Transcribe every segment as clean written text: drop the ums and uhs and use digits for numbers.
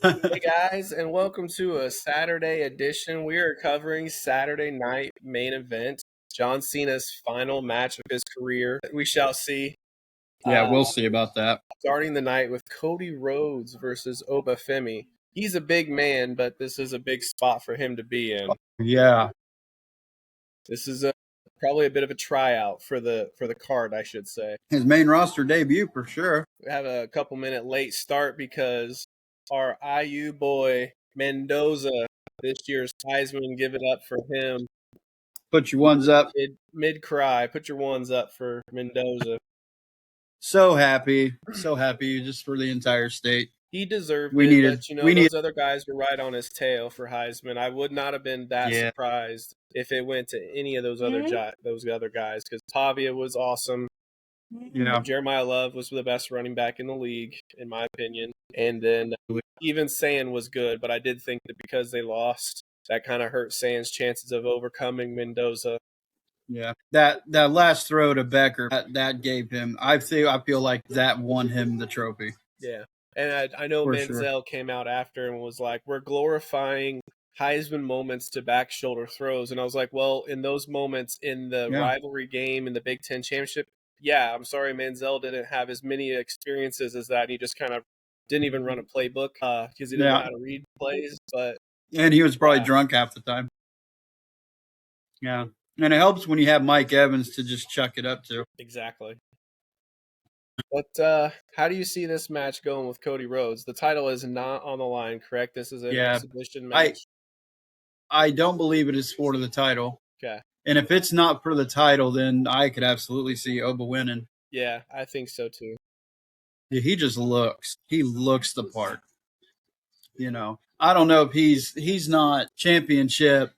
Hey guys, and welcome to a Saturday edition. We are covering Saturday night main event, John Cena's final match of his career. We shall see. Yeah, Uh, we'll see about that. Starting the night with Cody Rhodes versus Obafemi. He's a big man, but this is a big spot for him to be in. Yeah. This is probably a bit of a tryout for the card, I should say. His main roster debut for sure. We have a couple minute late start because our IU boy Mendoza, this year's Heisman, give it up for him. Put your ones up. Mid cry, put your ones up for Mendoza. So happy just for the entire state. He deserved We it, needed- but we those other guys were right on his tail for Heisman. I would not have been that Yeah. surprised if it went to any of those other guys because Tavia was awesome. Yeah. Jeremiah Love was the best running back in the league, in my opinion. And then even San was good, but I did think that because they lost, that kind of hurt San's chances of overcoming Mendoza. Yeah. That last throw to Becker, that gave him, I feel like that won him the trophy. Yeah. And I know For Menzel came out after and was like, we're glorifying Heisman moments to back shoulder throws. And I was like, well, in those moments in the rivalry game in the Big Ten Championship, yeah, I'm sorry Menzel didn't have as many experiences as that. He just kind of didn't even run a playbook because he didn't know how to read plays. And he was probably drunk half the time. Yeah. And it helps when you have Mike Evans to just chuck it up to. Exactly. But how do you see this match going with Cody Rhodes? The title is not on the line, correct? This is an exhibition match. I don't believe it is for the title. Okay. And if it's not for the title, then I could absolutely see Oba winning. Yeah, I think so too. He just looks the part. I don't know if he's not championship,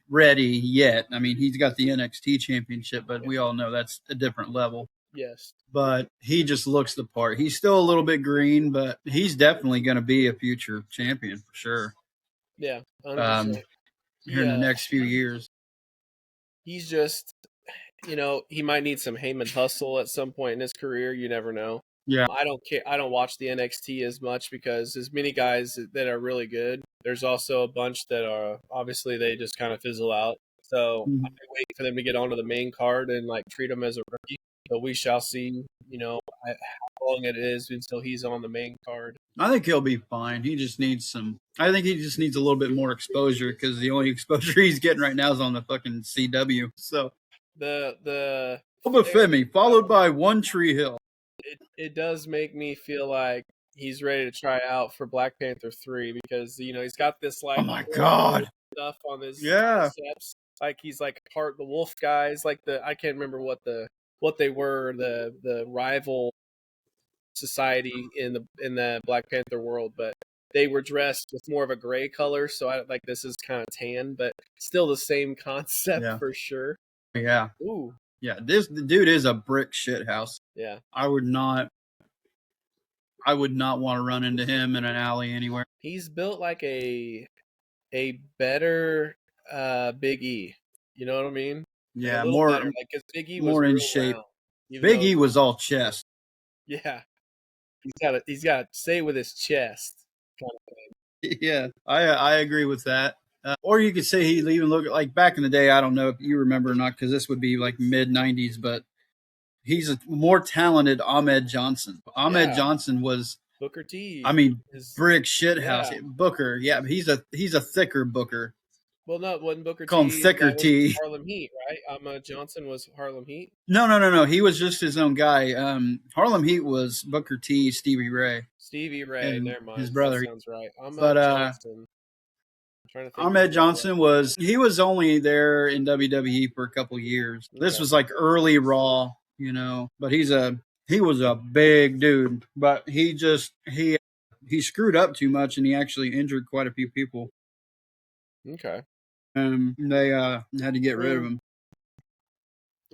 ready yet. I mean, he's got the NXT championship, but we all know that's a different level. Yes. But he just looks the part. He's still a little bit green, but he's definitely going to be a future champion for sure. Yeah. Here in the next few years. He's just, he might need some Heyman hustle at some point in his career. You never know. Yeah. I don't care. I don't watch the NXT as much because as many guys that are really good, there's also a bunch that are obviously they just kind of fizzle out. So I wait for them to get onto the main card and treat them as a rookie. But we shall see, how long it is until he's on the main card. I think he'll be fine. He just needs I think he just needs a little bit more exposure because the only exposure he's getting right now is on the fucking CW. So the Obafemi, followed by One Tree Hill. It does make me feel like he's ready to try out for Black Panther 3 because he's got this oh my god stuff on his steps. Like he's like part the wolf guys, like I can't remember what they were, the rival society in the Black Panther world, but they were dressed with more of a gray color, so I like this is kind of tan, but still the same concept for sure. Yeah. Ooh. Yeah, the dude is a brick shit house. Yeah. I would not want to run into him in an alley anywhere. He's built like a better Big E. You know what I mean? Yeah, more better. Like cuz Big E was more in shape. Round, Big E was all chest. Yeah. He's got to stay with his chest kind of thing. Yeah, I agree with that. Or you could say he even looked like back in the day. I don't know if you remember or not, because this would be like mid '90s. But he's a more talented Ahmed Johnson. Ahmed Johnson was Booker T. I mean, brick shithouse. Yeah. Booker. Yeah, he's a thicker Booker. Well, no, wasn't Booker Call him thicker T. Harlem Heat, right? Ahmed Johnson was Harlem Heat. No. He was just his own guy. Harlem Heat was Booker T. Stevie Ray. Never mind. His brother. That sounds right. Johnson. Ahmed Johnson was only there in WWE for a couple years. Okay. This was like early Raw, but he was a big dude, but he screwed up too much and he actually injured quite a few people. Okay. They had to get rid of him.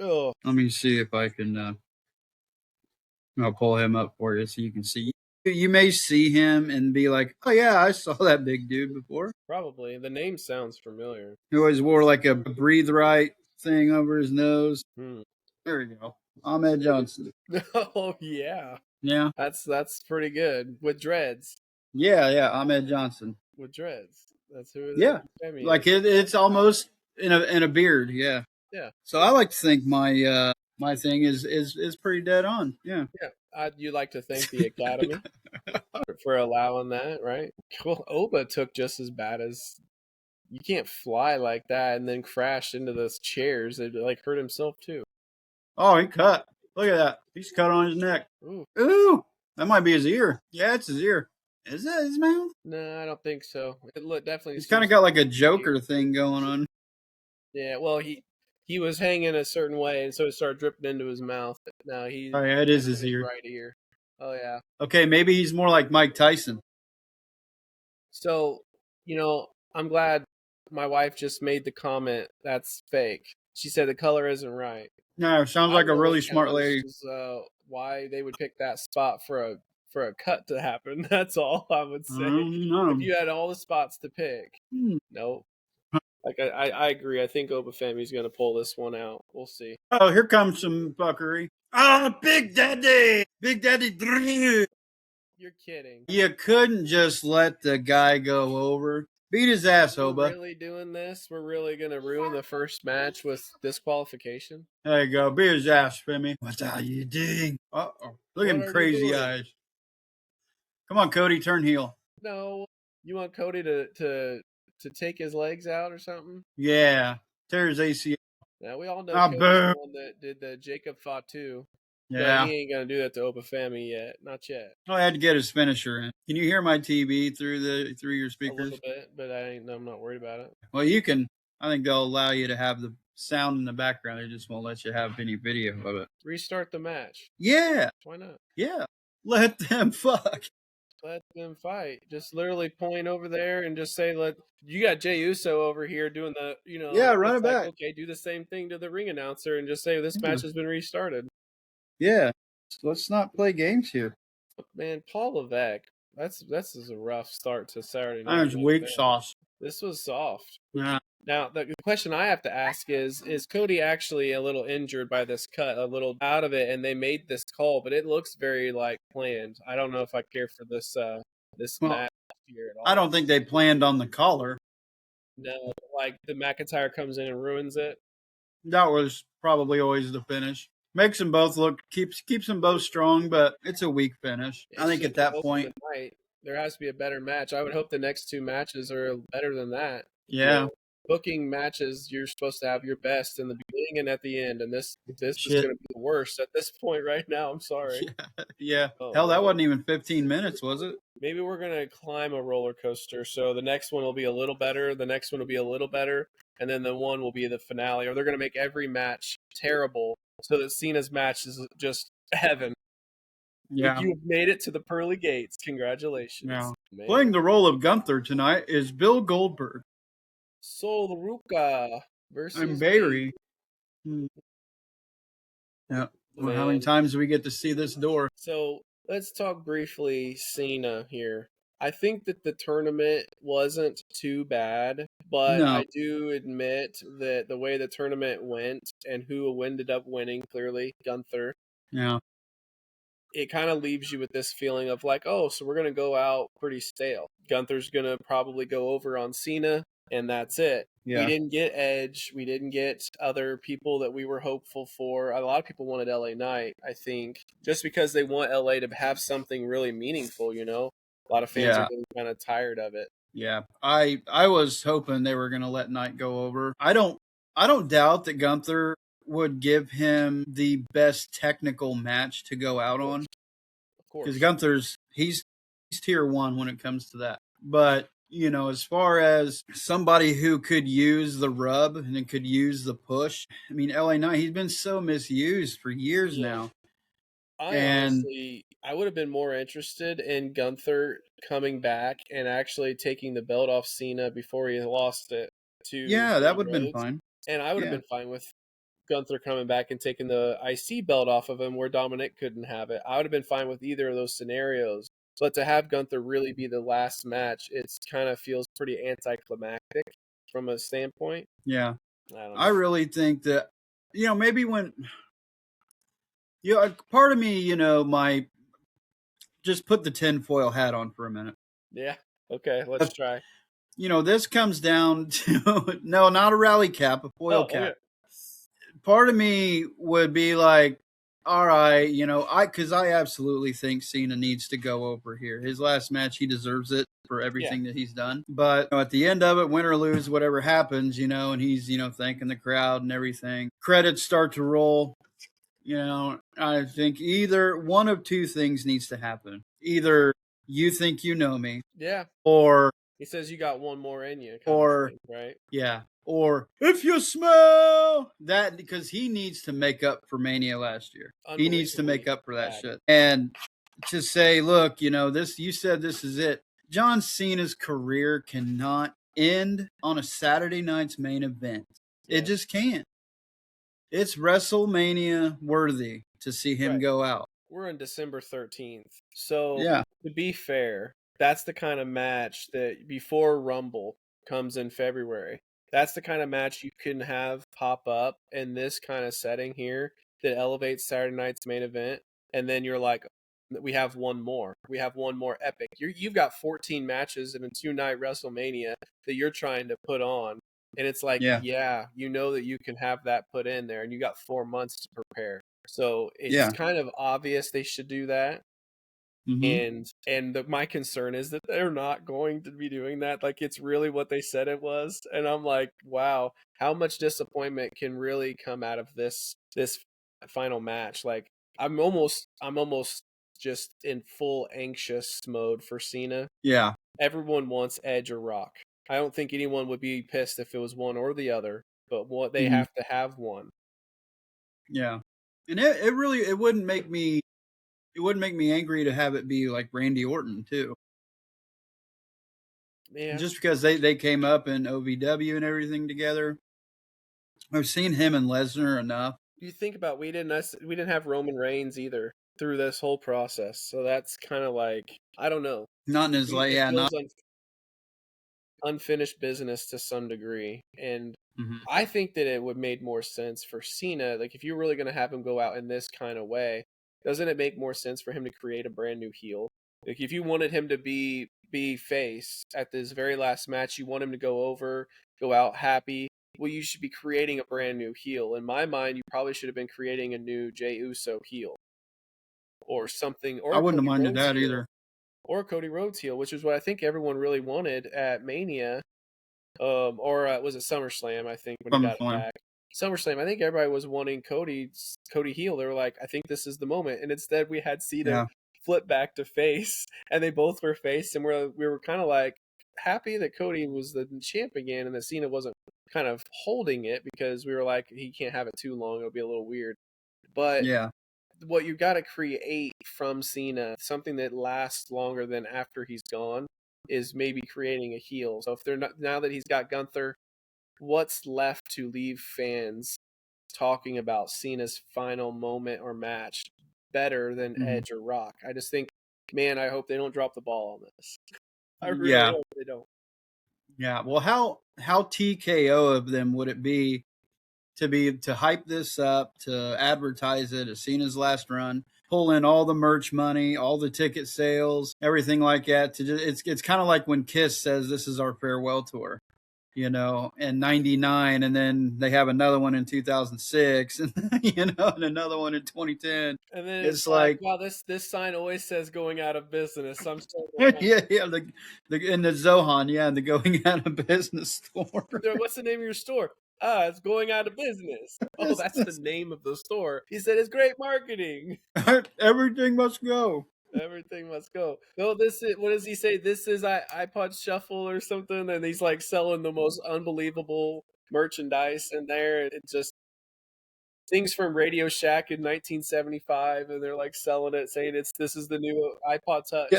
Oh. Let me see if I can I'll pull him up for you so you can see. You may see him and be like, oh, yeah, I saw that big dude before. Probably. The name sounds familiar. He always wore like a breathe right thing over his nose. There we go. Ahmed Johnson. Oh, yeah. Yeah. That's pretty good. With dreads. Yeah, Ahmed Johnson with dreads. That's who. Yeah, like it's almost in a beard. Yeah. Yeah. So I like to think my my thing is pretty dead on. Yeah. Yeah. You'd like to thank the Academy for allowing that, right? Well, Oba took just as bad as you can't fly like that and then crash into those chairs. It like hurt himself too. Oh, he cut. Look at that. He's cut on his neck. Ooh. Ooh. That might be his ear. Yeah, it's his ear. Is that his mouth? No, I don't think so. It definitely. He's kind of got like a Joker thing going on. Yeah, well, he was hanging a certain way, and so it started dripping into his mouth. Now he's. Oh yeah, it is his ear. Right ear. Oh yeah. Okay, maybe he's more like Mike Tyson. So, I'm glad my wife just made the comment that's fake. She said the color isn't right. No, sounds like a really smart lady. Why they would pick that spot for a cut to happen? That's all I would say. If you had all the spots to pick, nope. Like I agree. I think Obafemi's going to pull this one out. We'll see. Oh, here comes some fuckery. Oh, Big Daddy Drew. You're kidding. You couldn't just let the guy go over. Beat his ass, Oba. We're really doing this? We're really going to ruin the first match with disqualification? There you go. Beat his ass, Femi. What are you doing? Uh-oh. Look at him crazy eyes. Come on, Cody, turn heel. No. You want Cody to take his legs out or something? Yeah. Tear his ACL. Now, we all know Cody's the one that did the Jacob Fatu. Yeah. But he ain't going to do that to Obafemi yet. Not yet. Oh, I had to get his finisher in. Can you hear my TV through your speakers? A little bit, but I'm not worried about it. Well, you can. I think they'll allow you to have the sound in the background. They just won't let you have any video of it. Restart the match. Yeah. Why not? Yeah. Let them fuck. Let them fight. Just literally point over there and just say, you got Jey Uso over here doing the, Yeah, run it back. Okay, do the same thing to the ring announcer and just say this match has been restarted. Yeah. Let's not play games here. Man, Paul Levesque, that's a rough start to Saturday night. That was weak sauce. This was soft. Yeah. Now, the question I have to ask is Cody actually a little injured by this cut, a little out of it, and they made this call, but it looks very, planned. I don't know if I care for this match here at all. I don't think they planned on the collar. No, the McIntyre comes in and ruins it. That was probably always the finish. Makes them both look, keeps them both strong, but it's a weak finish. I think at that point, there has to be a better match. I would hope the next two matches are better than that. Yeah. Booking matches, you're supposed to have your best in the beginning and at the end, and this is going to be the worst at this point right now. I'm sorry. Yeah. Hell, that wasn't even 15 minutes, was it? Maybe we're going to climb a roller coaster. So the next one will be a little better. The next one will be a little better. And then the one will be the finale. Or they're going to make every match terrible so that Cena's match is just heaven. Yeah. If you've made it to the pearly gates, congratulations. Yeah. Playing the role of Gunther tonight is Bill Goldberg. Sol Ruka versus Bailey. Yeah. Well, how many times do we get to see this door? So let's talk briefly Cena here. I think that the tournament wasn't too bad, but I do admit that the way the tournament went and who ended up winning, clearly Gunther. Yeah. It kind of leaves you with this feeling of so we're going to go out pretty stale. Gunther's going to probably go over on Cena, and that's it. Yeah. We didn't get Edge. We didn't get other people that we were hopeful for. A lot of people wanted LA Knight, I think, just because they want LA to have something really meaningful, A lot of fans are getting kind of tired of it. Yeah. I was hoping they were going to let Knight go over. I don't doubt that Gunther would give him the best technical match to go out on. Of course. Because Gunther's, he's tier 1 when it comes to that. But, as far as somebody who could use the rub and could use the push, I mean, LA Knight, he's been so misused for years now. Honestly, I would have been more interested in Gunther coming back and actually taking the belt off Cena before he lost it to. Yeah, that would have been fine. And I would have been fine with Gunther coming back and taking the IC belt off of him where Dominic couldn't have it. I would have been fine with either of those scenarios. But to have Gunther really be the last match, it kind of feels pretty anticlimactic from a standpoint. Yeah. I really think that, maybe when, part of me, might just put the tinfoil hat on for a minute. Yeah. Okay, let's try. This comes down to no, not a rally cap, a foil cap. Okay. Part of me would be like, all right, because I absolutely think Cena needs to go over here. His last match, he deserves it for everything that he's done. But at the end of it, win or lose, whatever happens, and he's, thanking the crowd and everything. Credits start to roll. I think either one of two things needs to happen. Either you think you know me. Yeah. Or he says you got one more in you. Or thing, right? Yeah. Or if you smell that, because he needs to make up for Mania last year. He needs to make up for that shit. And to say, look, this, you said this is it. John Cena's career cannot end on a Saturday night's main event. Yeah. It just can't. It's WrestleMania worthy to see him go out. We're on December 13th. So to be fair, that's the kind of match that before Rumble comes in February. That's the kind of match you can have pop up in this kind of setting here that elevates Saturday night's main event. And then you're like, we have one more. We have one more epic. You've got 14 matches in a 2-night WrestleMania that you're trying to put on. And it's like, yeah, you know that you can have that put in there, and you got 4 months to prepare. So it's kind of obvious they should do that. Mm-hmm. And my concern is that they're not going to be doing that. Like, it's really what they said it was. And I'm like, wow, how much disappointment can really come out of this final match? Like, I'm almost just in full anxious mode for Cena. Yeah. Everyone wants Edge or Rock. I don't think anyone would be pissed if it was one or the other, but what they have to have one. Yeah. And it wouldn't make me angry to have it be like Randy Orton too. Yeah. Just because they came up in OVW and everything together. I've seen him and Lesnar enough. You think about we didn't have Roman Reigns either through this whole process, so that's kind of like, I don't know. Not in his like, not unfinished business to some degree, and I think that it would make more sense for Cena. Like, if you're really going to have him go out in this kind of way, doesn't it make more sense for him to create a brand new heel? Like, if you wanted him to be face at this very last match, you want him to go out happy. Well, you should be creating a brand new heel. In my mind, you probably should have been creating a new Jey Uso heel or something. Or I wouldn't have minded that either. Or Cody Rhodes heel, which is what I think everyone really wanted at Mania. Or was it SummerSlam? I think when he got it back. SummerSlam. I think everybody was wanting Cody heel. They were like, I think this is the moment, and instead we had Cena flip back to face, and they both were face, and we were kind of like happy that Cody was the champ again, and that Cena wasn't kind of holding it, because we were like, he can't have it too long; it'll be a little weird. But what you got to create from Cena, something that lasts longer than after he's gone, is maybe creating a heel. So if they're not, now that he's got Gunther, what's left to leave fans talking about Cena's final moment or match better than Edge or Rock? I just think, man, I hope they don't drop the ball on this. I really hope they don't. Yeah. Well, how TKO of them would it be to hype this up, to advertise it as Cena's last run, pull in all the merch money, all the ticket sales, everything like that. It's kind of like when Kiss says this is our farewell tour, in '99, and then they have another one in 2006, and and another one in 2010. And then it's like, wow, this sign always says going out of business. I'm so the in the Zohan, the going out of business store. What's the name of your store? It's going out of business. Oh, that's the name of the store. He said it's great marketing. Everything must go. Everything must go. No, this is, what does he say? This is iPod Shuffle or something, and he's like selling the most unbelievable merchandise in there. It just things from Radio Shack in 1975, and they're like selling it, saying this is the new iPod Touch.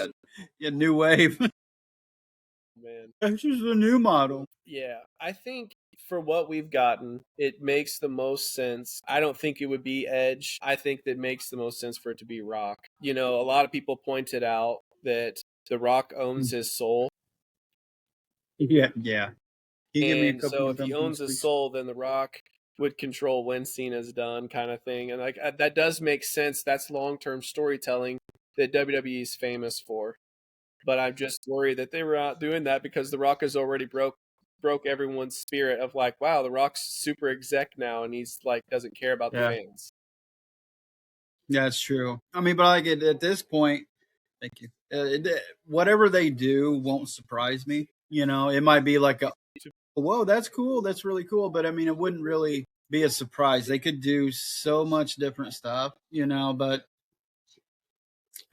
Yeah, new wave. Man, this is the new model. Yeah, I think for what we've gotten, it makes the most sense. I don't think it would be Edge. I think that it makes the most sense for it to be Rock. A lot of people pointed out that The Rock owns his soul. Yeah. And so if he owns his soul, then The Rock would control when Cena's done, kind of thing. And like that does make sense. That's long-term storytelling that WWE is famous for. But I'm just worried that they were not doing that because The Rock has already broke everyone's spirit of like, wow, The Rock's super exec now, and he's like doesn't care about the fans. Yeah, that's true. I mean, but like at this point, thank you. Whatever they do won't surprise me. You know, it might be like whoa, that's cool, that's really cool, but I mean, it wouldn't really be a surprise. They could do so much different stuff, you know, but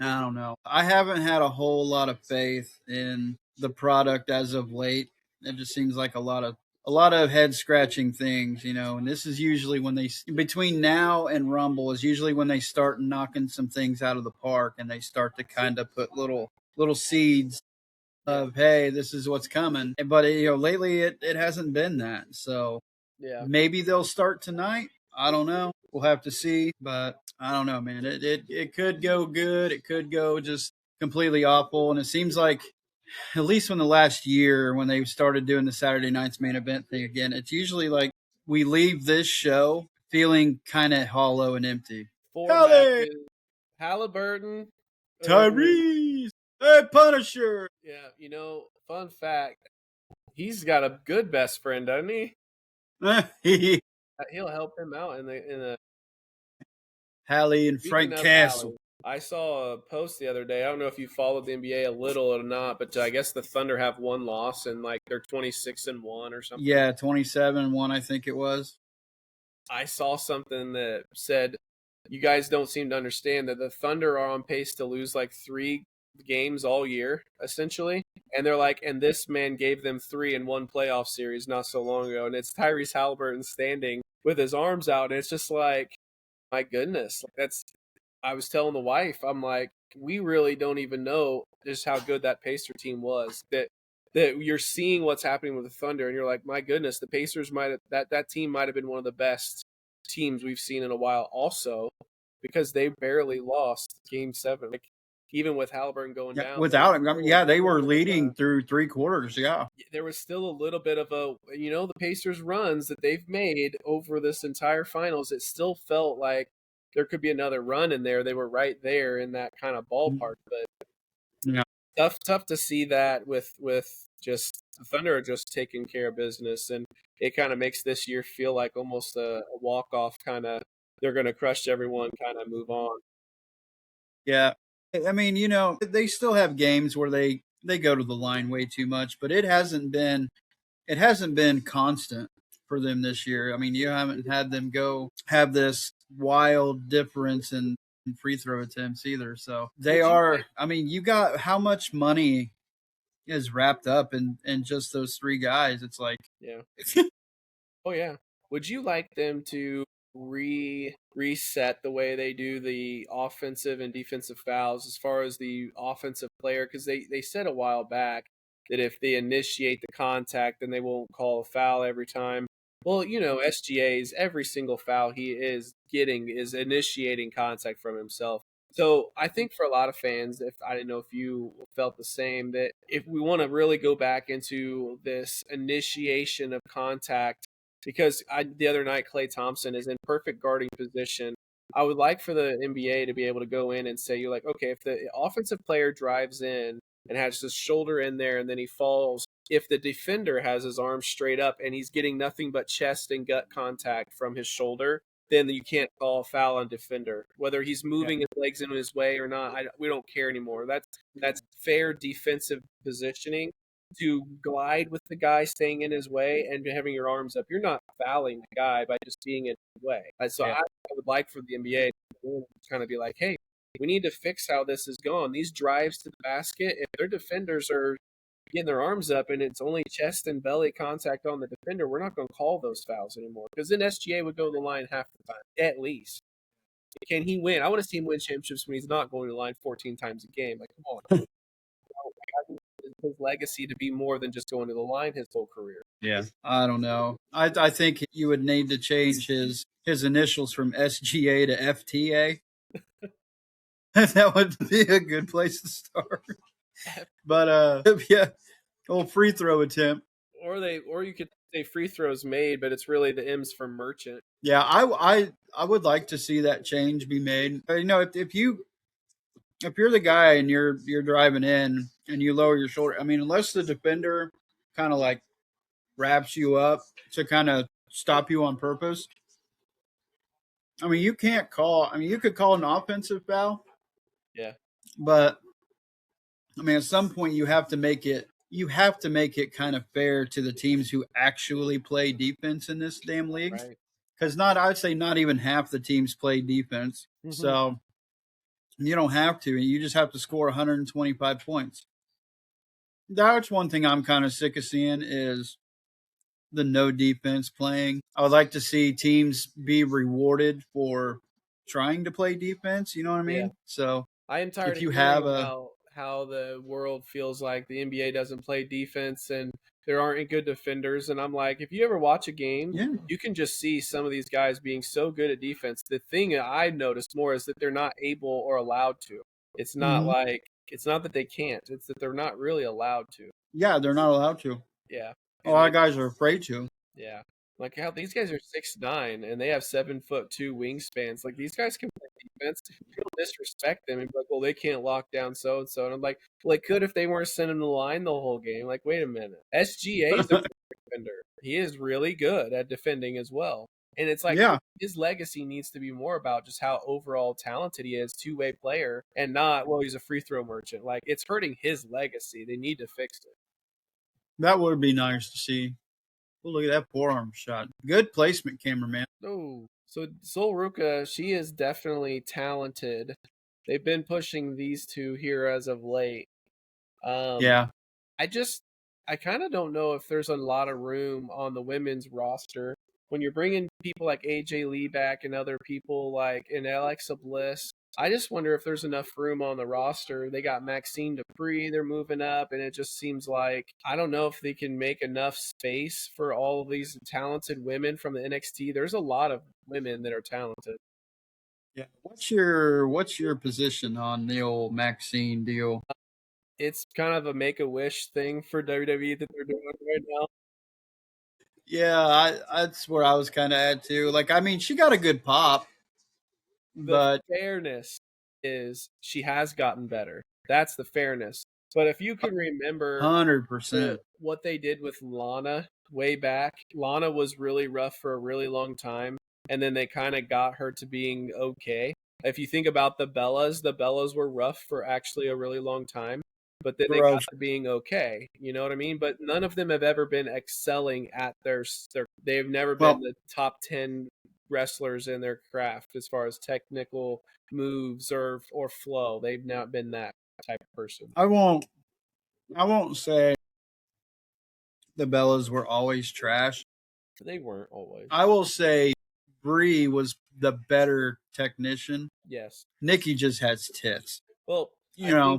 I don't know. I haven't had a whole lot of faith in the product as of late. It just seems like a lot of head scratching things, you know. And this is usually when they between now and Rumble is usually when they start knocking some things out of the park and they start to kind of put little seeds of hey, this is what's coming. But you know, lately it hasn't been that. So maybe they'll start tonight. I don't know. We'll have to see. But I don't know, man. It could go good. It could go just completely awful. And it seems like at least when the last year when they started doing the Saturday night's main event thing again, it's usually like we leave this show feeling kind of hollow and empty. Matches, Halliburton, Tyrese, hey Punisher. Yeah, you know, fun fact, he's got a good best friend, doesn't he? He'll help him out in the Hallie and Frank Castle. I saw a post the other day. I don't know if you followed the NBA a little or not, but I guess the Thunder have one loss and like they're 26-1 or something. Yeah, 27-1, I think it was. I saw something that said you guys don't seem to understand that the Thunder are on pace to lose like 3 games all year, essentially. And they're like, and this man gave them 3 in one playoff series not so long ago. And it's Tyrese Halliburton standing with his arms out. And it's just like, my goodness, I was telling the wife, I'm like, we really don't even know just how good that Pacer team was. That you're seeing what's happening with the Thunder, and you're like, my goodness, the Pacers might have that team might have been one of the best teams we've seen in a while. Also, because they barely lost Game 7, like even with Halliburton going down. Without him, I mean, they were leading through 3 quarters. Yeah, there was still a little bit of the Pacers runs that they've made over this entire finals. It still felt like there could be another run in there. They were right there in that kind of ballpark, but tough to see that with just the Thunder are just taking care of business, and it kind of makes this year feel like almost a walk off kind of. They're going to crush everyone, kind of move on. Yeah, I mean, you know, they still have games where they go to the line way too much, but it hasn't been constant for them this year. I mean, you haven't had them have this wild difference in free throw attempts either. So they are. I mean, you got how much money is wrapped up in just those 3 guys. It's like, yeah. Oh yeah. Would you like them to reset the way they do the offensive and defensive fouls as far as the offensive player? Because they said a while back that if they initiate the contact, then they won't call a foul every time. Well, you know, SGA's every single foul he is getting is initiating contact from himself. So I think for a lot of fans, if I didn't know if you felt the same, that if we want to really go back into this initiation of contact, because the other night Klay Thompson is in perfect guarding position. I would like for the NBA to be able to go in and say, you're like, okay, if the offensive player drives in and has his shoulder in there and then he falls, if the defender has his arms straight up and he's getting nothing but chest and gut contact from his shoulder, then you can't call a foul on defender. Whether he's moving his legs in his way or not, we don't care anymore. That's fair defensive positioning. To glide with the guy staying in his way and having your arms up. You're not fouling the guy by just being in his way. So I would like for the NBA to kind of be like, hey, we need to fix how this is going. These drives to the basket, if their defenders are getting their arms up and it's only chest and belly contact on the defender, we're not going to call those fouls anymore. Because then SGA would go to the line half the time, at least. Can he win? I want to see him win championships when he's not going to the line 14 times a game. Like, come on. His legacy to be more than just going to the line his whole career. Yeah, I don't know. I think you would need to change his initials from SGA to FTA. That would be a good place to start. But yeah, old free throw attempt. Or you could say free throws made, but it's really the M's for merchant. Yeah, I would like to see that change be made. You know, if you if you're the guy and you're driving in and you lower your shoulder, I mean, unless the defender kind of like wraps you up to kind of stop you on purpose. I mean, you can't call. I mean, you could call an offensive foul. Yeah. But I mean, at some point, you have to make it. You have to make it kind of fair to the teams who actually play defense in this damn league. Right. Because I'd say not even half the teams play defense. Mm-hmm. So you don't have to. You just have to score 125 points. That's one thing I'm kind of sick of seeing is the no defense playing. I would like to see teams be rewarded for trying to play defense. You know what I mean? Yeah. So I am tired of hearing how the world feels like the NBA doesn't play defense and there aren't good defenders. And I'm like, if you ever watch a game, you can just see some of these guys being so good at defense. The thing I noticed more is that they're not able or allowed to. It's not like it's not that they can't. It's that they're not really allowed to. Yeah, they're not allowed to. Yeah. A lot of guys are afraid to. Yeah. Like how these guys are 6'9" and they have 7'2" wingspans. Like these guys can play defense. People disrespect them and be like, well, they can't lock down so and so. And I'm like, well, they could if they weren't sending the line the whole game. Like, wait a minute. SGA is a defender. He is really good at defending as well. And it's like his legacy needs to be more about just how overall talented he is, two-way player, and not, well, he's a free throw merchant. Like it's hurting his legacy. They need to fix it. That would be nice to see. Oh, look at that forearm shot. Good placement, cameraman. Oh, so Sol Ruka, she is definitely talented. They've been pushing these two here as of late. Yeah. I kind of don't know if there's a lot of room on the women's roster. When you're bringing people like AJ Lee back and other people like and Alexa Bliss, I just wonder if there's enough room on the roster. They got Maxine Dupree, they're moving up, and it just seems like I don't know if they can make enough space for all of these talented women from the NXT. There's a lot of women that are talented. Yeah. What's your position on the old Maxine deal? It's kind of a make-a-wish thing for WWE that they're doing right now. Yeah, that's where I was kind of at too. Like, I mean, she got a good pop. The fairness is she has gotten better. That's the fairness. But if you can remember 100% what they did with Lana way back, Lana was really rough for a really long time, and then they kind of got her to being okay. If you think about the Bellas were rough for actually a really long time, but then they got to being okay. You know what I mean? But none of them have ever been excelling at their they've never been the top 10 wrestlers in their craft as far as technical moves or flow. They've not been that type of person. I won't say the Bellas were always trash. They weren't always. I will say Brie was the better technician. Yes. Nikki just has tits. Well, I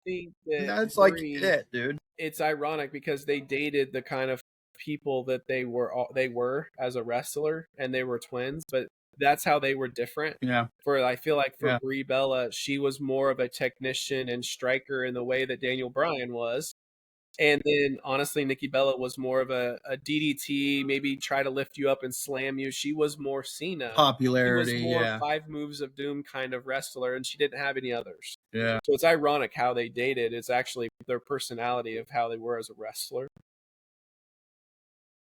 think that that's Brie, like it, dude. It's ironic because they dated the kind of people that they were as a wrestler, and they were twins, but that's how they were different. Yeah. I feel like for Brie Bella, she was more of a technician and striker in the way that Daniel Bryan was. And then honestly, Nikki Bella was more of a DDT, maybe try to lift you up and slam you. She was more Cena. Popularity, she was more 5 moves of doom kind of wrestler, and she didn't have any others. Yeah. So it's ironic how they dated. It's actually their personality of how they were as a wrestler.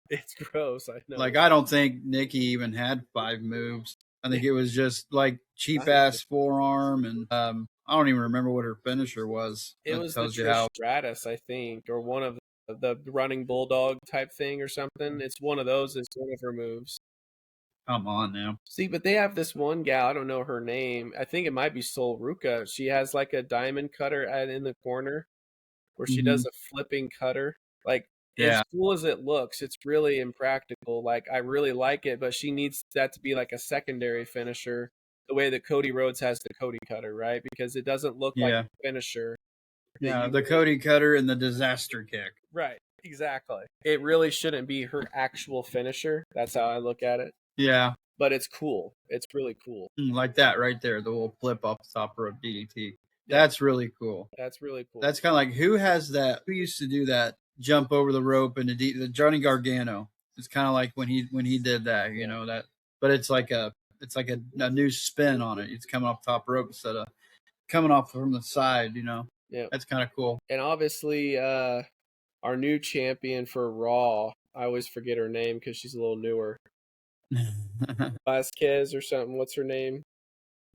It's gross, I know. Like, I don't think Nikki even had 5 moves. I think it was just like cheap ass forearm, and I don't even remember what her finisher was. It was the Trish Stratus, I think, or one of the running bulldog type thing or something. It's one of those. It's one of her moves. Come on now. See, but they have this one gal. I don't know her name. I think it might be Sol Ruka. She has like a diamond cutter in the corner where she does a flipping cutter. Like, as cool as it looks, it's really impractical. Like, I really like it, but she needs that to be like a secondary finisher, the way that Cody Rhodes has the Cody Cutter, right? Because it doesn't look like a finisher. Yeah, the Cody Cutter and the disaster kick. Right, exactly. It really shouldn't be her actual finisher. That's how I look at it. Yeah. But it's cool. It's really cool. Like that right there, the little flip off the top rope DDT. That's really cool. That's really cool. That's kind of like, who has that? Who used to do that? Jump over the rope and the Johnny Gargano. It's kind of like when he did that, you know, that, but it's like a new spin on it. It's coming off top rope instead of coming off from the side. Yeah, that's kind of cool. And obviously, our new champion for Raw. I always forget her name because she's a little newer. Vasquez or something. What's her name?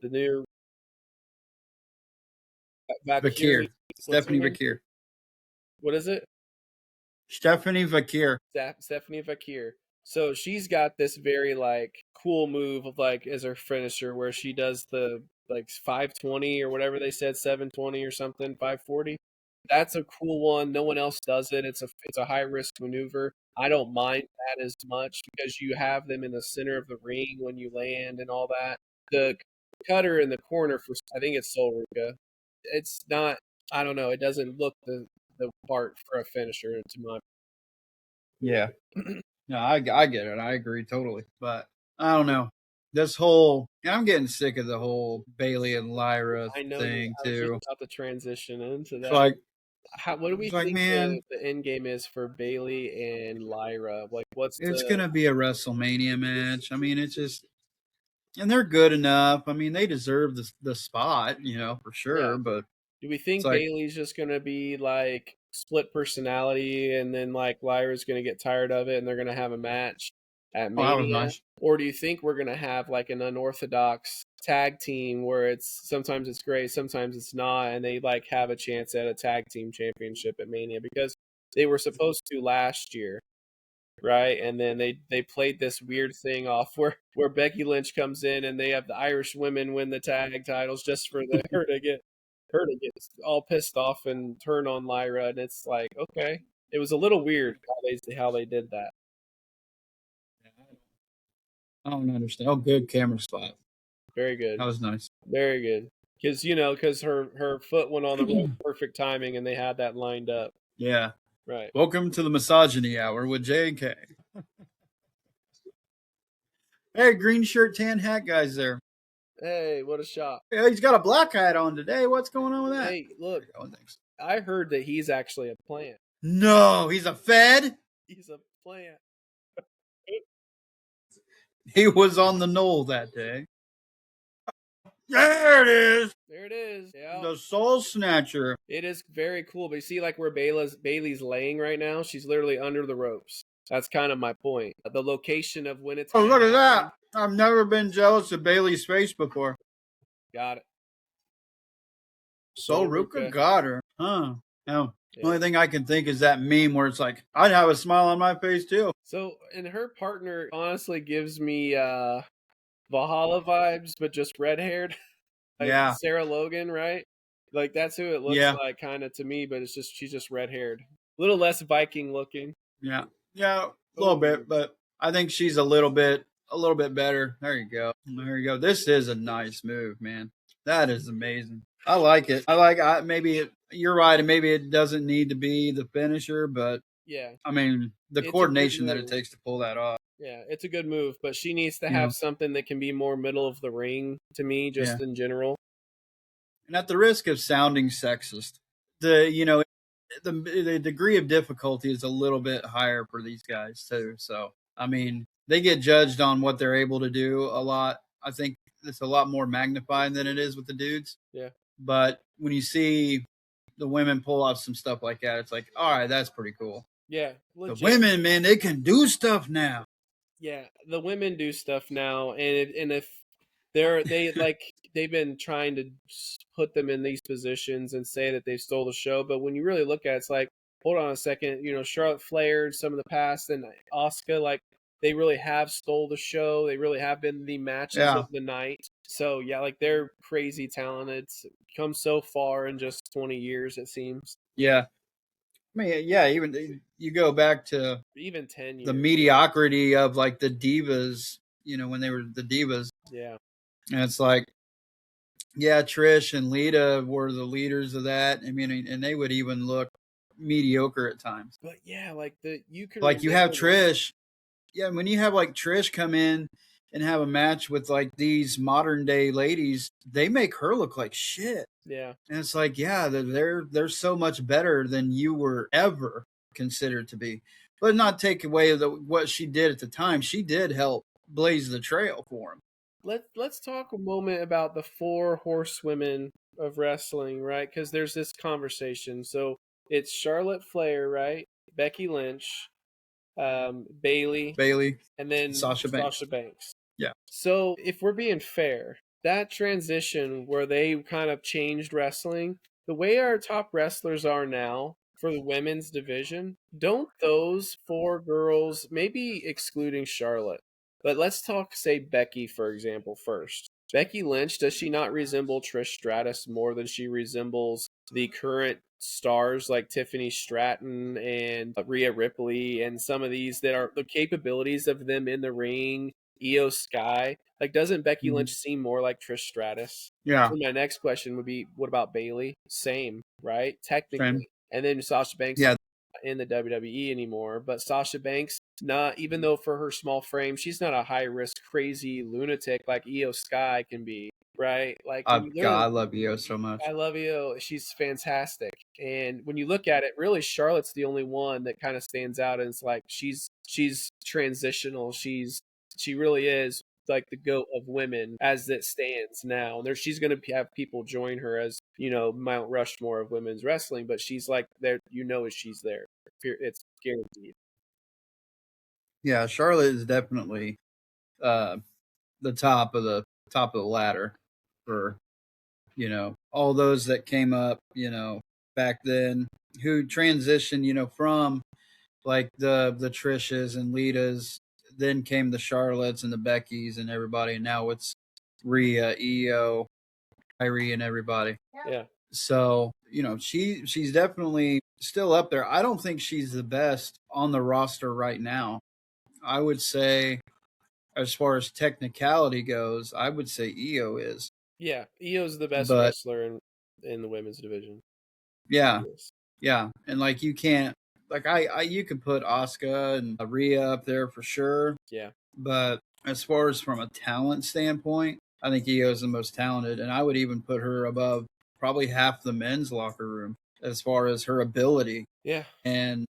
The new Vakir. Stephanie Vakir. What is it? Stephanie Vakir. Stephanie Vakir. So she's got this very like cool move of like as her finisher where she does the like 520 or whatever they said, 720 or something, 540. That's a cool one. No one else does it. It's a high risk maneuver. I don't mind that as much because you have them in the center of the ring when you land and all that. The cutter in the corner for I think it's Sol Ruka. It's not. I don't know. It doesn't look the part for a finisher to my. Yeah. No, I get it. I agree totally. But I don't know. This whole I'm getting sick of the whole Bailey and Lyra thing too. About the transition into that. Like, what do we think the end game is for Bailey and Lyra? Like, it's gonna be a WrestleMania match. I mean, it's just, and they're good enough. I mean, they deserve the spot, for sure. Yeah. But do we think Bailey's just gonna be like split personality, and then like Lyra's gonna get tired of it, and they're gonna have a match at Mania? That was nice. Or do you think we're gonna have like an unorthodox tag team where sometimes it's great, sometimes it's not, and they like have a chance at a tag team championship at Mania because they were supposed to last year, right? And then they played this weird thing off where Becky Lynch comes in and they have the Irish women win the tag titles just for her to get all pissed off and turn on Lyra, and it's like, okay, it was a little weird how they did that. I don't understand. Oh, good camera spot. Very good. That was nice. Very good. Because her foot went on the perfect timing, and they had that lined up. Yeah. Right. Welcome to the misogyny hour with J&K. Hey, green shirt, tan hat guy's there. Hey, what a shot. Yeah, he's got a black hat on today. What's going on with that? Hey, look. I heard that he's actually a plant. No, he's a Fed? He's a plant. He was on the knoll that day. There it is. There it is. Yeah. The Soul Snatcher. It is very cool. But you see, like where Bailey's laying right now, she's literally under the ropes. That's kind of my point. The location of when it's. Oh, look at that! I've never been jealous of Bailey's face before. Got it. Sol Ruka got her, huh? No. Yeah. Only thing I can think is that meme where it's like, I'd have a smile on my face too. So, and her partner honestly gives me Valhalla vibes, but just red-haired. Like yeah. Sarah Logan, right? Like that's who it looks like kind of to me, but she's just red-haired. A little less Viking looking. Yeah. Yeah, a little bit, but I think she's a little bit better. There you go. This is a nice move, man. That is amazing. I like it. You're right, and maybe it doesn't need to be the finisher, but yeah. I mean, the coordination that it takes to pull that off. Yeah, it's a good move, but she needs to have something that can be more middle of the ring to me, just in general. And at the risk of sounding sexist, the degree of difficulty is a little bit higher for these guys too. So, I mean, they get judged on what they're able to do a lot. I think it's a lot more magnified than it is with the dudes. Yeah. But when you see the women pull off some stuff like that, it's like, all right, that's pretty cool. Yeah. Legit. The women, man, they can do stuff now. Yeah, the women do stuff now, and if they've been trying to put them in these positions and say that they stole the show, but when you really look at it, it's like, hold on a second, Charlotte Flair, some of the past, and Asuka, like they really have stole the show. They really have been the matches of the night. So yeah, like they're crazy talented. It's come so far in just 20 years, it seems. Yeah. I mean, yeah, even you go back to even 10 years. The mediocrity of like the divas, when they were the divas. Yeah. And it's like, yeah, Trish and Lita were the leaders of that. I mean, and they would even look mediocre at times. But yeah, like you have Trish. Yeah, when you have like Trish come in and have a match with like these modern day ladies, they make her look like shit. Yeah. And it's like, yeah, they're so much better than you were ever considered to be. But not take away what she did at the time. She did help blaze the trail for him. Let's talk a moment about the 4 horsewomen of wrestling, right? Because there's this conversation. So it's Charlotte Flair, right? Becky Lynch, Bailey, and then Sasha Banks. Sasha Banks. Yeah. So if we're being fair, that transition where they kind of changed wrestling, the way our top wrestlers are now for the women's division, don't those four girls, maybe excluding Charlotte, but let's talk, say, Becky, for example, first. Becky Lynch, does she not resemble Trish Stratus more than she resembles the current stars like Tiffany Stratton and Rhea Ripley and some of these that are the capabilities of them in the ring, Io Sky? Like, doesn't Becky Lynch seem more like Trish Stratus? Yeah. So my next question would be, what about Bailey? Same, right? Technically. Same. And then Sasha Banks in the WWE anymore, but Sasha Banks, not even though for her small frame, she's not a high risk, crazy lunatic like Io Sky can be, right? Like, God, I love Io so much. I love Io. She's fantastic. And when you look at it, really, Charlotte's the only one that kind of stands out, and it's like she's transitional. She really is like the goat of women as it stands now. And she's going to have people join her as, you know, Mount Rushmore of women's wrestling, but she's like there, you know, she's there. It's guaranteed. Yeah, Charlotte is definitely the top of the ladder for, you know, all those that came up, you know, back then, who transitioned, you know, from like the Trishas and Litas, then came the Charlottes and the Beckys and everybody, and now it's Rhea, Io, Kyrie, and everybody. Yeah. So, you know, she's definitely still up there. I don't think she's the best on the roster right now. I would say, as far as technicality goes, I would say Io is. Yeah, Io's the best wrestler in the women's division. Yeah, yeah, and like you can't, like you could put Asuka and Rhea up there for sure. Yeah, but as far as from a talent standpoint, I think Io is the most talented, and I would even put her above probably half the men's locker room as far as her ability. Yeah, and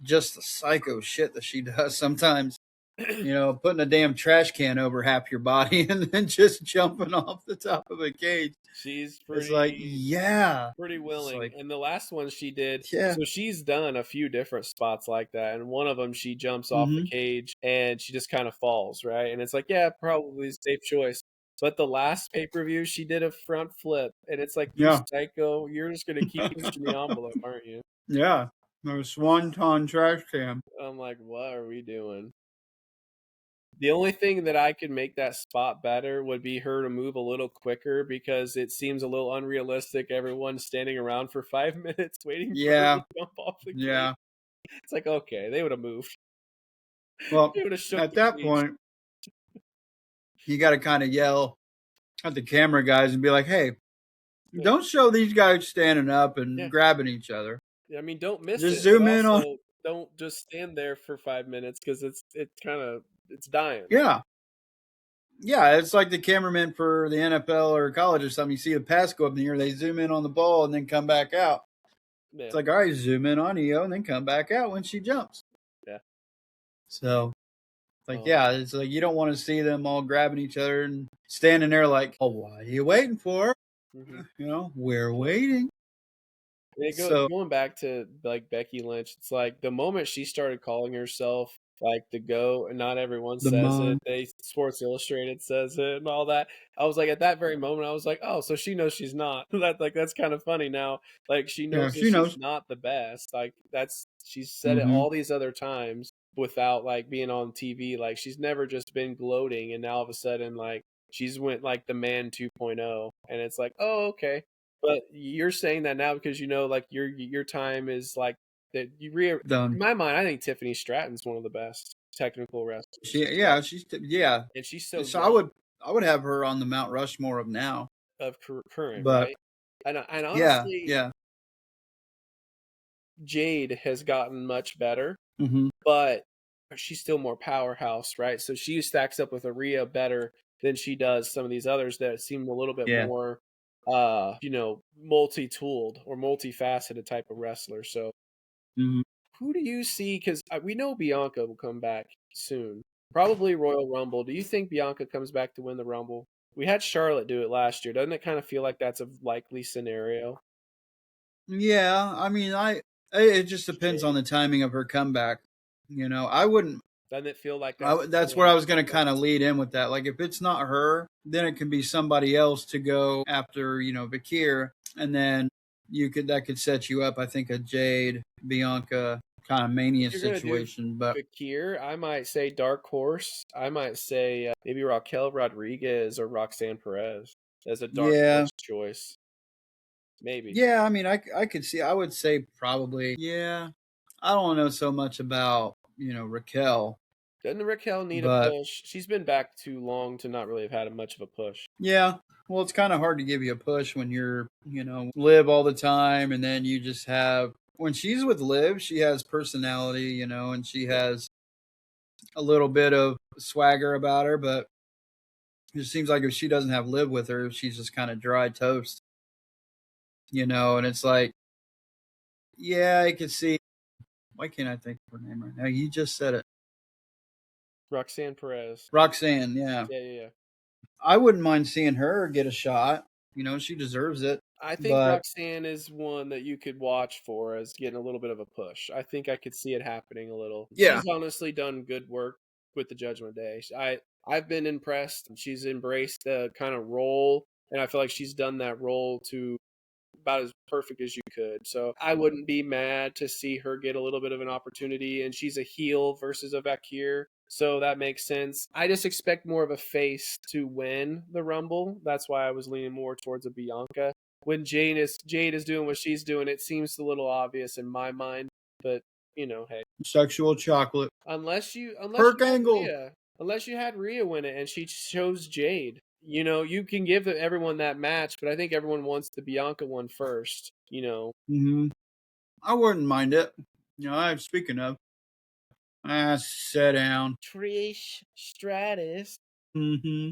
just the psycho shit that she does sometimes. You know, putting a damn trash can over half your body and then just jumping off the top of a cage. She's pretty, it's like, yeah, pretty willing. Like, and the last one she did, yeah. So she's done a few different spots like that, and one of them she jumps off the cage and she just kind of falls, right? And it's like, yeah, probably a safe choice. But the last pay-per-view, she did a front flip, and it's like, you psycho, you're just gonna keep pushing the envelope, aren't you? Yeah, a swan-ton trash can. I'm like, what are we doing? The only thing that I could make that spot better would be her to move a little quicker, because it seems a little unrealistic. Everyone standing around for 5 minutes waiting for her to jump off the cage. It's like, okay, they would have moved. Well, at that point, you got to kind of yell at the camera guys and be like, hey, don't show these guys standing up and grabbing each other. I mean, don't miss just it. Zoom in on. Don't just stand there for 5 minutes, because it's kind of, it's dying. Yeah. Yeah, it's like the cameraman for the NFL or college or something. You see the pass go up in the air, they zoom in on the ball and then come back out. Yeah. It's like, all right, zoom in on Io and then come back out when she jumps. Yeah. So, like, yeah, it's like you don't want to see them all grabbing each other and standing there like, oh, what are you waiting for? You know, we're waiting. Going back to like Becky Lynch, it's like the moment she started calling herself like the GOAT, and not everyone says it. Sports Illustrated says it and all that. I was like, at that very moment, I was like, oh, so she knows she's not. That's kind of funny now. Like, she knows she's not the best. Like, she's said it all these other times without like being on TV. Like, she's never just been gloating, and now all of a sudden, like, she's went like the man 2.0, and it's like, oh, okay. But you're saying that now because, you know, like your time is like that. In my mind, I think Tiffany Stratton's one of the best technical wrestlers. And she's so. So I would have her on the Mount Rushmore of now, of current, right? And honestly, Jade has gotten much better, but she's still more powerhouse, right? So she stacks up with Rhea better than she does some of these others that seem a little bit more, you know, multi-tooled or multifaceted type of wrestler. So who do you see? Because we know Bianca will come back soon, probably Royal Rumble. Do you think Bianca comes back to win the Rumble? We had Charlotte do it last year. Doesn't it kind of feel like that's a likely scenario? Yeah, I mean, it just depends on the timing of her comeback. I wouldn't. Doesn't it feel like that's where I was going to kind of lead in with that. Like, if it's not her, then it can be somebody else to go after, Bakir, and then that could set you up. I think a Jade Bianca kind of Mania situation. But Bakir, I might say dark horse. I might say maybe Raquel Rodriguez or Roxanne Perez as a dark horse choice. Maybe. Yeah, I mean, I could see. I would say probably. Yeah, I don't know so much about Raquel. Doesn't Raquel need a push? She's been back too long to not really have had much of a push. Yeah. Well, it's kind of hard to give you a push when you're, Liv all the time, and then you just have. When she's with Liv, she has personality, and she has a little bit of swagger about her, but it seems like if she doesn't have Liv with her, she's just kind of dry toast. And it's like, yeah, I could see. Why can't I think of her name right now? You just said it. Roxanne Perez. Roxanne, yeah. Yeah. I wouldn't mind seeing her get a shot. She deserves it. I think Roxanne is one that you could watch for as getting a little bit of a push. I think I could see it happening a little. Yeah. She's honestly done good work with the Judgment Day. I've been impressed. She's embraced the kind of role, and I feel like she's done that role to about as perfect as you could. So I wouldn't be mad to see her get a little bit of an opportunity, and she's a heel versus a Vakir. So that makes sense. I just expect more of a face to win the Rumble. That's why I was leaning more towards a Bianca. When Jade is doing what she's doing, it seems a little obvious in my mind. But hey, sexual chocolate. Unless you had Rhea win it and she chose Jade. You can give everyone that match, but I think everyone wants the Bianca one first. Mm-hmm. I wouldn't mind it. Speaking of, sit down. Trish Stratus. Mm-hmm.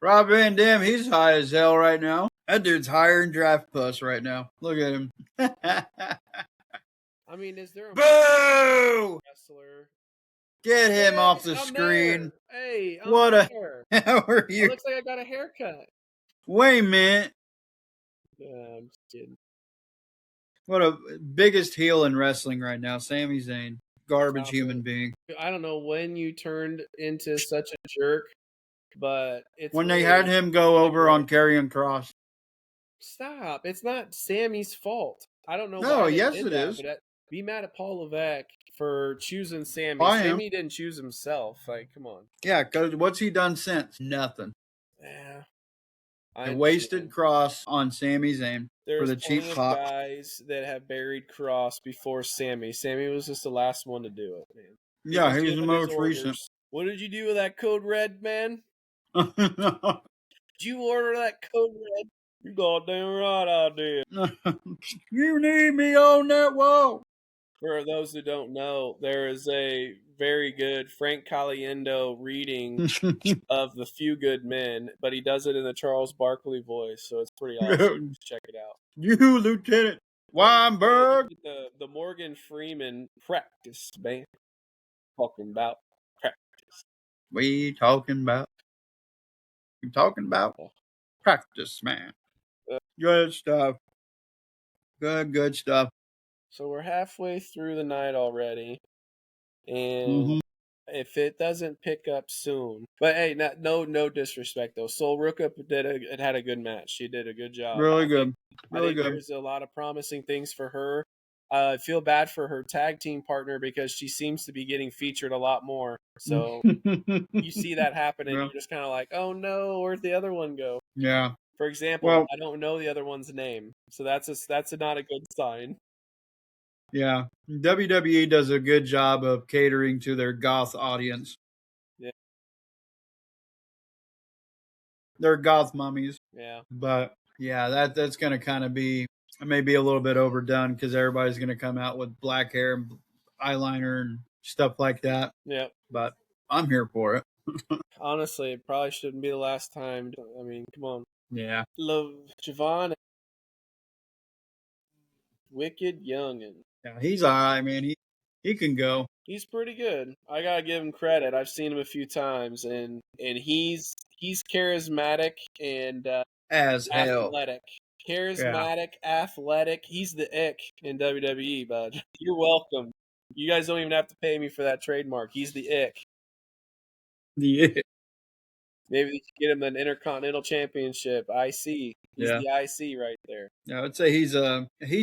Rob Van Dam, he's high as hell right now. That dude's higher than Draft Puss right now. Look at him. I mean, is there a boo wrestler? Get him off the screen. There. Hey, what how are you? It looks like I got a haircut. Wait a minute. I'm just kidding. What a biggest heel in wrestling right now, Sami Zayn. Garbage human being. I don't know when you turned into such a jerk, but it's when they had him go over on Karrion Kross. Stop! It's not Sammy's fault. I don't know. No, yes, it is. But be mad at Paul Levesque for choosing Sammy. Sammy didn't choose himself. Like, come on. Yeah, because what's he done since? Nothing. Yeah. I wasted Kross on Sami Zayn for the cheap pop. Guys that have buried Kross before Sammy. Sammy was just the last one to do it, man. Yeah, he was the most recent. What did you do with that Code Red, man? Did you order that Code Red? You goddamn right I did. You need me on that wall. For those who don't know, there is a very good Frank Caliendo reading of The Few Good Men, but he does it in the Charles Barkley voice, so it's pretty awesome. Check it out. You, Lieutenant Weinberg. The Morgan Freeman practice, man. Talking about practice. We talking about practice, man. Good stuff. Good stuff. So we're halfway through the night already, and if it doesn't pick up soon, but hey, no disrespect though. Sol Ruka had a good match. She did a good job. Really good. I think there's a lot of promising things for her. I feel bad for her tag team partner because she seems to be getting featured a lot more. So you see that happen, and you're just kind of like, oh no, where'd the other one go? Yeah. For example, I don't know the other one's name, so that's not a good sign. Yeah, WWE does a good job of catering to their goth audience. Yeah. They're goth mummies. Yeah. But yeah, that's going to kind of be maybe a little bit overdone because everybody's going to come out with black hair and eyeliner and stuff like that. Yeah. But I'm here for it. Honestly, it probably shouldn't be the last time. I mean, come on. Yeah. Love Javon. Wicked Youngin. Yeah, he's all right, man. He can go. He's pretty good. I gotta give him credit. I've seen him a few times, and he's He's charismatic and as hell. athletic. Charismatic, athletic. He's the ick in WWE, bud. You're welcome. You guys don't even have to pay me for that trademark. He's the ick. The Maybe they could get him an Intercontinental Championship. IC. He's the IC right there. Yeah, I would say he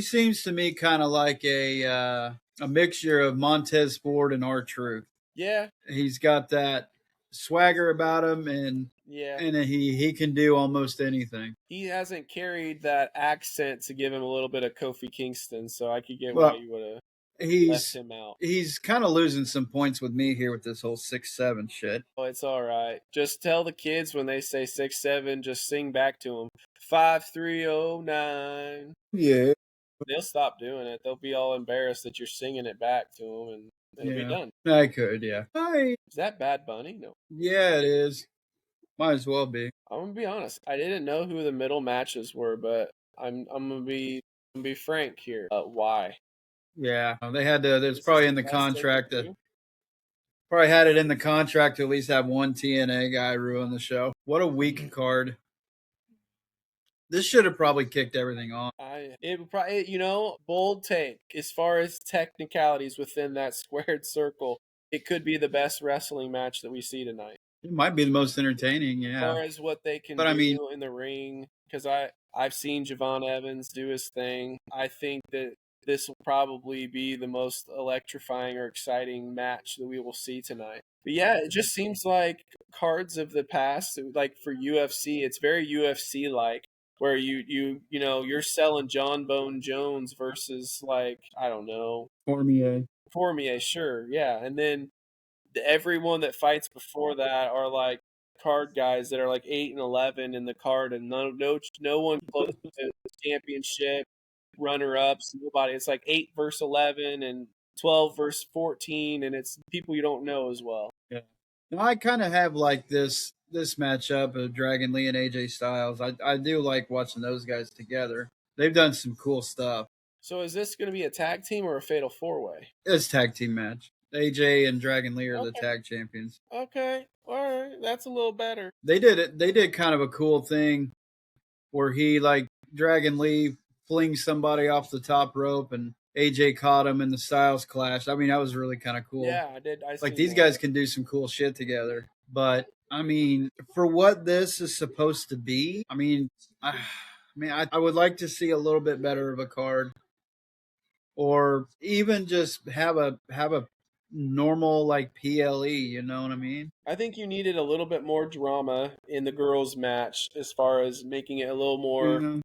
seems to me kind of like a mixture of Montez Ford and R-Truth. Yeah. He's got that swagger about him, and he can do almost anything. He hasn't carried that accent to give him a little bit of Kofi Kingston, so I could get why you would have left him out. He's kind of losing some points with me here with this whole 6'7" shit. Oh, it's all right. Just tell the kids when they say 6'7", just sing back to them 5309. Yeah. They'll stop doing it. They'll be all embarrassed that you're singing it back to them, and it'll be done. I could, yeah. Hi. Is that Bad Bunny? No. Yeah, it is. Might as well be. I'm gonna be honest. I didn't know who the middle matches were, but I'm gonna be frank here. Why? Yeah, they had to. There's probably in the contract that probably had it in the contract to at least have one TNA guy ruin the show. What a weak card. This should have probably kicked everything off. It would probably, bold take. As far as technicalities within that squared circle, it could be the best wrestling match that we see tonight. It might be the most entertaining, yeah. As far as what they can do in the ring, because I've seen Javon Evans do his thing. I think that this will probably be the most electrifying or exciting match that we will see tonight. But yeah, it just seems like cards of the past, like for UFC, it's very UFC-like. Where you're selling John Bone Jones versus, like, I don't know, Cormier, sure, yeah, and then everyone that fights before that are like card guys that are like 8 and 11 in the card, and no one close to the championship runner ups. Nobody. It's like 8 versus 11 and 12 versus 14, and it's people you don't know as well. Yeah, I kind of have like this matchup of Dragon Lee and AJ Styles. I do like watching those guys together. They've done some cool stuff. So is this going to be a tag team or a fatal 4-way? It's a tag team match. AJ and Dragon Lee are the tag champions. Okay, all right, that's a little better. They did it. They did kind of a cool thing where he, like, Dragon Lee flings somebody off the top rope and AJ caught him in the Styles clash. I mean, that was really kind of cool. Yeah, I did. Like, these guys can do some cool shit together. But I mean, for what this is supposed to be, I would like to see a little bit better of a card, or even just have a normal, like, PLE. You know what I mean? I think you needed a little bit more drama in the girls' match, as far as making it a little more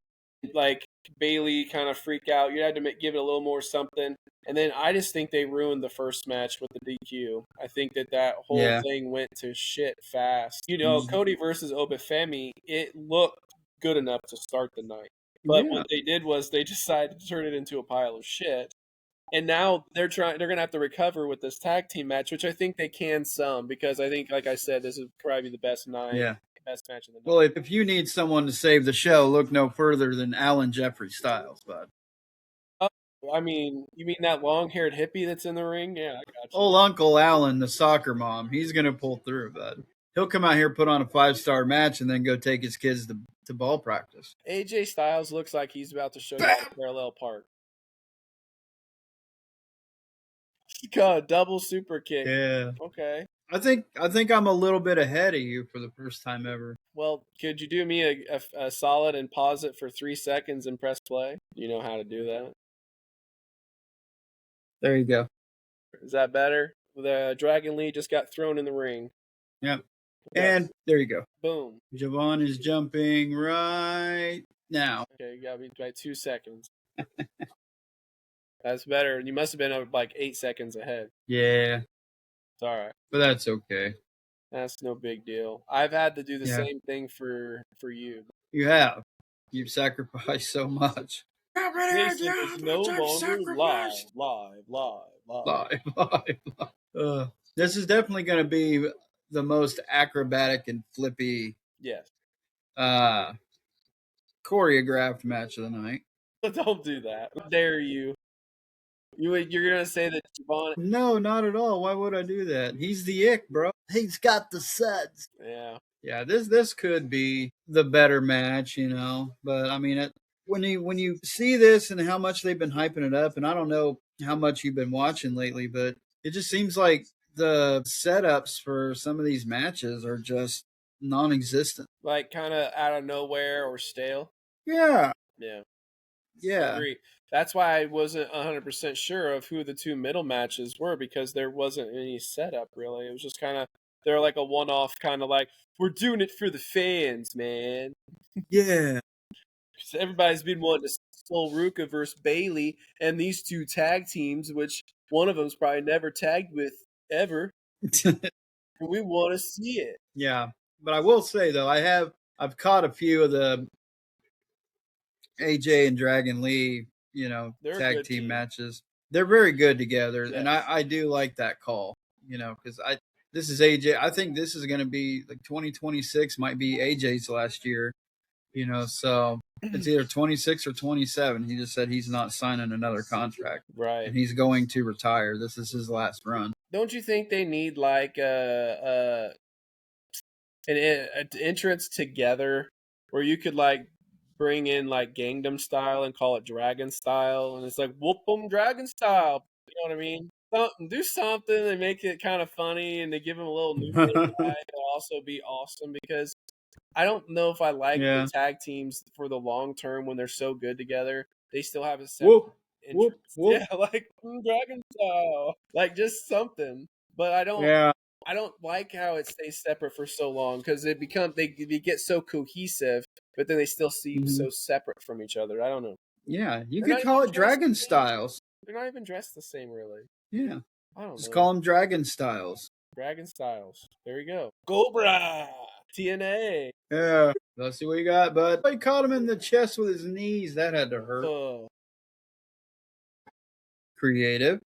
like Bailey kind of freak out. You had to give it a little more something. And then I just think they ruined the first match with the DQ. I think that whole thing went to shit fast. Cody versus Obafemi, it looked good enough to start the night. But what they did was they decided to turn it into a pile of shit. And now they're going to have to recover with this tag team match, which I think they can some, because I think, like I said, this is probably the best night. Yeah. Best match of the night. Well, if you need someone to save the show, look no further than Alan Jeffrey Styles, bud. I mean, you mean that long-haired hippie that's in the ring? Yeah, I got you. Old Uncle Alan, the soccer mom, he's going to pull through, bud. He'll come out here, put on a 5-star match, and then go take his kids to ball practice. AJ Styles looks like he's about to show you a parallel park. God, double super kick. Yeah. Okay. I think I'm a little bit ahead of you for the first time ever. Well, could you do me a solid and pause it for 3 seconds and press play? You know how to do that. There you go. Is that better? The Dragon Lee just got thrown in the ring. Yep. Yes. And there you go. Boom. Javon is jumping right now. Okay, you got me by 2 seconds. That's better. You must have been like 8 seconds ahead. Yeah. It's all right. But that's okay. That's no big deal. I've had to do the same thing for you. You have. You've sacrificed so much. This is no longer live. This is definitely going to be the most acrobatic and flippy, choreographed match of the night. Don't do that. How dare you? You're going to say that Javon... No, not at all. Why would I do that? He's the ick, bro. He's got the suds. Yeah. Yeah, this could be the better match, But I mean, when you see this and how much they've been hyping it up, and I don't know how much you've been watching lately, but it just seems like the setups for some of these matches are just non-existent. Like kind of out of nowhere or stale. Yeah. Yeah. Yeah. I agree. That's why I wasn't 100% sure of who the two middle matches were, because there wasn't any setup really. It was just kind of, they're like a one-off, kind of like, we're doing it for the fans, man. Yeah. Everybody's been wanting to Sol Ruka versus Bailey and these two tag teams, which one of them's probably never tagged with ever. We want to see it. Yeah, but I will say though, I've caught a few of the AJ and Dragon Lee, They're tag team matches. They're very good together, yes. And I do like that call, because this is AJ. I think this is going to be like 2026 might be AJ's last year, so it's either 26 or 27. He just said he's not signing another contract, right? And he's going to retire. This is his last run. Don't you think they need like an entrance together where you could like bring in like Gangnam Style and call it Dragon Style, and it's like whoop 'em Dragon Style. You know what I mean? Do something and make it kind of funny, and they give him a little new guy. It'll also be awesome, because I don't know if I like the tag teams for the long term when they're so good together. They still have a separate entrance. Whoop. Yeah, like Dragon Style, like just something. But I don't. Yeah. I don't like how it stays separate for so long, because they get so cohesive, but then they still seem so separate from each other. I don't know. Yeah, you could call it Dragon Styles. They're not even dressed the same, really. Yeah, I don't know. Just call them Dragon Styles. Dragon Styles. There you go. Cobra TNA. Yeah, let's see what you got, bud. He caught him in the chest with his knees. That had to hurt. Creative.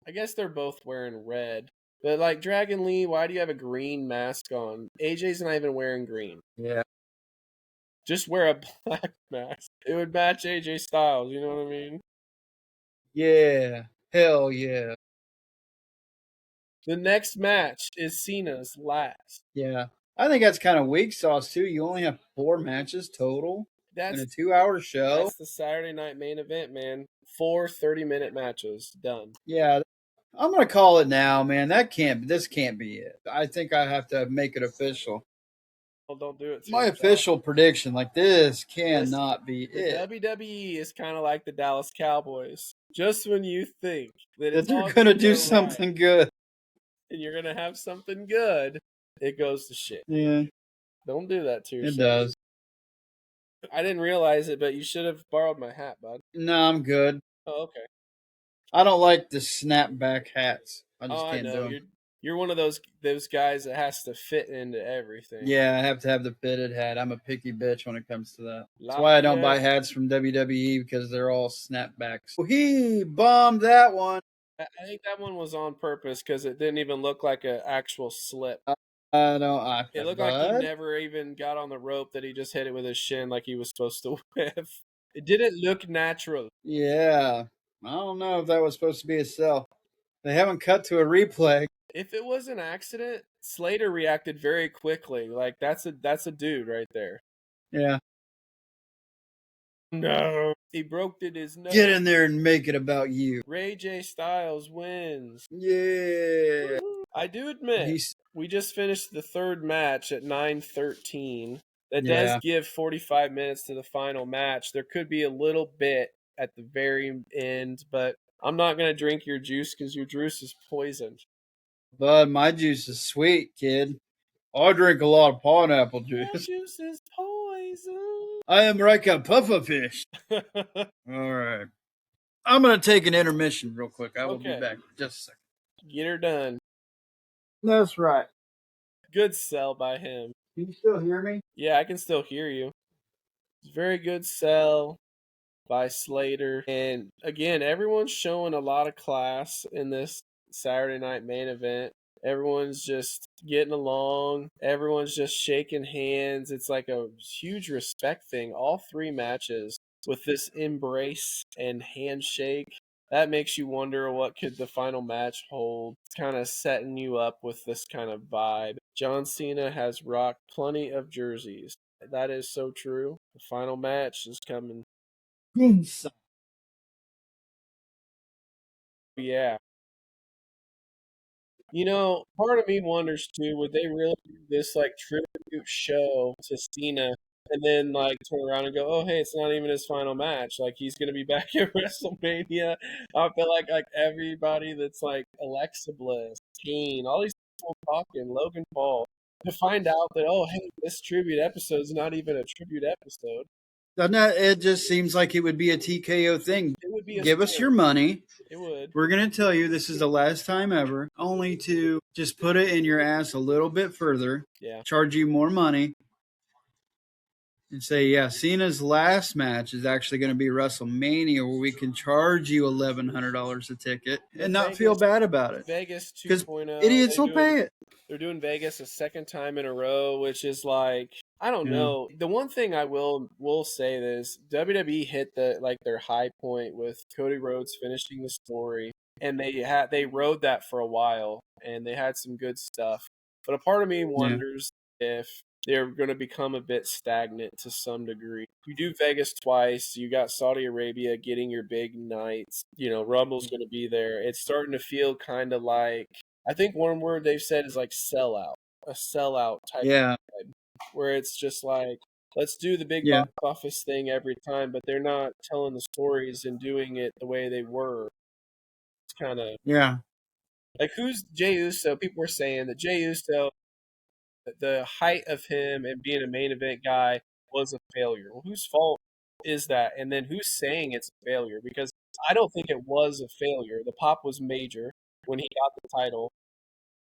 I guess they're both wearing red. But like Dragon Lee, why do you have a green mask on? AJ's not even wearing green. Yeah. Just wear a black mask. It would match AJ Styles, you know what I mean? Yeah. Hell yeah. The next match is Cena's last. Yeah. I think that's kind of weak sauce too. You only have 4 matches total in a 2-hour show. That's the Saturday night main event, man. 4 30-minute matches. Done. Yeah. I'm going to call it now, man. This can't be it. I think I have to make it official. Well, don't do it. My official prediction, like this cannot be it. WWE is kind of like the Dallas Cowboys. Just when you think that they're going to do something good, and you're going to have something good, it goes to shit. Yeah. Don't do that to yourself. It does. I didn't realize it, but you should have borrowed my hat, bud. No, I'm good. Oh, okay. I don't like the snapback hats. I just can't do them. You're one of those guys that has to fit into everything. Yeah, I have to have the fitted hat. I'm a picky bitch when it comes to that. That's why I don't buy hats from WWE, because they're all snapbacks. Well, he bombed that one. I think that one was on purpose, because it didn't even look like an actual slip. It looked like he never even got on the rope, that he just hit it with his shin like he was supposed to whiff. It didn't look natural. Yeah. I don't know if that was supposed to be a sell. They haven't cut to a replay. If it was an accident, Slater reacted very quickly. Like that's a dude right there. Yeah. No. He broke his nose. Get in there and make it about you. Ray J Styles wins. Yeah. I do admit, we just finished the third match at 9:13. That does give 45 minutes to the final match. There could be a little bit at the very end, but I'm not going to drink your juice, because your juice is poisoned. Bud, my juice is sweet, kid. I drink a lot of pineapple juice. My juice is poison. I am like a pufferfish. All right. I'm going to take an intermission real quick. I will be back in just a second. Get her done. That's right. Good sell by him. Can you still hear me? Yeah, I can still hear you. Very good sell by Slater. And again, everyone's showing a lot of class in this Saturday night main event. Everyone's just getting along. Everyone's just shaking hands. It's like a huge respect thing. All 3 matches with this embrace and handshake. that makes you wonder what could the final match hold. It's kind of setting you up with this kind of vibe. John Cena has rocked plenty of jerseys. That is so true. The final match is coming. Yeah. You know, part of me wonders too, would they really do this like tribute show to Cena and then like turn around and go, oh hey, it's not even his final match. Like he's gonna be back at WrestleMania. I feel like everybody that's like Alexa Bliss, Kane, all these people talking, Logan Paul, to find out that oh hey, this tribute episode is not even a tribute episode. Doesn't that, it just seems like it would be a TKO thing. It would be a Give us your money. It would. We're going to tell you this is the last time ever, only to just put it in your ass a little bit further, charge you more money, and say, yeah, Cena's last match is actually going to be WrestleMania, where we can charge you $1,100 a ticket and not feel bad about it. Vegas 2.0. Idiots will pay it. They're doing Vegas a second time in a row, which is like, I don't know. The one thing I will say is WWE hit their high point with Cody Rhodes finishing the story, and they rode that for a while, and they had some good stuff. But a part of me wonders if they're going to become a bit stagnant to some degree. You do Vegas twice. You got Saudi Arabia getting your big nights. You know, Rumble's going to be there. It's starting to feel kind of like, I think one word they've said is like sellout, a sellout type of vibe, where it's just like, let's do the big box office thing every time, but they're not telling the stories and doing it the way they were. It's kind of like, who's Jey Uso? People were saying that Jey Uso, the height of him and being a main event guy, was a failure. Well, whose fault is that? And then who's saying it's a failure? Because I don't think it was a failure. The pop was major when he got the title.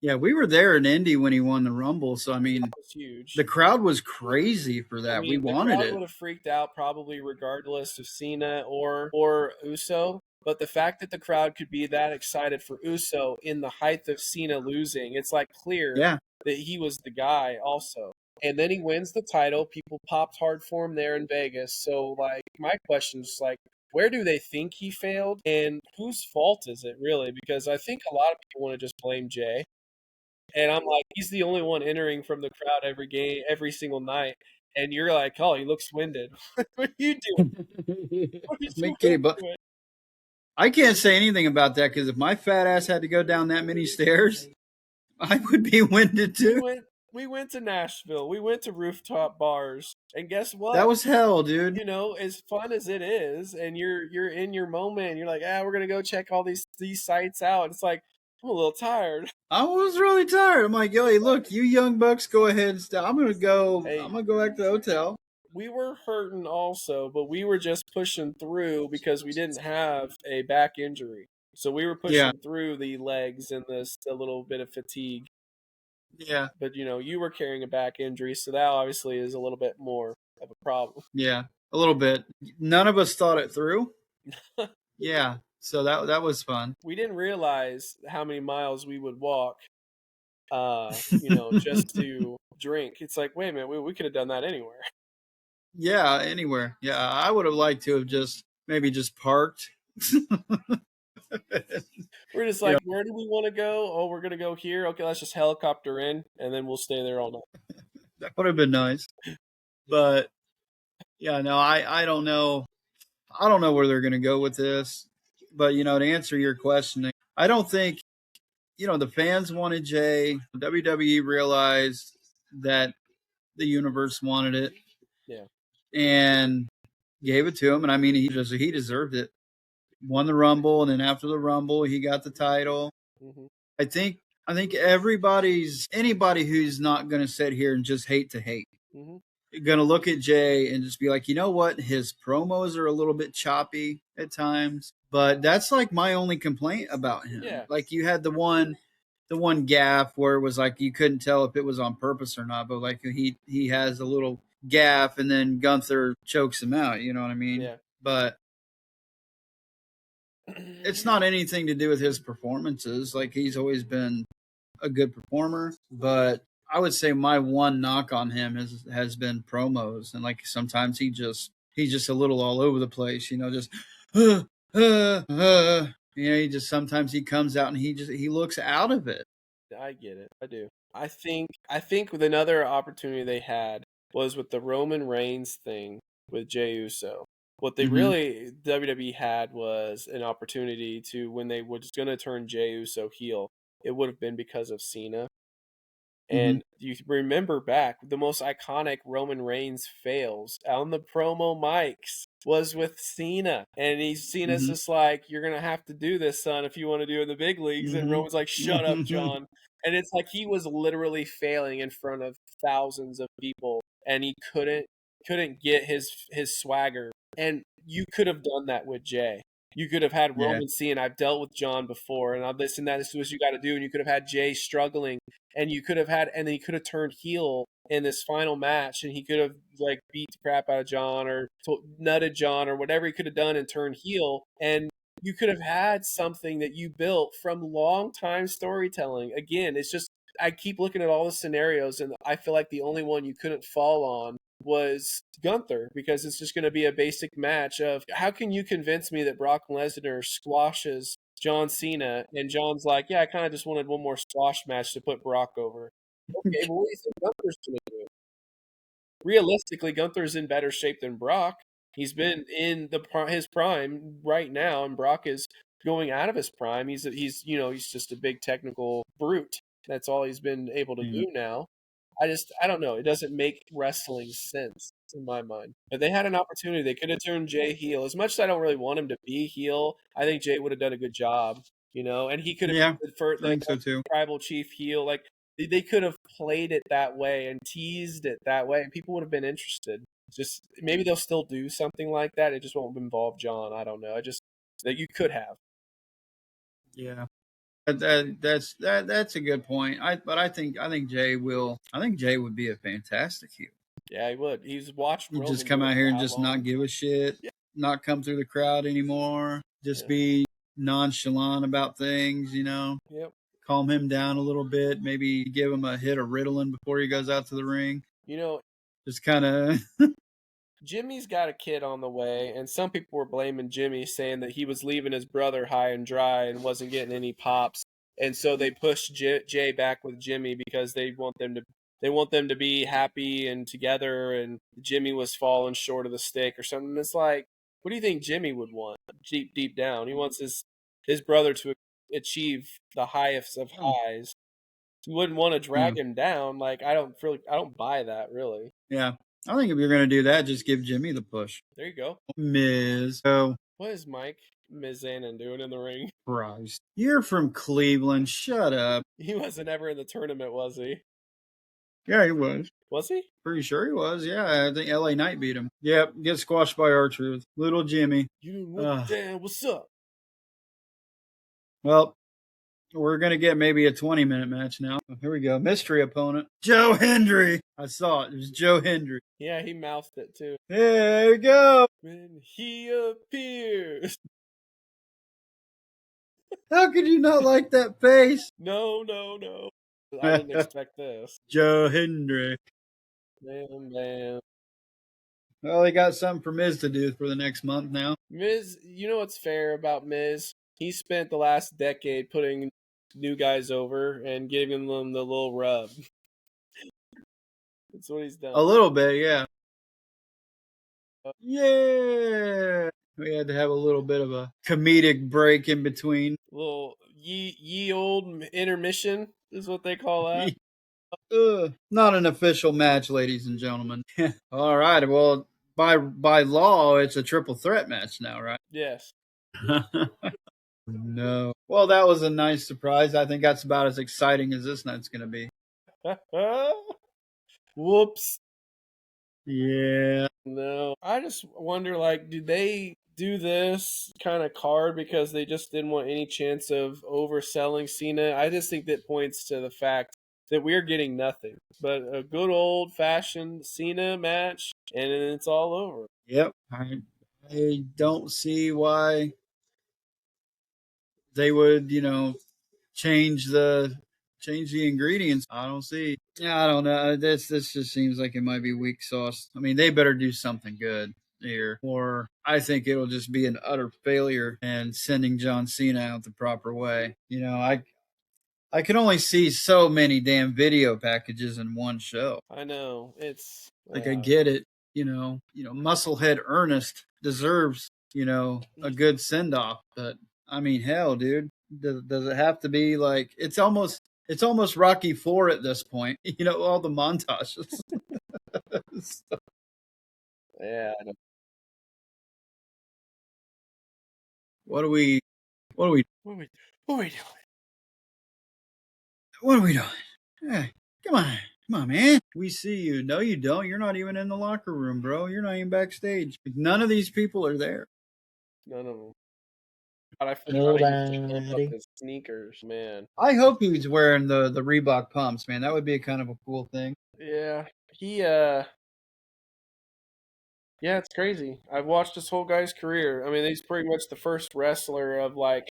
Yeah, we were there in Indy when he won the Rumble, so I mean, that was huge. The crowd was crazy for that. We wanted it. The crowd would have freaked out probably regardless of Cena or Uso. But the fact that the crowd could be that excited for Uso in the height of Cena losing, it's like clear that he was the guy also. And then he wins the title. People popped hard for him there in Vegas. So, like, my question is, like, where do they think he failed? And whose fault is it, really? Because I think a lot of people want to just blame Jey. And I'm like, he's the only one entering from the crowd every game, every single night. And you're like, oh, he looks winded. What are you doing? I can't say anything about that, because if my fat ass had to go down that many stairs, I would be winded too. We went to Nashville. We went to rooftop bars, and guess what? That was hell, dude. You know, as fun as it is, and you're in your moment, and you're like, we're gonna go check all these sites out. It's like, I'm a little tired. I was really tired. I'm like, yo, hey, look, you young bucks, go ahead and stop. I'm gonna go back to the hotel. We were hurting also, but we were just pushing through because we didn't have a back injury. So we were pushing through the legs and a little bit of fatigue. Yeah. But, you know, you were carrying a back injury, so that obviously is a little bit more of a problem. Yeah, a little bit. None of us thought it through. Yeah, so that was fun. We didn't realize how many miles we would walk, you know, just to drink. It's like, wait a minute, we could have done that anywhere. Yeah, anywhere. Yeah, I would have liked to have just parked. We're just like, where do we want to go? Oh, we're going to go here. Okay, let's just helicopter in, and then we'll stay there all night. That would have been nice. But, yeah, no, I don't know. I don't know where they're going to go with this. But, you know, to answer your question, I don't think, you know, the fans wanted Jey. WWE realized that the universe wanted it. Yeah. And gave it to him. And, I mean, he deserved it. Won the Rumble, and then after the Rumble, he got the title. Mm-hmm. I think anybody who's not going to sit here and just hate to hate, going to look at Jey and just be like, you know what? His promos are a little bit choppy at times, but that's like my only complaint about him. Yeah. Like, you had the one gaff where it was like you couldn't tell if it was on purpose or not, but like he has a little gaff and then Gunther chokes him out. You know what I mean? Yeah. But it's not anything to do with his performances. Like, he's always been a good performer, but I would say my one knock on him has been promos, and like sometimes he's just a little all over the place, you know, just He just sometimes he comes out and he looks out of it. I get it. I do. I think with another opportunity they had was with the Roman Reigns thing with Jey Uso. What they really WWE had was an opportunity to when they were going to turn Jey Uso heel. It would have been because of Cena. And you remember back, the most iconic Roman Reigns fails on the promo mics was with Cena. And Cena's just like, you're going to have to do this, son, if you want to do it in the big leagues. And Roman's like, shut up, John. And it's like he was literally failing in front of thousands of people. And he couldn't get his swagger. And you could have done that with Jay. You could have had Roman Cena. I've dealt with John before, and I'm this and that. This is what you got to do. And you could have had Jay struggling, and you could have had, and then he could have turned heel in this final match, and he could have like beat the crap out of John or nutted John or whatever he could have done and turned heel. And you could have had something that you built from long time storytelling. Again, it's just I keep looking at all the scenarios, and I feel like the only one you couldn't fall on was Gunther, because it's just going to be a basic match of how can you convince me that Brock Lesnar squashes John Cena, and John's like, yeah, I kind of just wanted one more squash match to put Brock over. Okay, but what do you think Gunther's going to do? Realistically, Gunther's in better shape than Brock. He's been in his prime right now, and Brock is going out of his prime. He's he's just a big technical brute. That's all he's been able to do now. I don't know. It doesn't make wrestling sense in my mind. But they had an opportunity. They could have turned Jay heel. As much as I don't really want him to be heel, I think Jay would have done a good job, and he could have been the tribal chief heel. Like they could have played it that way and teased it that way, and people would have been interested. Just maybe they'll still do something like that. It just won't involve John. I don't know. That you could have. Yeah. That's a good point. I think Jay would be a fantastic heel. Yeah, he would. He's watched. He'd just come out here and just not give a shit, not come through the crowd anymore. Just be nonchalant about things, Yep. Calm him down a little bit. Maybe give him a hit of Ritalin before he goes out to the ring. Just kind of. Jimmy's got a kid on the way, and some people were blaming Jimmy, saying that he was leaving his brother high and dry and wasn't getting any pops, and so they pushed Jay back with Jimmy because they want them to be happy and together, and Jimmy was falling short of the stick or something. It's like, what do you think Jimmy would want deep down? He wants his brother to achieve the highest of highs. You wouldn't want to drag him down. Like I don't buy that really. Yeah. I think if you're going to do that, just give Jimmy the push. There you go. Miz. What is Mike Mizanin doing in the ring? Christ. You're from Cleveland. Shut up. He wasn't ever in the tournament, was he? Yeah, he was. Was he? Pretty sure he was. Yeah, I think LA Knight beat him. Yep, get squashed by R-Truth. Little Jimmy. What's up? Well, we're going to get maybe a 20-minute match now. Here we go. Mystery opponent. Joe Hendry. I saw it. It was Joe Hendry. Yeah, he mouthed it too. There we go. When he appears. How could you not like that face? No. I didn't expect this. Joe Hendry. Man. Well, he got something for Miz to do for the next month now. Miz, you know what's fair about Miz? He spent the last decade putting new guys over and giving them the little rub. That's what he's done. A little bit, yeah. Yeah. We had to have a little bit of a comedic break in between. A little ye old intermission is what they call that. Not an official match, ladies and gentlemen. All right. Well, by law, it's a triple threat match now, right? Yes. No. Well, that was a nice surprise. I think that's about as exciting as this night's going to be. Whoops. Yeah. No. I just wonder, do they do this kind of card because they just didn't want any chance of overselling Cena? I just think that points to the fact that we're getting nothing but a good old-fashioned Cena match, and then it's all over. Yep. I don't see why they would, change the ingredients. I don't see. Yeah, I don't know. This just seems like it might be weak sauce. I mean, they better do something good. here, or I think it'll just be an utter failure and sending John Cena out the proper way. I can only see so many damn video packages in one show. I know. It's like I get it. Musclehead Ernest deserves, a good send off. But I mean, hell, dude, does it have to be like it's almost Rocky IV at this point? All the montages. Yeah. I know. What are we doing? Hey, come on, man. We see you. No, you don't. You're not even in the locker room, bro. You're not even backstage. None of these people are there. None of them. But I forgot he used to pump up his sneakers, man. I hope he's wearing the Reebok pumps, man. That would be a kind of a cool thing. Yeah. Yeah, it's crazy. I've watched this whole guy's career. I mean, he's pretty much the first wrestler of like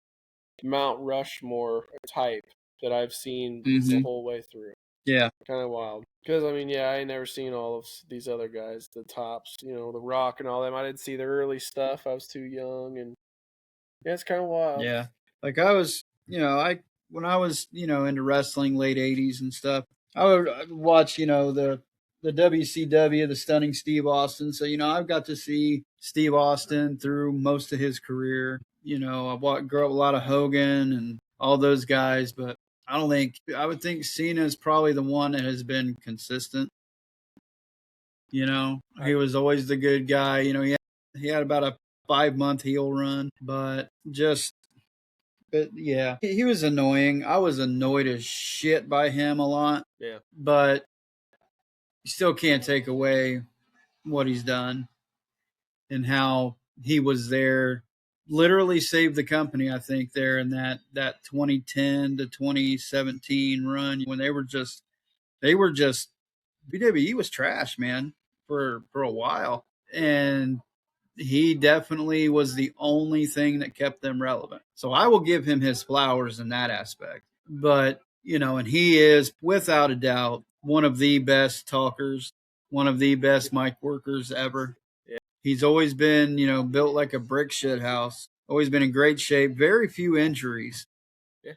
Mount Rushmore type that I've seen the whole way through. Yeah. Kind of wild. Because, I mean, yeah, I ain't never seen all of these other guys, the tops, The Rock and all them. I didn't see the early stuff. I was too young. And yeah, it's kind of wild. Yeah. Like I was, when I was, into wrestling late 80s and stuff, I would watch, the WCW, the Stunning Steve Austin. So, I've got to see Steve Austin through most of his career. I grew up a lot of Hogan and all those guys, but I would think Cena is probably the one that has been consistent. He was always the good guy. He had about a 5-month heel run, but yeah, he was annoying. I was annoyed as shit by him a lot. Yeah. But you still can't take away what he's done and how he was there, literally saved the company, I think, there in that 2010 to 2017 run when they were just WWE was trash, man, for a while. And he definitely was the only thing that kept them relevant. So I will give him his flowers in that aspect. But, and he is without a doubt one of the best talkers, one of the best mic workers ever. Yeah. He's always been, built like a brick shit house, always been in great shape, very few injuries. Yeah.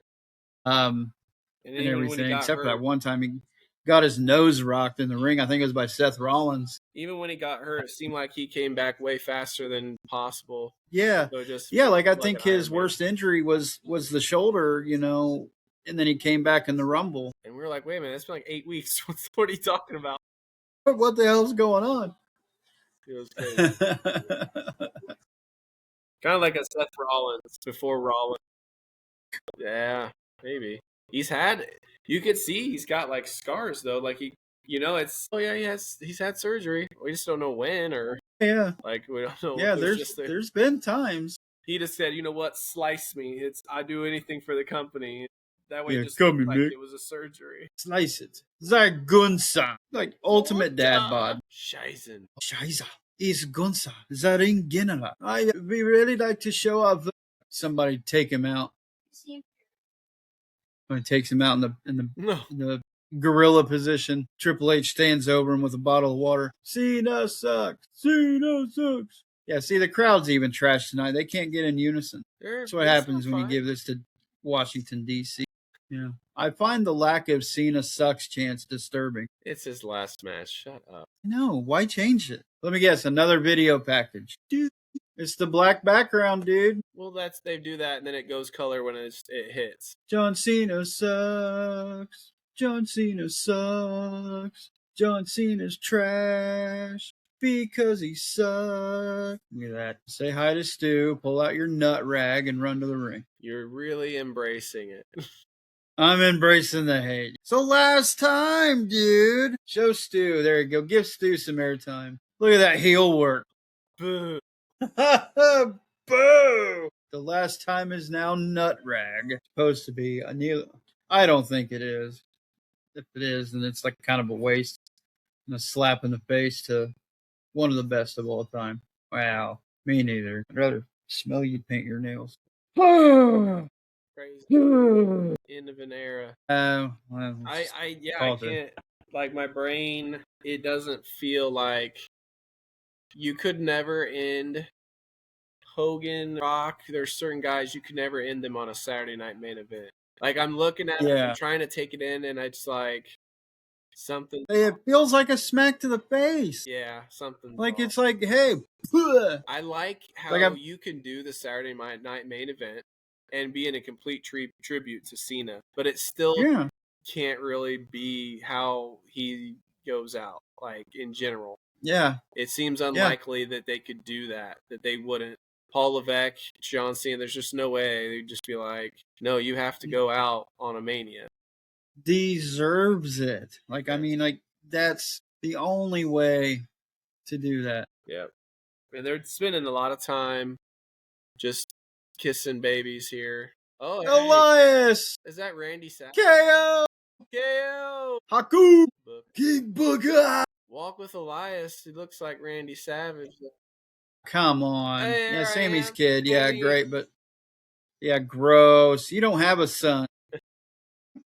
And everything, except for that one time he got his nose rocked in the ring. I think it was by Seth Rollins. Even when he got hurt, it seemed like he came back way faster than possible. Yeah. So I think his worst injury was the shoulder, and then he came back in the Rumble. And we were like, wait a minute, it's been like 8 weeks. What are you talking about? What the hell's going on? It was crazy. Kind of like a Seth Rollins before Rollins. Yeah, maybe. You could see he's got like scars though. Like he's had surgery. We just don't know when or yeah. Like we don't know. Yeah, there's been times. He just said, you know what, slice me. I do anything for the company. That way, just like it was a surgery. Slice it. Gunsa, like ultimate dad bod. Scheiße. Is Gunsa. Zarin Ginala. We really like to show off. Somebody take him out. When he takes him out in the gorilla position, Triple H stands over him with a bottle of water. Cena sucks. Cena sucks. Yeah, see, the crowd's even trash tonight. They can't get in unison. That's what happens when you give this to Washington, D.C. Yeah. I find the lack of Cena sucks chance disturbing. It's his last match. Shut up. No, why change it? Let me guess, another video package. Dude, it's the black background, dude. Well, they do that, and then it goes color when it hits. John Cena sucks. John Cena sucks. John Cena's trash because he sucks. Look at that. Say hi to Stu, pull out your nut rag, and run to the ring. You're really embracing it. I'm embracing the hate. So last time, dude. Show Stu. There you go. Give Stu some airtime. Look at that heel work. Boo. Boo! The last time is now nut rag. It's supposed to be a new. I don't think it is. If it is, then it's like kind of a waste and a slap in the face to one of the best of all time. Wow, me neither. I'd rather smell you paint your nails. Crazy. End of an era. Well, I can't. Like my brain, it doesn't feel like you could never end Hogan, Rock. There's certain guys you could never end them on a Saturday night main event. Like I'm looking at it, I'm trying to take it in, and it's like something. It feels like a smack to the face. Yeah, something. Like it's like, hey. I like how you can do the Saturday night main event and be in a complete tribute to Cena, but it still can't really be how he goes out, like in general. Yeah. It seems unlikely that they could do that they wouldn't. Paul Levesque, John Cena, there's just no way. They'd just be like, no, you have to go out on a Mania. Deserves it. Like, I mean, like, that's the only way to do that. Yep. And they're spending a lot of time just kissing babies here. Oh, Elias! Hey. Is that Randy Savage? KO! KO! Haku! King Booker! Walk with Elias. He looks like Randy Savage. Come on. Hey, yeah, Sammy's kid. Yeah, great, but yeah, gross. You don't have a son.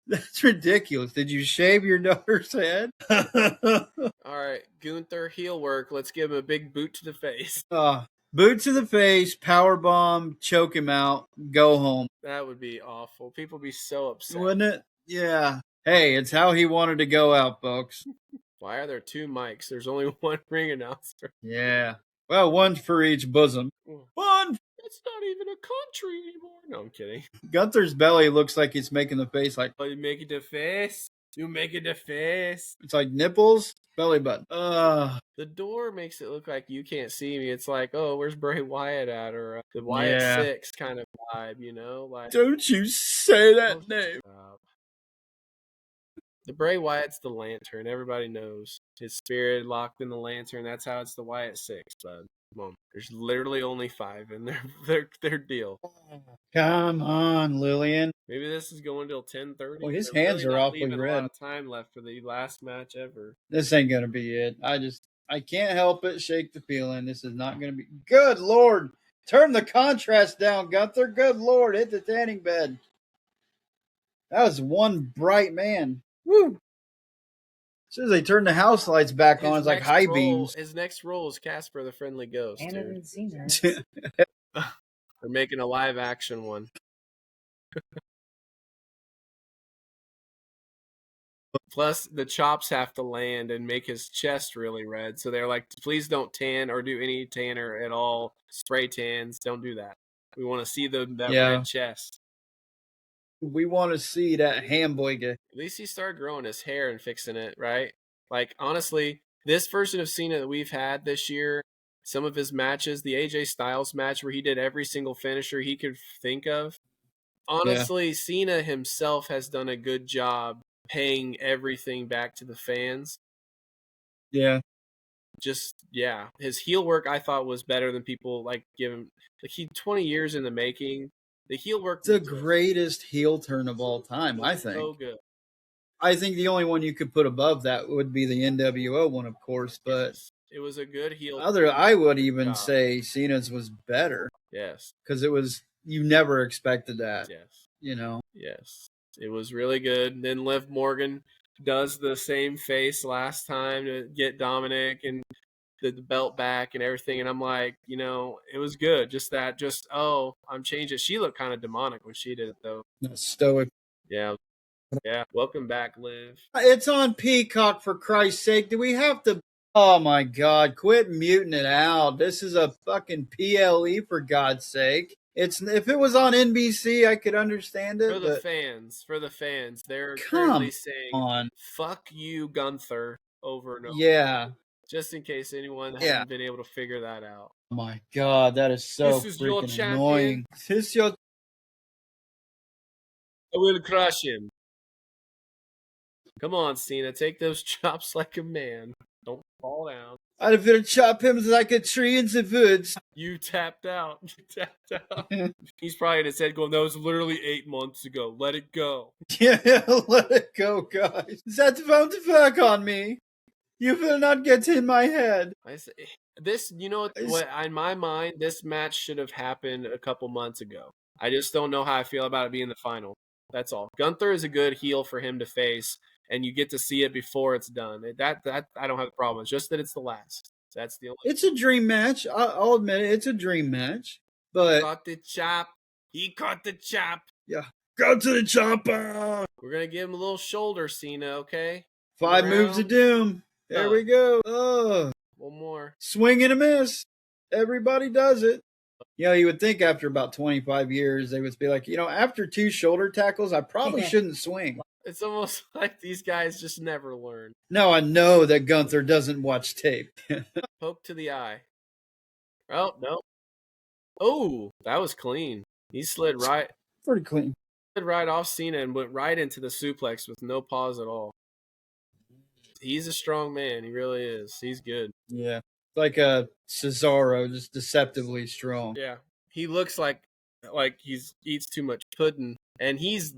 That's ridiculous. Did you shave your daughter's head? All right, Gunther heel work. Let's give him a big boot to the face. Boot to the face, power bomb, choke him out, go home. That would be awful. People would be so upset. Wouldn't it? Yeah. Hey, it's how he wanted to go out, folks. Why are there two mics? There's only one ring announcer. Yeah. Well, one for each bosom. One. It's not even a country anymore. No, I'm kidding. Gunther's belly looks like he's making the face like. Oh, you make it the face? You make it the face? It's like nipples, belly button. The door makes it look like you can't see me. It's like, oh, where's Bray Wyatt at? Or the Wyatt 6 kind of vibe, you know? Like, don't you say that name. The Bray Wyatt's the lantern. Everybody knows. His spirit locked in the lantern. That's how it's the Wyatt 6, bud. Come on. There's literally only 5 in their deal. Come on, Lillian. Maybe this is going till 10:30. Well, his hands are awfully red. A lot of time left for the last match ever. This ain't gonna be it. I can't help it. Shake the feeling. This is not gonna be. Good Lord, turn the contrast down, Gunther. Good Lord, hit the tanning bed. That was one bright man. Woo! As soon as they turn the house lights back on, it's like high beams. His next role is Casper the Friendly Ghost. I haven't seen her. They're making a live action one. Plus, the chops have to land and make his chest really red. So they're like, please don't tan or do any tanner at all. Spray tans. Don't do that. We want to see that red chest. We want to see that hamburger. At least he started growing his hair and fixing it, right? Like, honestly, this version of Cena that we've had this year, some of his matches, the AJ Styles match where he did every single finisher he could think of, honestly, Cena himself has done a good job paying everything back to the fans. Yeah. His heel work I thought was better than people like give him. Like, he 20 years in the making. The heel work, the greatest heel turn of all time, I think. So good. I think the only one you could put above that would be the NWO one, of course, but it was a good heel. I would even say Cena's was better. Yes, because it was, you never expected that. Yes, you know. Yes, it was really good. And then Liv Morgan does the same face last time to get Dominic and the belt back and everything, and I'm like, you know, it was good. I'm changing. She looked kind of demonic when she did it, though. Stoic. Yeah. Welcome back, Liv. It's on Peacock, for Christ's sake. Do we have to? Oh my God! Quit muting it out. This is a fucking PLE, for God's sake. If it was on NBC, I could understand it. For the fans, they're currently saying, "Fuck you, Gunther," over and over. Yeah. Just in case anyone hasn't been able to figure that out. Oh my God, that is so freaking annoying. This is your. I will crush him. Come on, Cena, take those chops like a man. Don't fall down. I will chop him like a tree in the woods. You tapped out. He's probably in his head going, that was literally 8 months ago. Let it go. Yeah, let it go, guys. That won't work on me. You will not get in my head. I say, this, you know what? In my mind, this match should have happened a couple months ago. I just don't know how I feel about it being the final. That's all. Gunther is a good heel for him to face, and you get to see it before it's done. That I don't have a problem. It's just that it's the last. That's the only. It's a dream match. I'll admit it. It's a dream match. But caught the chop. He caught the chop. Yeah. Go to the chopper. We're gonna give him a little shoulder, Cena. Okay. 5 moves of doom. There we go. One more. Swing and a miss. Everybody does it. You know, you would think after about 25 years, they would be like, after 2 shoulder tackles, I probably shouldn't swing. It's almost like these guys just never learn. No, I know that Gunther doesn't watch tape. Poke to the eye. Oh, no. Oh, that was clean. He slid right. Pretty clean. Slid right off Cena and went right into the suplex with no pause at all. He's a strong man. He really is. He's good. Yeah. Like a Cesaro, just deceptively strong. Yeah. He looks like he eats too much pudding. And he's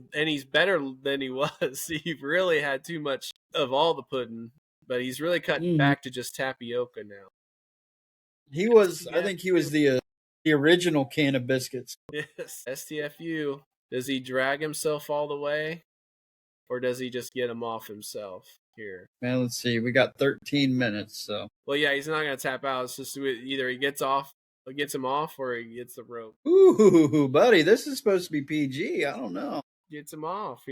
better than he was. He really had too much of all the pudding, but he's really cutting back to just tapioca now. He was, I think he was the original can of biscuits. Yes. STFU. Does he drag himself all the way, or does he just get him off himself here? Man, let's see. We got 13 minutes, so. Well, yeah, he's not going to tap out. It's just either he gets him off, or he gets the rope. Ooh, buddy, this is supposed to be PG. I don't know. Gets him off,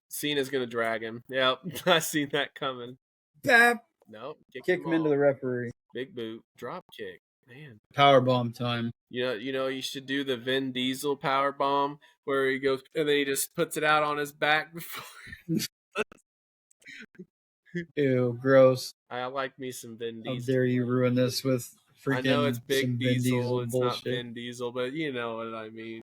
Cena's going to drag him. Yep, I seen that coming. Bap. Nope. Kick him into the referee. Big boot. Drop kick. Man. Powerbomb time. You should do the Vin Diesel powerbomb where he goes and then he just puts it out on his back before. Ew, gross. I like me some Vin Diesel. How dare you ruin this with freaking. I know it's Big Diesel. It's bullshit. Not Vin Diesel, but you know what I mean.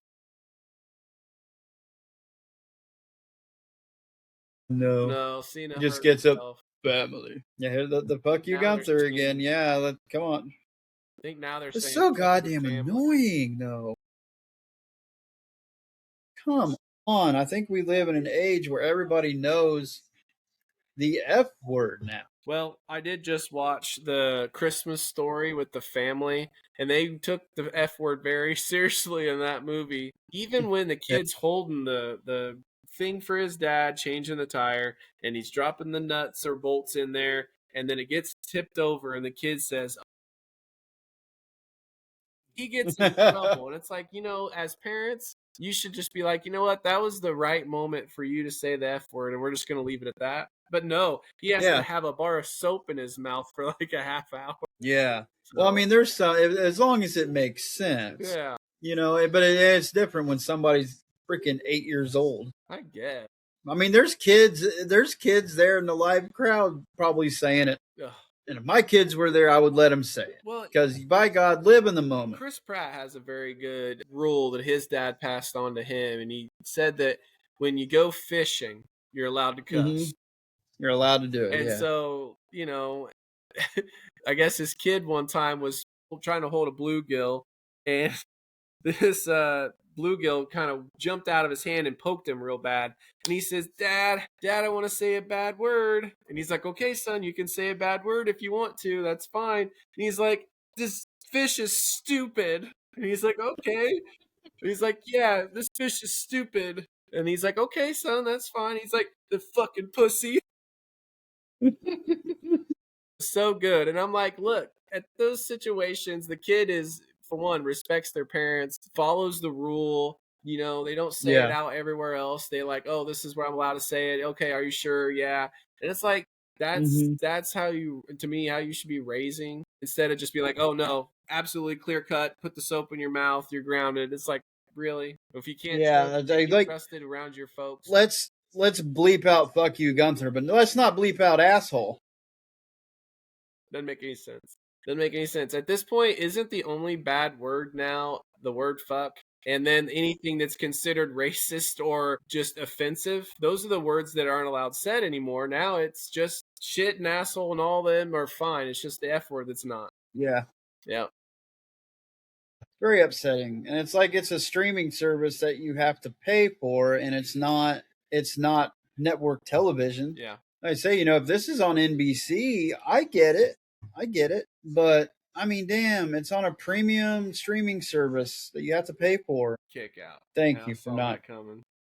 No, Cena just gets up. Family. Yeah, the fuck you Gunther again. Yeah, come on. I think now they're it's saying so goddamn annoying, though. Come on. I think we live in an age where everybody knows the F word now. Well, I did just watch the Christmas Story with the family, and they took the F word very seriously in that movie. Even when the kid's holding the thing for his dad, changing the tire, and he's dropping the nuts or bolts in there, and then it gets tipped over, and the kid says, he gets in trouble. And it's like, as parents, you should just be like, you know what, that was the right moment for you to say the F word, and we're just going to leave it at that. But no, he has to have a bar of soap in his mouth for like a half hour. Yeah. So, well, I mean, there's some, as long as it makes sense. Yeah. But it's different when somebody's freaking 8 years old. I guess. I mean, there's kids there in the live crowd probably saying it. Ugh. And if my kids were there, I would let them say it. Well, because by God, live in the moment. Chris Pratt has a very good rule that his dad passed on to him, and he said that when you go fishing, you're allowed to cuss. Mm-hmm. You're allowed to do it. And so, I guess his kid one time was trying to hold a bluegill, and this bluegill kind of jumped out of his hand and poked him real bad. And he says, Dad, I want to say a bad word. And he's like, okay, son, you can say a bad word if you want to. That's fine. And he's like, this fish is stupid. And he's like, okay. And he's like, yeah, this fish is stupid. And he's like, okay, son, that's fine. He's like, the fucking pussy. So good. And I'm like, look, at those situations, the kid is, for one, respects their parents, follows the rule. They don't say it out everywhere else. They like, oh, this is where I'm allowed to say it. Okay, are you sure? Yeah. And it's like, that's how you should be raising, instead of just be like, oh no, absolutely clear cut, put the soap in your mouth, you're grounded. It's like, really? If you can't trust it around your folks. Let's bleep out fuck you, Gunther, but let's not bleep out asshole. Doesn't make any sense. At this point, isn't the only bad word now the word fuck? And then anything that's considered racist or just offensive, those are the words that aren't allowed said anymore. Now it's just shit and asshole, and all of them are fine. It's just the F word that's not. Yeah. Yeah. Very upsetting. And it's like it's a streaming service that you have to pay for, and it's not network television. Yeah. I say, if this is on NBC, I get it. But, I mean, damn, it's on a premium streaming service that you have to pay for. Kick out. Thank you for not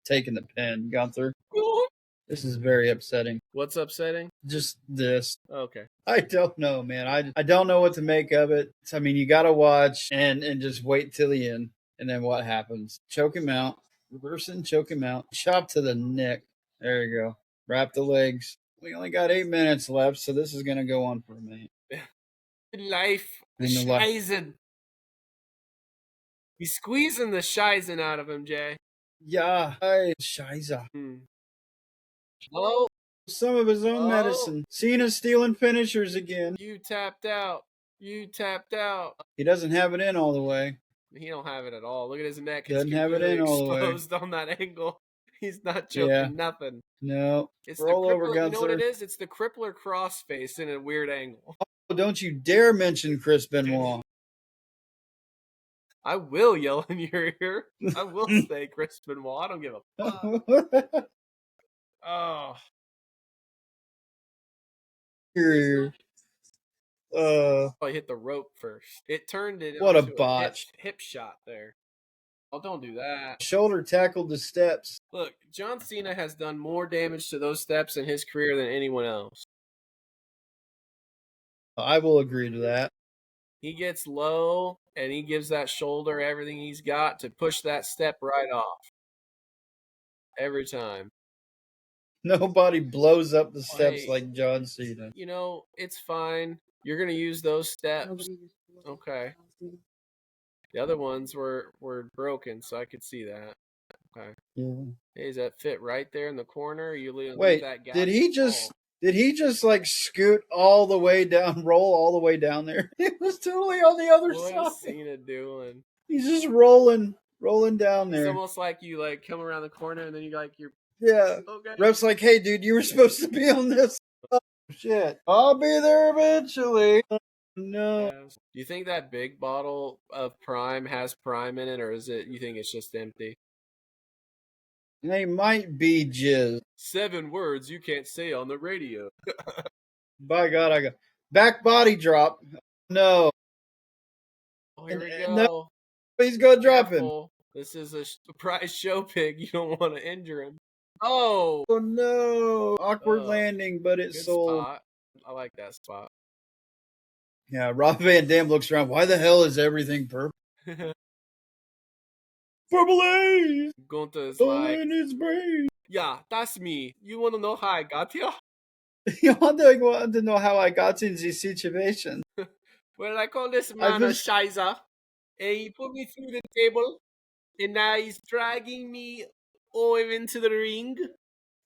taking the pen, Gunther. This is very upsetting. What's upsetting? Just this. Okay. I don't know, man. I don't know what to make of it. I mean, you got to watch and just wait till the end. And then what happens? Choke him out. Reverse and choke him out. Chop to the neck. There you go. Wrap the legs. We only got 8 minutes left, so this is going to go on for a minute. Life. Scheisen. He's squeezing the Scheisen out of him, Jay. Yeah. Scheiße. Hello? Some of his own medicine. Cena stealing finishers again. You tapped out. You tapped out. He doesn't have it in all the way. He don't have it at all. Look at his neck. Doesn't have it in all the way. Exposed on that angle. He's not choking nothing. No. It's roll the crippler, over, Gunther. You know what it is? It's the crippler crossface in a weird angle. Oh, don't you dare mention Chris Benoit. I will yell in your ear. I will say Chris Benoit. I don't give a fuck. Oh. I hit the rope first. It turned it. What a botch! Hip shot there. Oh, don't do that. Shoulder tackled the steps. Look, John Cena has done more damage to those steps in his career than anyone else. I will agree to that. He gets low and he gives that shoulder everything he's got to push that step right off. Every time. Nobody blows up the steps like John Cena. You know, it's fine. You're going to use those steps. Okay. The other ones were broken, so I could see that. Okay. Yeah. Hey, does that fit right there in the corner? You leave that gap. Did he just like scoot all the way down, roll all the way down there? It was totally on the other side. What's Cena doing? He's just rolling down there. It's almost like you like come around the corner and then you like you're okay. Ref's like, hey dude, you were supposed to be on this. Oh shit. I'll be there eventually. No. Do you think that big bottle of Prime has Prime in it, or is it? You think it's just empty? They might be jizz. 7 words you can't say on the radio. By God, I got back body drop. No. Oh, here we go. No, he's gonna drop him. This is a surprise show pig. You don't want to injure him. Oh no! Awkward landing, but it's sold. Spot. I like that spot. Yeah, Rob Van Dam looks around. Why the hell is everything purple? Purple Ace! Gunther's like, in his brain. Yeah, that's me. You want to know how I got here? You want to know how I got in this situation? Well, I call this man a Scheiße. And he put me through the table. And now he's dragging me over into the ring.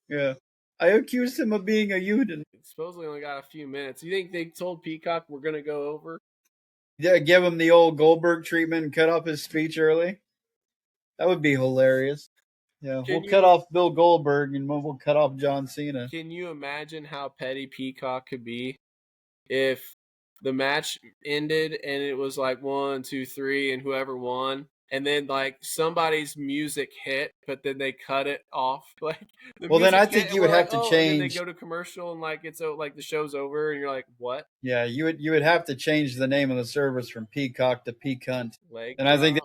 Yeah. I accused him of being a Juden. Supposedly only got a few minutes. You think they told Peacock we're going to go over? Yeah, give him the old Goldberg treatment and cut off his speech early? That would be hilarious. Yeah, we'll cut off Bill Goldberg and we'll cut off John Cena. Can you imagine how petty Peacock could be if the match ended and it was like 1, 2, 3 and whoever won? And then, like, somebody's music hit, but then they cut it off. Like, well, then I think you would have to change. And then they go to commercial, and like it's like the show's over, and you're like, what? Yeah, you would have to change the name of the service from Peacock to Peacunt, and I think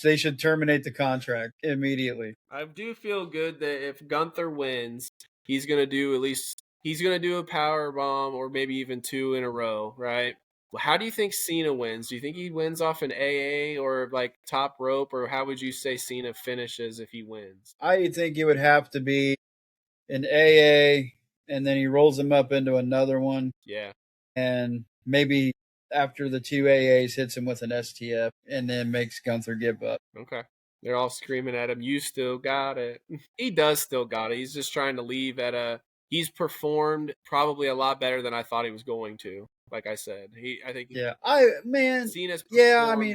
they should terminate the contract immediately. I do feel good that if Gunther wins, he's gonna do a power bomb or maybe even 2 in a row, right? How do you think Cena wins? Do you think he wins off an AA or like top rope, or how would you say Cena finishes if he wins? I think it would have to be an AA, and then he rolls him up into another one. Yeah. And maybe after the 2 AAs hits him with an STF and then makes Gunther give up. Okay. They're all screaming at him, you still got it. He does still got it. He's just trying to leave he's performed probably a lot better than I thought he was going to. Like I said, Cena's a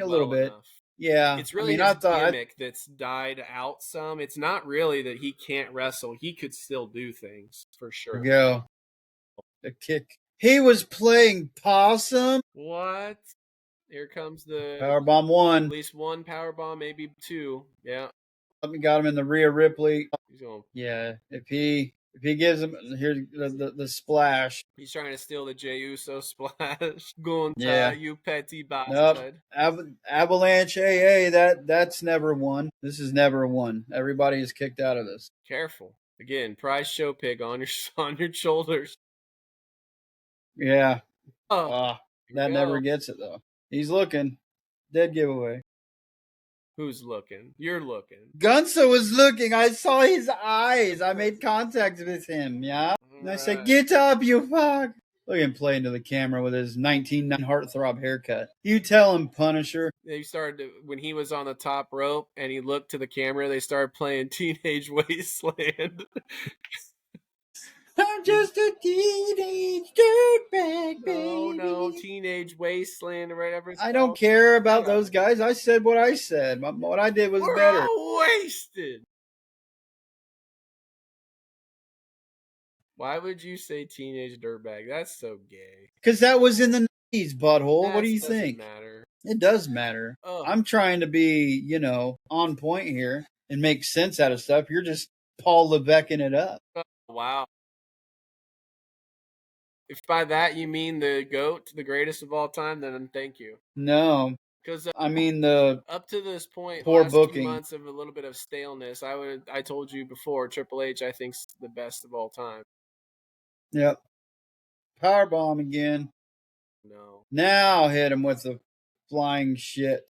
little bit. Enough. Yeah, it's really his gimmick that's died out some. It's not really that he can't wrestle; he could still do things for sure. Go, a kick. He was playing possum. What? Here comes the powerbomb 1. At least 1 powerbomb, maybe 2. Yeah. Got him in the Rhea Ripley. He's going. Yeah, if he gives him here the splash. He's trying to steal the Jey Uso splash. Gunther, you petty bastard. Nope. Avalanche AA, that's never won. This is never won. Everybody is kicked out of this. Careful. Again, prize show pig on your shoulders. Yeah. Oh, that never gets it though. He's looking. Dead giveaway. Who's looking? You're looking. Gunsa was looking. I saw his eyes. I made contact with him. Yeah. And I said, "Get up, you fuck." Look at him play into the camera with his 1990 heartthrob haircut. You tell him, Punisher. They started to, when he was on the top rope and he looked to the camera, they started playing Teenage Wasteland. I'm just a teenage dirtbag, baby. No, Teenage Wasteland or whatever. I don't care about those guys. I said what I said. What I did was better. We're all wasted. Why would you say teenage dirtbag? That's so gay. Because that was in the 90s, butthole. What do you think? Matter. It does matter. I'm trying to be, on point here and make sense out of stuff. You're just Paul Levesqueing it up. Oh, wow. If by that you mean the GOAT, the greatest of all time, then thank you. No. Because I mean the up to this point, poor last booking. 2 months of a little bit of staleness. I told you before, Triple H I think's the best of all time. Yep. Powerbomb again. No. Now hit him with the flying shit.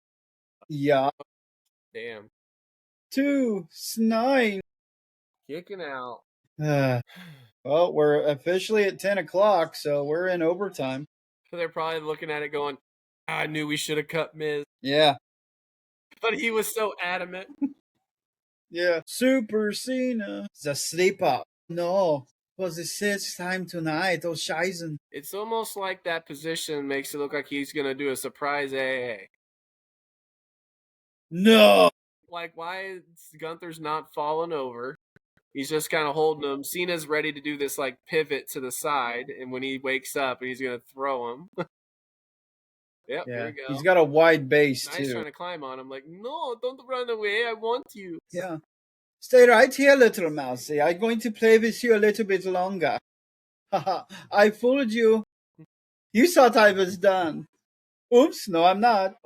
Yeah. Damn. 2-9. Kicking out. Well, we're officially at 10 o'clock, so we're in overtime. So they're probably looking at it going, I knew we should have cut Miz. Yeah. But he was so adamant. Yeah. Super Cena. The sleep up. No. Was the sixth time tonight. Oh, Scheisen. It's almost like that position makes it look like he's going to do a surprise AA. No. Like, why is Gunther's not falling over? He's just kind of holding him. Cena's ready to do this, like, pivot to the side. And when he wakes up, he's going to throw him. Yep, yeah. Here we go. He's got a wide base, too. He's trying to climb on him. Like, no, don't run away. I want you. Yeah. Stay right here, little mousey. I'm going to play with you a little bit longer. Haha, I fooled you. You thought I was done. Oops, no, I'm not.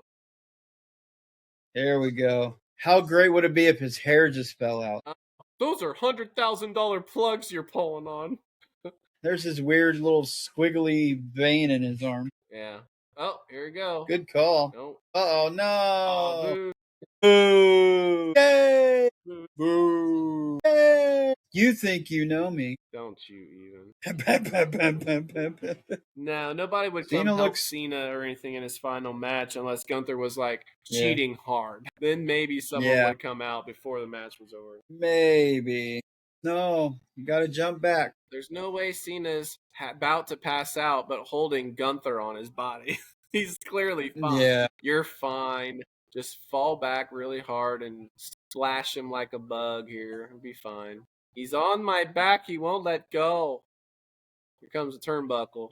There we go. How great would it be if his hair just fell out? Those are $100,000 plugs you're pulling on. There's this weird little squiggly vein in his arm. Yeah. Oh, here we go. Good call. Nope. Uh-oh, no. Oh, boo. Boo. Yay. Boo. Boo. Yay. You think you know me. Don't you even. No, nobody would come help Cena or anything in his final match unless Gunther was like cheating hard. Then maybe someone would come out before the match was over. Maybe. No, you gotta jump back. There's no way Cena's about to pass out but holding Gunther on his body. He's clearly fine. Yeah. You're fine. Just fall back really hard and slash him like a bug here. It'll be fine. He's on my back. He won't let go. Here comes the turnbuckle.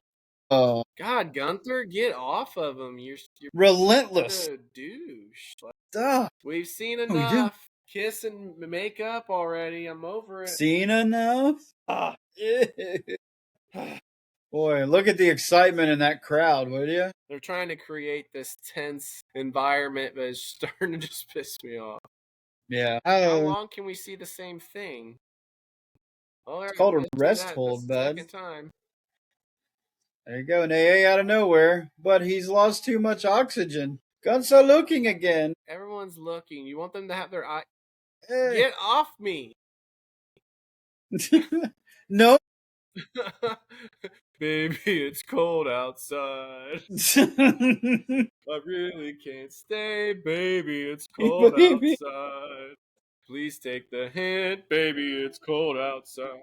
Oh. God, Gunther, get off of him. You're relentless. A douche. Duh. We've seen enough kiss and make up already. I'm over it. Seen enough? Boy, look at the excitement in that crowd, would you? They're trying to create this tense environment, but it's starting to just piss me off. Yeah. How long can we see the same thing? Oh, it's called a rest hold, bud. Second time. There you go, an AA out of nowhere. But he's lost too much oxygen. Guns are looking again. Everyone's looking. You want them to have their eye. Hey. Get off me. No. Baby, it's cold outside. I really can't stay, baby. It's cold outside. Please take the hint, baby. It's cold outside.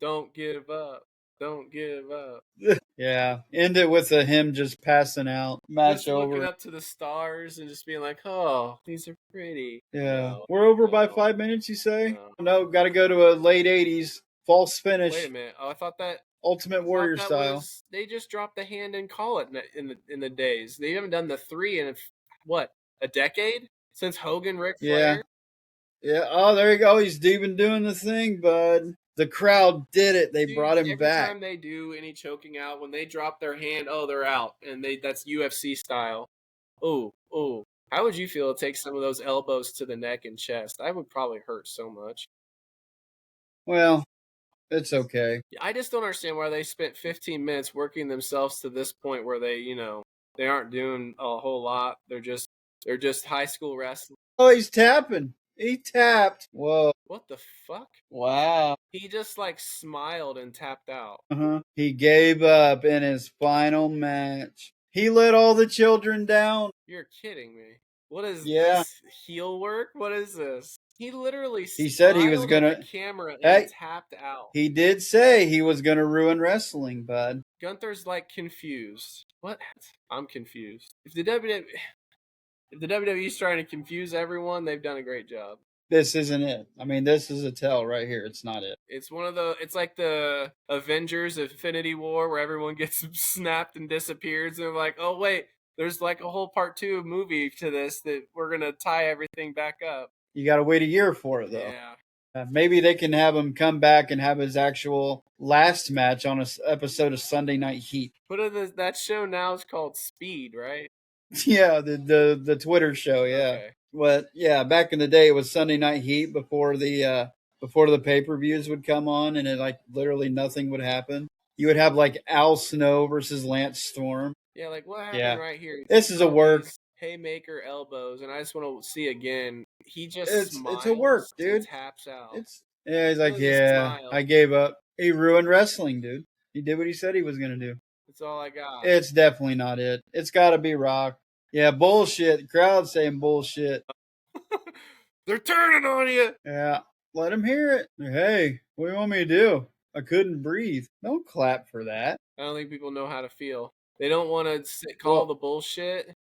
Don't give up. Don't give up. Yeah, end it with him just passing out. Match just over. Looking up to the stars and just being like, "Oh, these are pretty." Yeah, we're over by 5 minutes. You say? No, got to go to a late '80s false finish. Wait a minute. Oh, I thought that Ultimate Warrior style. They just dropped the hand and call it in the days. They haven't done the 3 in a decade since Hogan, Ric Flair. Yeah. Oh, there you go. He's even doing the thing, bud. The crowd did it. They brought him back. Every time they do any choking out, when they drop their hand, they're out, and that's UFC style. Oh. How would you feel to take some of those elbows to the neck and chest? That would probably hurt so much. Well, it's okay. I just don't understand why they spent 15 minutes working themselves to this point where they, they aren't doing a whole lot. They're just high school wrestling. Oh, he's tapping. He tapped. Whoa. What the fuck? Wow. He just like smiled and tapped out. He gave up in his final match. He let all the children down. You're kidding me. What is this heel work? What is this? He literally he said he was gonna at the camera and tapped out. He did say he was gonna ruin wrestling, bud. Gunther's like confused. What? I'm confused. If the WWE's trying to confuse everyone, they've done a great job. This isn't it. I mean, this is a tell right here. It's not it. It's it's like the Avengers Infinity War where everyone gets snapped and disappears, and they're like, oh wait, there's like a whole part 2 movie to this that we're gonna tie everything back up. You gotta wait a year for it, though. Yeah. Maybe they can have him come back and have his actual last match on an episode of Sunday Night Heat. That show now is called Speed, right? Yeah, the Twitter show, yeah. Okay. But yeah, back in the day it was Sunday Night Heat before the pay-per-views would come on, and it like literally nothing would happen. You would have like Al Snow versus Lance Storm. Yeah, like what happened right here? This is a work. Haymaker elbows, and I just want to see again. He just smiles. It's a work, dude. Taps out. He's like, yeah, I gave up. He ruined wrestling, dude. He did what he said he was gonna do. That's all I got. It's definitely not it. It's got to be Rock. Yeah, bullshit. The crowd's saying bullshit. They're turning on you. Yeah, let them hear it. Hey, what do you want me to do? I couldn't breathe. Don't clap for that. I don't think people know how to feel. They don't want to call the bullshit.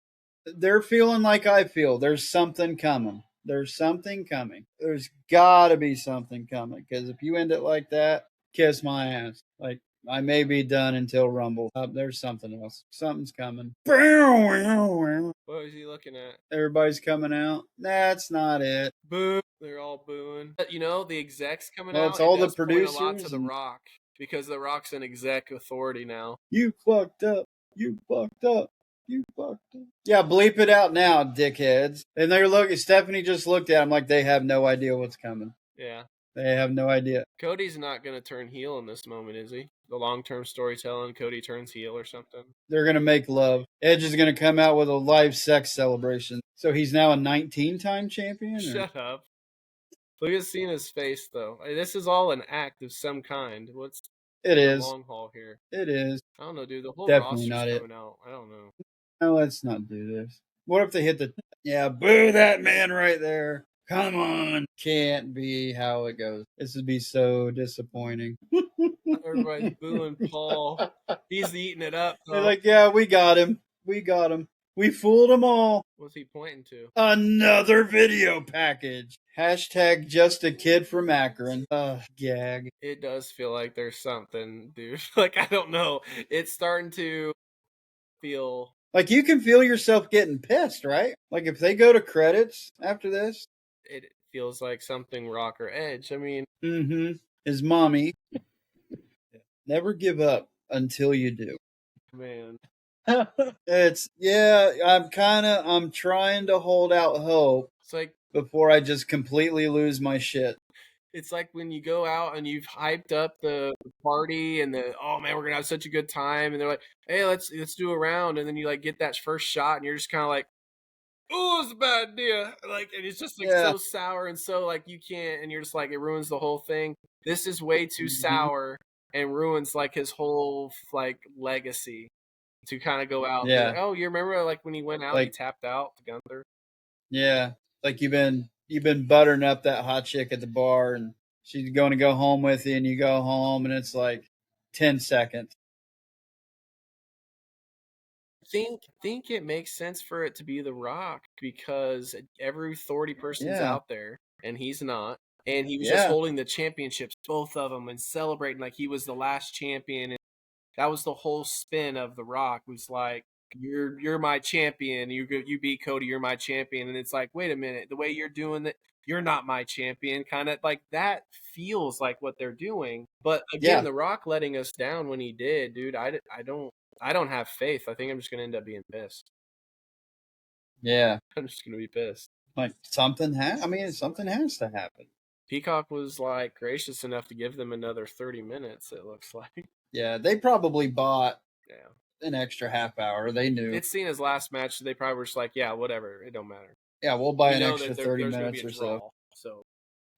They're feeling like I feel. There's something coming. There's something coming. There's got to be something coming. Because if you end it like that, kiss my ass. Like, I may be done until Rumble. There's something else. Something's coming. What is he looking at? Everybody's coming out. That's not it. Boo. They're all booing. You know, the execs coming out. That's all the producers. A lot to The Rock. Because The Rock's an exec authority now. You fucked up. You fucked up. You fucked up. Yeah, bleep it out now, dickheads. And they're looking. Stephanie just looked at him like they have no idea what's coming. Yeah. They have no idea. Cody's not going to turn heel in this moment, is he? The long-term storytelling, Cody turns heel or something. They're going to make love. Edge is going to come out with a live sex celebration. So he's now a 19-time champion? Shut up. Look at Cena's face, though. This is all an act of some kind. What's the long haul here? It is. I don't know, dude. The whole definitely roster's not coming out. I don't know. No, let's not do this. What if they hit the... Yeah, boo that man right there. Come on. Can't be how it goes. This would be so disappointing. Everybody's booing Paul. He's eating it up. They're like, yeah, we got him. We got him. We fooled them all. What's he pointing to? Another video package. Hashtag just a kid from Akron. Gag. It does feel like there's something, dude. Like, I don't know. It's starting to feel... Like, you can feel yourself getting pissed, right? Like, if they go to credits after this. It feels like something Rock or Edge. I mean... His mommy. Never give up until you do. Man. I'm trying to hold out hope. It's like... Before I just completely lose my shit. It's like when you go out and you've hyped up the party and oh man, we're going to have such a good time. And they're like, hey, let's do a round. And then you like get that first shot and you're just kind of like, oh, it's a bad idea. Like, and it's just like so sour and so like you can't, and you're just like, it ruins the whole thing. This is way too sour and ruins like his whole like legacy to kind of go out. Yeah. Like, oh, you remember like when he went out, he tapped out to Gunther? Yeah. Like you've been buttering up that hot chick at the bar and she's going to go home with you and you go home and it's like 10 seconds. Think it makes sense for it to be The Rock because every authority person's out there and he's not. And he was just holding the championships, both of them, and celebrating like he was the last champion. And that was the whole spin of The Rock. It was like, you're my champion. You beat Cody. You're my champion. And it's like, wait a minute, the way you're doing that, you're not my champion. Kind of like that feels like what they're doing. But again, The Rock letting us down when he did, dude. I don't have faith. I think I'm just gonna end up being pissed. Yeah, I'm just gonna be pissed. Like something has to happen. Peacock was like gracious enough to give them another 30 minutes, it looks like. Yeah, they probably bought an extra half hour. They knew. It's Cena's last match, so they probably were just like, yeah, whatever, it don't matter. Yeah, we'll buy an extra 30 minutes or so.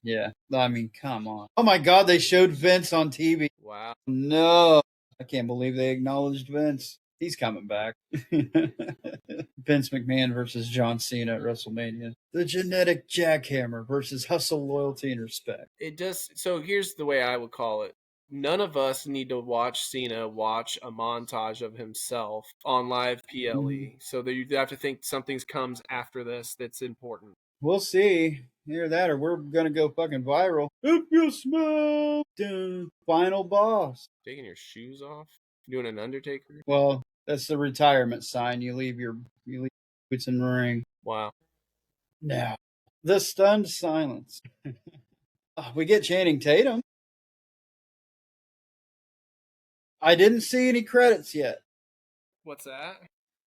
Yeah, I mean, come on. Oh my God, they showed Vince on TV. Wow. No, I can't believe they acknowledged Vince. He's coming back. Vince McMahon versus John Cena at WrestleMania. The genetic jackhammer versus hustle, loyalty, and respect. It just, so here's the way I would call it. None of us need to watch Cena watch a montage of himself on live PLE. Mm-hmm. So that you have to think something comes after this that's important. We'll see. Either that or we're going to go fucking viral. If you smell the final boss. Taking your shoes off? Doing an Undertaker? Well, that's the retirement sign. You leave your boots in the ring. Wow. Now, the stunned silence. We get Channing Tatum. I didn't see any credits yet. What's that?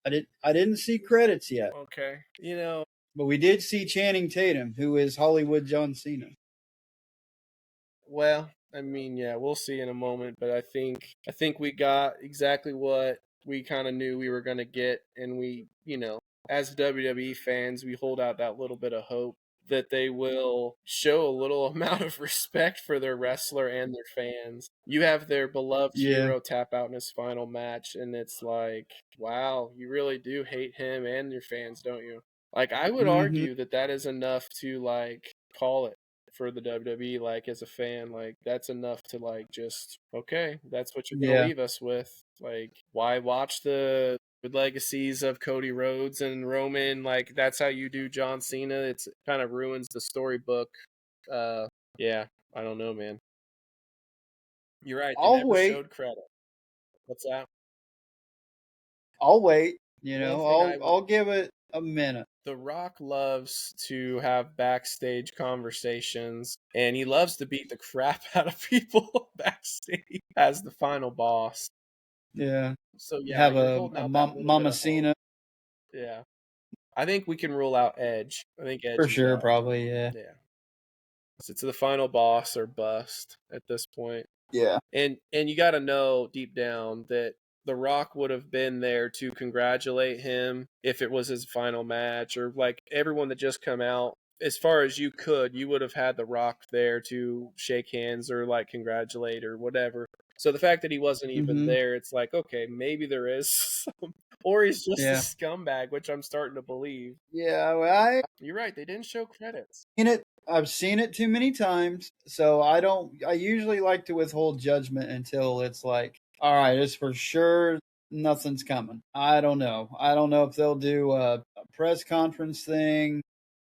I didn't see credits yet. Okay. But we did see Channing Tatum, who is Hollywood John Cena. Well, I mean, yeah, we'll see in a moment, but I think we got exactly what we kind of knew we were going to get, and we, as WWE fans, we hold out that little bit of hope that they will show a little amount of respect for their wrestler and their fans. You have their beloved hero tap out in his final match, and it's like, wow, you really do hate him and your fans, don't you? Like, I would argue that is enough to, like, call it for the WWE, like, as a fan. Like, that's enough to, like, just, okay, that's what you're going to leave us with. Like, why watch the legacies of Cody Rhodes and Roman? Like, that's how you do John Cena. It kind of ruins the storybook. Yeah, I don't know, man. You're right. They never showed credit. What's that? I'll wait. I'll give it a minute. The Rock loves to have backstage conversations, and he loves to beat the crap out of people backstage as the final boss. Yeah. So yeah, have a Mama Cena. Yeah. I think we can rule out Edge. I think Edge for sure, probably. Yeah. It's the final boss or bust at this point. Yeah. And you got to know deep down that The Rock would have been there to congratulate him if it was his final match, or like everyone that just come out. As far as you could, you would have had The Rock there to shake hands or like congratulate or whatever. So the fact that he wasn't even there, it's like, okay, maybe there is some, or he's just a scumbag, which I'm starting to believe. Yeah, well, you're right. They didn't show credits. I've seen it too many times, so I usually like to withhold judgment until it's like, all right, it's for sure nothing's coming. I don't know. I don't know if they'll do a press conference thing.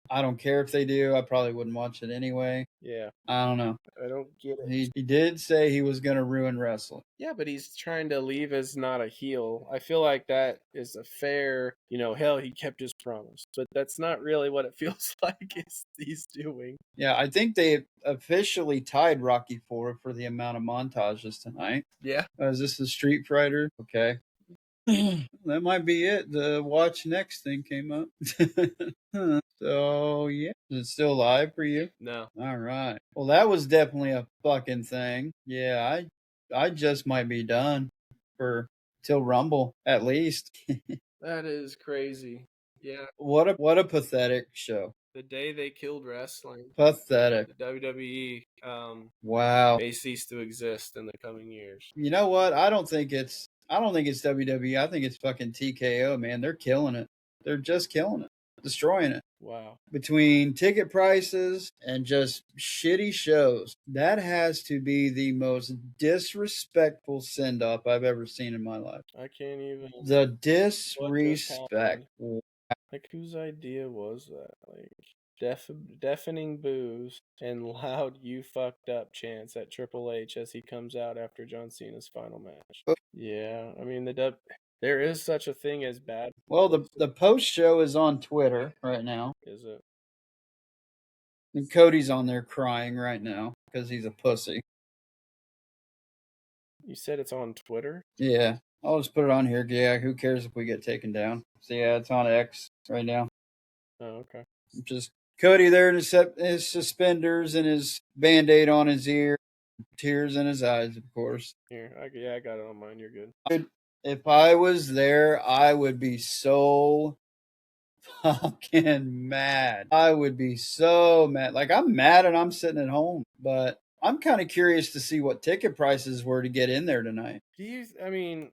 I don't care if they do. I probably wouldn't watch it anyway. Yeah. I don't know. I don't get it. He did say he was going to ruin wrestling. Yeah, but he's trying to leave as not a heel. I feel like that is a fair, hell, he kept his promise. But that's not really what it feels like he's doing. Yeah, I think they officially tied Rocky for the amount of montages tonight. Yeah. Is this the Street Fighter? Okay. That might be it. The watch next thing came up. So, yeah. Is it still live for you? No. All right. Well, that was definitely a fucking thing. Yeah, I just might be done till Rumble, at least. That is crazy. Yeah. What a pathetic show. The day they killed wrestling. Pathetic. The WWE wow. may cease to exist in the coming years. You know what? I don't think it's WWE. I think it's fucking TKO, man. They're killing it. They're just killing it. Destroying it. Wow. Between ticket prices and just shitty shows, that has to be the most disrespectful send-off I've ever seen in my life. I can't even. The disrespect. Like, whose idea was that? Like, deafening boos and loud "you fucked up" chants at Triple H as he comes out after John Cena's final match. Yeah, I mean there is such a thing as bad. Well, the post show is on Twitter right now. Is it? And Cody's on there crying right now because he's a pussy. You said it's on Twitter? Yeah. I'll just put it on here. Yeah, who cares if we get taken down? So yeah, it's on X right now. Oh, okay. Just Cody there in his suspenders and his Band-Aid on his ear, tears in his eyes, of course. Here, I got it on mine. You're good. Dude, if I was there, I would be so fucking mad. I would be so mad. Like, I'm mad and I'm sitting at home, but I'm kind of curious to see what ticket prices were to get in there tonight. I mean,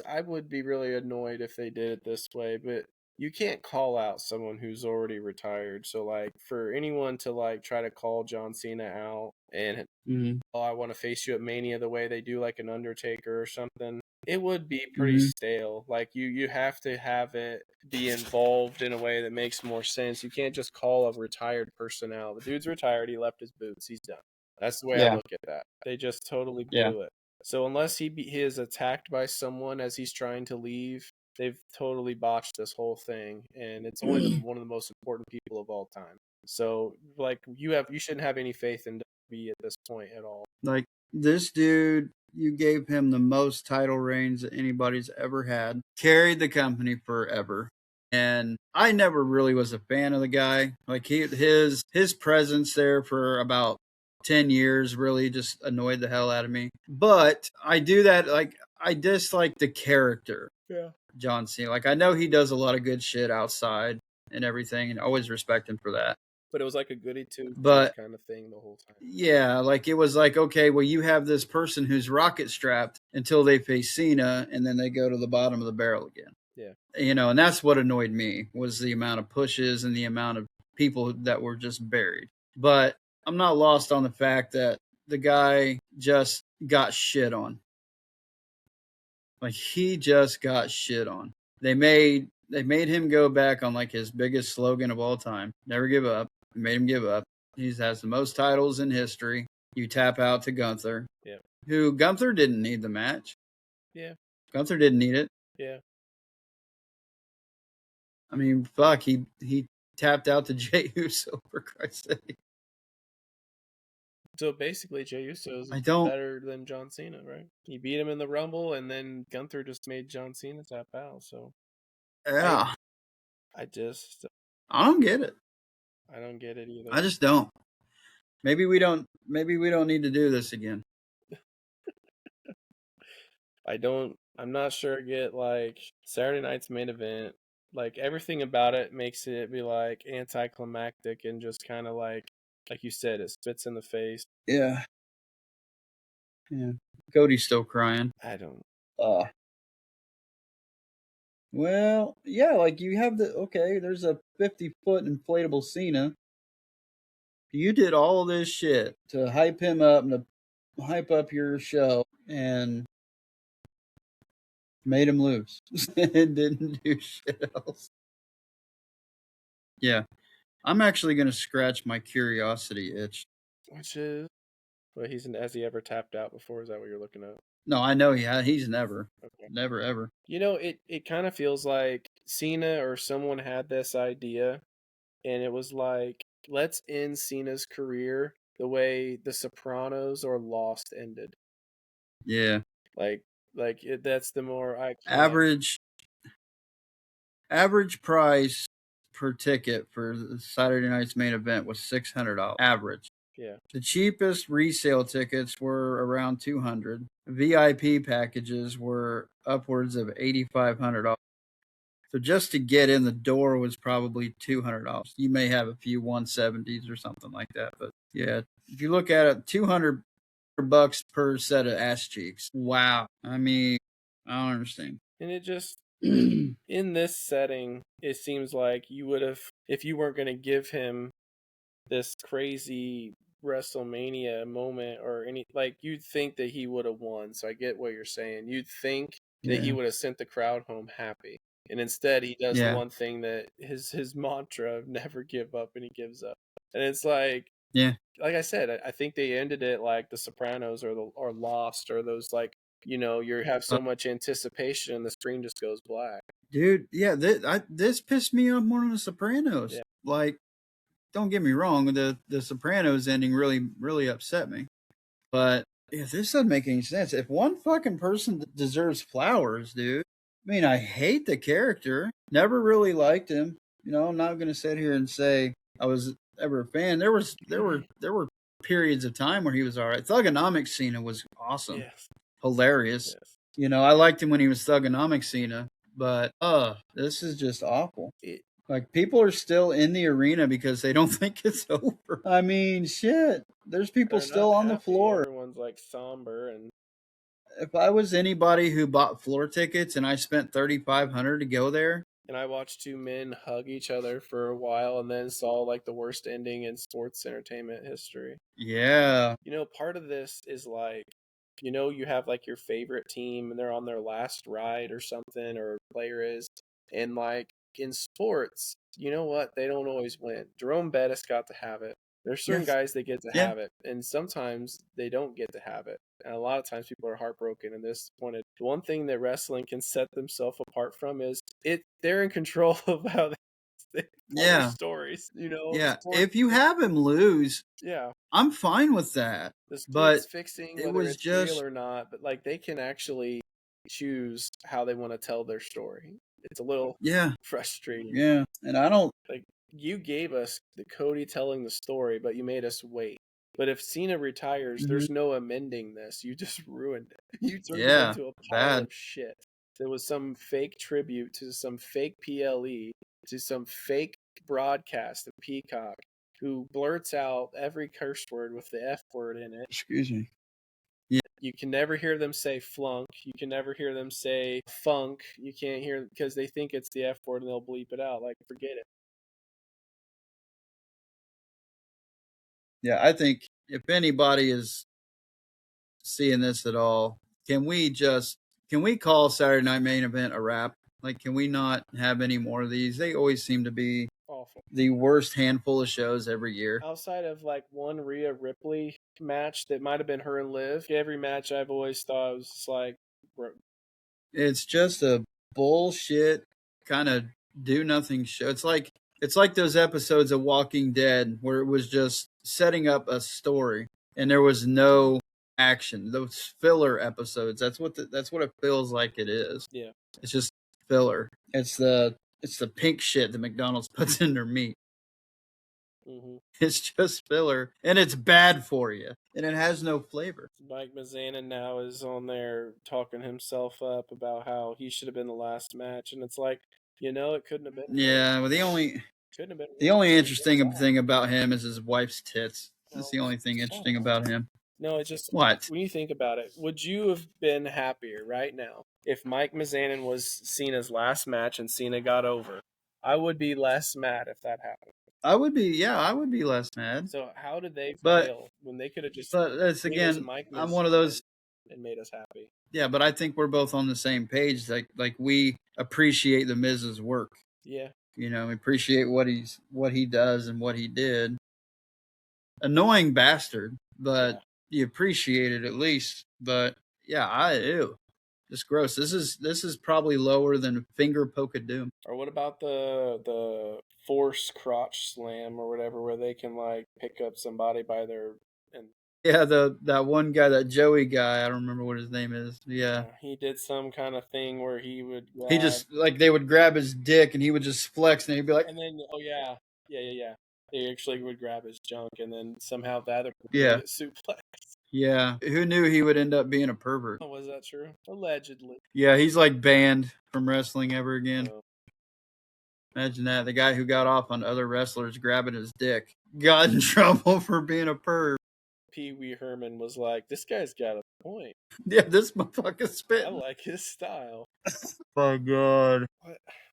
I would be really annoyed if they did it this way, but you can't call out someone who's already retired. So, like, for anyone to, like, try to call John Cena out and, oh, I want to face you at Mania the way they do, like, an Undertaker or something, it would be pretty stale. Like, you have to have it be involved in a way that makes more sense. You can't just call a retired person out. The dude's retired. He left his boots. He's done. That's the way I look at that. They just totally blew it. So unless he is attacked by someone as he's trying to leave, they've totally botched this whole thing, and it's only one of the most important people of all time. So, like, you shouldn't have any faith in WWE at this point at all. Like, this dude, you gave him the most title reigns that anybody's ever had. Carried the company forever. And I never really was a fan of the guy. Like, his presence there for about 10 years really just annoyed the hell out of me. But I do that, like, I dislike the character. Yeah. John Cena. Like, I know he does a lot of good shit outside and everything, and always respect him for that. But it was like a goody two kind of thing the whole time. Yeah, like, it was like, okay, well, you have this person who's rocket strapped until they face Cena, and then they go to the bottom of the barrel again. Yeah. You know, and that's what annoyed me, was the amount of pushes and the amount of people that were just buried. But I'm not lost on the fact that the guy just got shit on. Like, he just got shit on. They made him go back on, like, his biggest slogan of all time, never give up. They made him give up. He has the most titles in history. You tap out to Gunther. Yeah. Who, Gunther didn't need the match. Yeah. Gunther didn't need it. Yeah. I mean, fuck, he tapped out to Jey Uso, for Christ's sake. So basically, Jey Uso is better than John Cena, right? He beat him in the Rumble, and then Gunther just made John Cena tap out. So, yeah, I don't get it. I don't get it either. I just don't. Maybe we don't need to do this again. I'm not sure I get, like, Saturday night's main event. Like, everything about it makes it be, like, anticlimactic and just kind of like you said, it spits in the face. Yeah. Yeah. Cody's still crying. I don't. Well, yeah, like, you have there's a 50-foot inflatable Cena. You did all of this shit to hype him up and to hype up your show, and made him lose. And didn't do shit else. Yeah. I'm actually going to scratch my curiosity itch. Which is? Well, has he ever tapped out before? Is that what you're looking at? No, I know he's never. Okay. Never, ever. You know, it kind of feels like Cena or someone had this idea, and it was like, let's end Cena's career the way The Sopranos or Lost ended. Yeah. That's the more average price per ticket for the Saturday night's main event was $600 average. Yeah. The cheapest resale tickets were around $200. VIP packages were upwards of $8,500. So just to get in the door was probably $200. You may have a few 170s or something like that, but yeah, if you look at it, $200 per set of ass cheeks. Wow. I mean, I don't understand. And it just in this setting, it seems like you would have, if you weren't going to give him this crazy WrestleMania moment or any, like, you'd think that he would have won. So I get what you're saying. You'd think that he would have sent the crowd home happy, and instead he does the one thing that his mantra of never give up, and he gives up. And it's like, like I said, I think they ended it like The Sopranos or Lost, or those, like, you know, you have so much anticipation and the screen just goes black. Dude, yeah, this pissed me off more than The Sopranos. Yeah. Like, don't get me wrong, the Sopranos ending really upset me. But if this doesn't make any sense, if one fucking person deserves flowers, dude. I mean, I hate the character. Never really liked him. You know, I'm not going to sit here and say I was ever a fan, there were periods of time where he was all right. Thugonomics Cena was awesome, yes, hilarious. yes. You know, I liked him when he was Thugonomics Cena, but this is just awful. Like, people are still in the arena because they don't think it's over. I mean, shit. There's people They're still not on the happy. floor. Everyone's like somber, and If I was anybody who bought floor tickets and I spent $3,500 to go there, and I watched two men hug each other for a while, and then saw like the worst ending in sports entertainment history. yeah, You know, part of this is like, you know, you have like your favorite team and they're on their last ride or something, or a player is, and like in sports, you know what? They don't always win. Jerome Bettis got to have it. There's certain yes, guys that get to yeah, have it, and sometimes they don't get to have it. And a lot of times people are heartbroken and disappointed. The one thing that wrestling can set themselves apart from is they're in control of how they tell their yeah, stories. You know, yeah. sports. If you have him lose, Yeah, I'm fine with that. the But sports fixing, it whether was it's real just, or not, but like they can actually choose how they want to tell their story. It's a little yeah, frustrating. yeah. And I don't, Like you gave us the Cody telling the story, but you made us wait. But if Cena retires, mhm, there's no amending this. You just ruined it. You turned it yeah, into a pile bad. of shit. There was some fake tribute to some fake PLE, to some fake broadcast of Peacock, who blurts out every curse word with the F word in it. Excuse me. You can never hear them say flunk. You can never hear them say funk. You can't hear because they think it's the F word and they'll bleep it out. Like, forget it. Yeah, I think if anybody is seeing this at all, can we call Saturday Night Main Event a wrap? Like, can we not have any more of these? They always seem to be Awful. the worst handful of shows every year. Outside of like one Rhea Ripley match that might have been her and Liv, every match I've always thought was just like, It's just a bullshit kind of do nothing show. It's like those episodes of Walking Dead where it was just setting up a story and there was no action. Those filler episodes. That's what it feels like it is. yeah. It's just filler. It's the pink shit that McDonald's puts in their meat. Mm-hmm. It's just filler and it's bad for you and it has no flavor. Mike Mizanin now is on there talking himself up about how he should have been the last match, and it's like, you know, it couldn't have been worse. Yeah, well, Couldn't have been the worse. only interesting thing about him is his wife's tits. That's No, the only thing shut interesting up. about him. No, it's just What? when you think about it, would you have been happier right now if Mike Mizanin was Cena's last match and Cena got over? I would be less mad if that happened. I would be less mad. So how did they But fail when they could have just that's made us again, Mike I'm Miz one of those. and made us happy? Yeah, but I think we're both on the same page. Like we appreciate the Miz's work. Yeah. You know, we appreciate what he does and what he did. Annoying bastard, but you appreciate it at least. But yeah, just gross. This is probably lower than finger poke of doom. Or what about the force crotch slam or whatever, where they can like pick up somebody by their and Yeah, that one guy, that Joey guy, I don't remember what his name is. Yeah. he did some kind of thing where he would He grab just like they would grab his dick and he would just flex and he'd be like, and then yeah. They actually would grab his junk and then somehow the other person yeah, would get suplex. yeah. Who knew he would end up being a pervert? Oh, was that true? Allegedly. Yeah, he's like banned from wrestling ever again. Oh. Imagine that. The guy who got off on other wrestlers grabbing his dick got in trouble for being a perv. Pee Wee Herman was like, "This guy's got a point. Yeah, this motherfucker's I spitting. like his style." My God.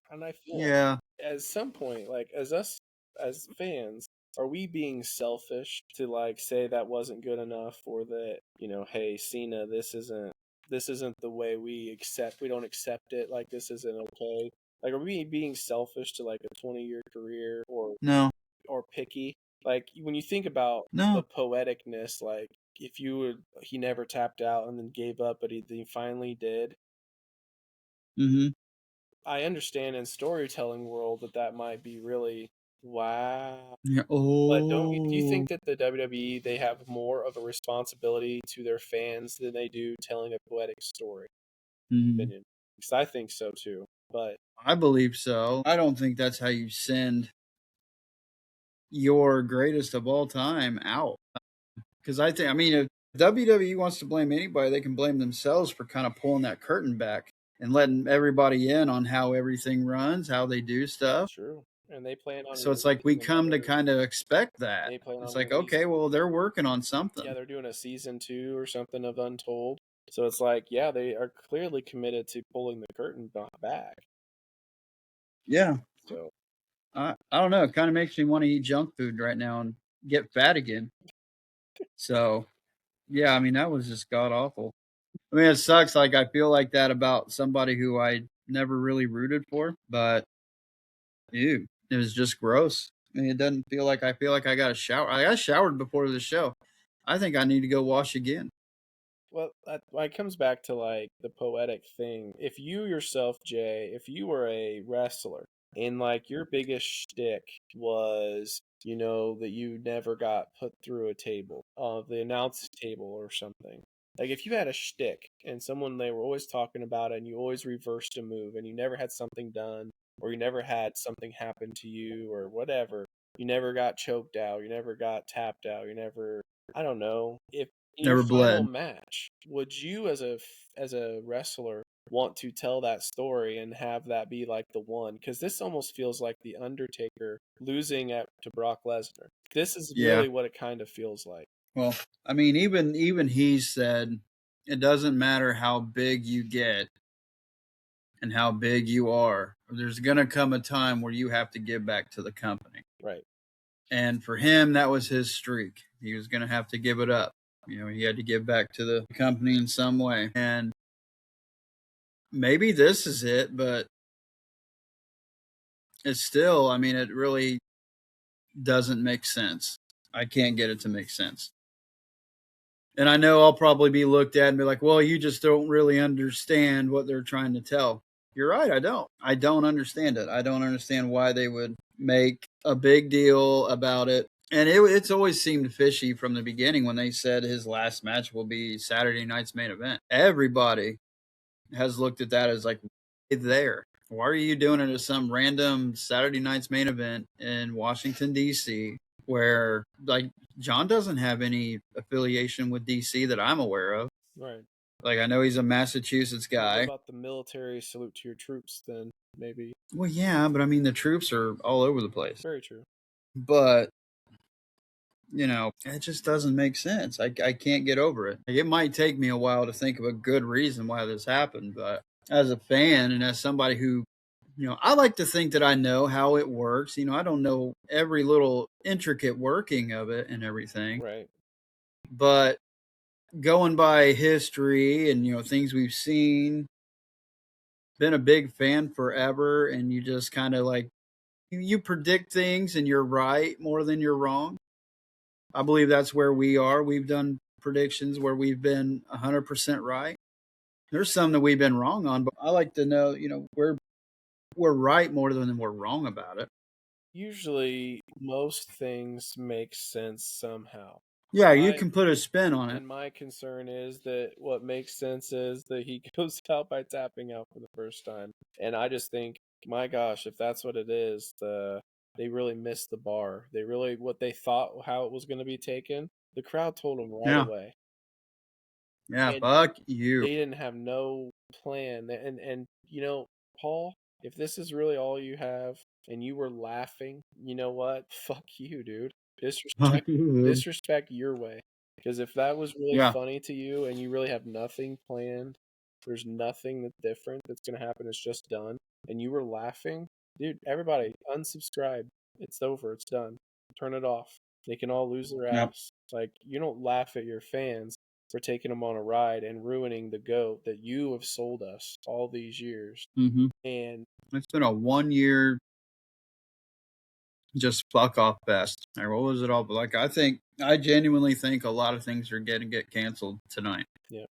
And I feel Yeah. at some point, like as us as fans, are we being selfish to like say that wasn't good enough, or that, you know, hey Cena, this isn't the way we don't accept it, like this isn't okay. Like, are we being selfish to like a 20-year career, No. or picky? Like when you think about No. the poeticness, like if he never tapped out and then gave up, but he finally did. Mm-hmm. I understand in storytelling world that might be really wow. Yeah. But do you Oh. think that the WWE, they have more of a responsibility to their fans than they do telling a poetic story? Mm-hmm. Opinion, because I think so too. But I believe so. I don't think that's how you send your greatest of all time out. Because I mean, if WWE wants to blame anybody, they can blame themselves for kind of pulling that curtain back and letting everybody in on how everything runs, how they do stuff. True. And they plan on So it's like we come to kind of expect that. They plan It's on like, okay, well, they're working on something. Yeah, they're doing a season 2 or something of Untold. So it's like, yeah, they are clearly committed to pulling the curtain back. Yeah. So I don't know. It kind of makes me want to eat junk food right now and get fat again. So yeah, I mean that was just god awful. I mean, it sucks. Like I feel like that about somebody who I never really rooted for, but ew, it was just gross. I mean, it doesn't feel like I feel like I got a shower. I got showered before the show. I think I need to go wash again. Well, it comes back to like the poetic thing. If you yourself, Jay, if you were a wrestler and like your biggest shtick was, that you never got put through a table, the announce table or something. Like if you had a shtick and they were always talking about it and you always reversed a move and you never had something done or you never had something happen to you or whatever, you never got choked out, you never got tapped out, you never, I don't know, if in your Never final bled. match, would you as a wrestler want to tell that story and have that be like the one? Because this almost feels like the Undertaker losing to Brock Lesnar. This is really what it kind of feels like. Well, I mean, even he said it doesn't matter how big you get and how big you are. There's gonna come a time where you have to give back to the company. Right. And for him, that was his streak. He was gonna have to give it up. He had to give back to the company in some way. And maybe this is it, but it's still, I mean, it really doesn't make sense. I can't get it to make sense. And I know I'll probably be looked at and be like, well, you just don't really understand what they're trying to tell. You're right, I don't. I don't understand it. I don't understand why they would make a big deal about it. And it's always seemed fishy from the beginning when they said his last match will be Saturday night's main event. Everybody has looked at that as like, there. Why are you doing it as some random Saturday night's main event in Washington, D.C., where like John doesn't have any affiliation with DC that I'm aware of. Right. Like I know he's a Massachusetts guy. What about the military salute to your troops then, maybe? Well, yeah, but I mean the troops are all over the place. Very true. But it just doesn't make sense. I can't get over it. Like, it might take me a while to think of a good reason why this happened, but as a fan and as somebody who I like to think that I know how it works. I don't know every little intricate working of it and everything. Right. But going by history and, things we've seen, been a big fan forever, and you just kind of like, you predict things and you're right more than you're wrong. I believe that's where we are. We've done predictions where we've been 100% right. There's some that we've been wrong on, but I like to know, we're right more than we're wrong about it. Usually, most things make sense somehow. Yeah, you can put a spin on it. And my concern is that what makes sense is that he goes out by tapping out for the first time. And I just think, my gosh, if that's what it is, they really missed the bar. They really, what they thought how it was going to be taken, the crowd told them right away. Yeah, and fuck you. They didn't have no plan. And Paul, if this is really all you have and you were laughing, you know what? Fuck you, dude. Disrespect your way. Because if that was really funny to you and you really have nothing planned, there's nothing that's different that's going to happen, it's just done, and you were laughing, dude, everybody, unsubscribe. It's over. It's done. Turn it off. They can all lose their ass. Like, you don't laugh at your fans for taking them on a ride and ruining the GOAT that you have sold us all these years. Mm-hmm. And it's been a 1 year just fuck off fest. Like, what was it all? But like, I genuinely think a lot of things are going to get canceled tonight. Yeah.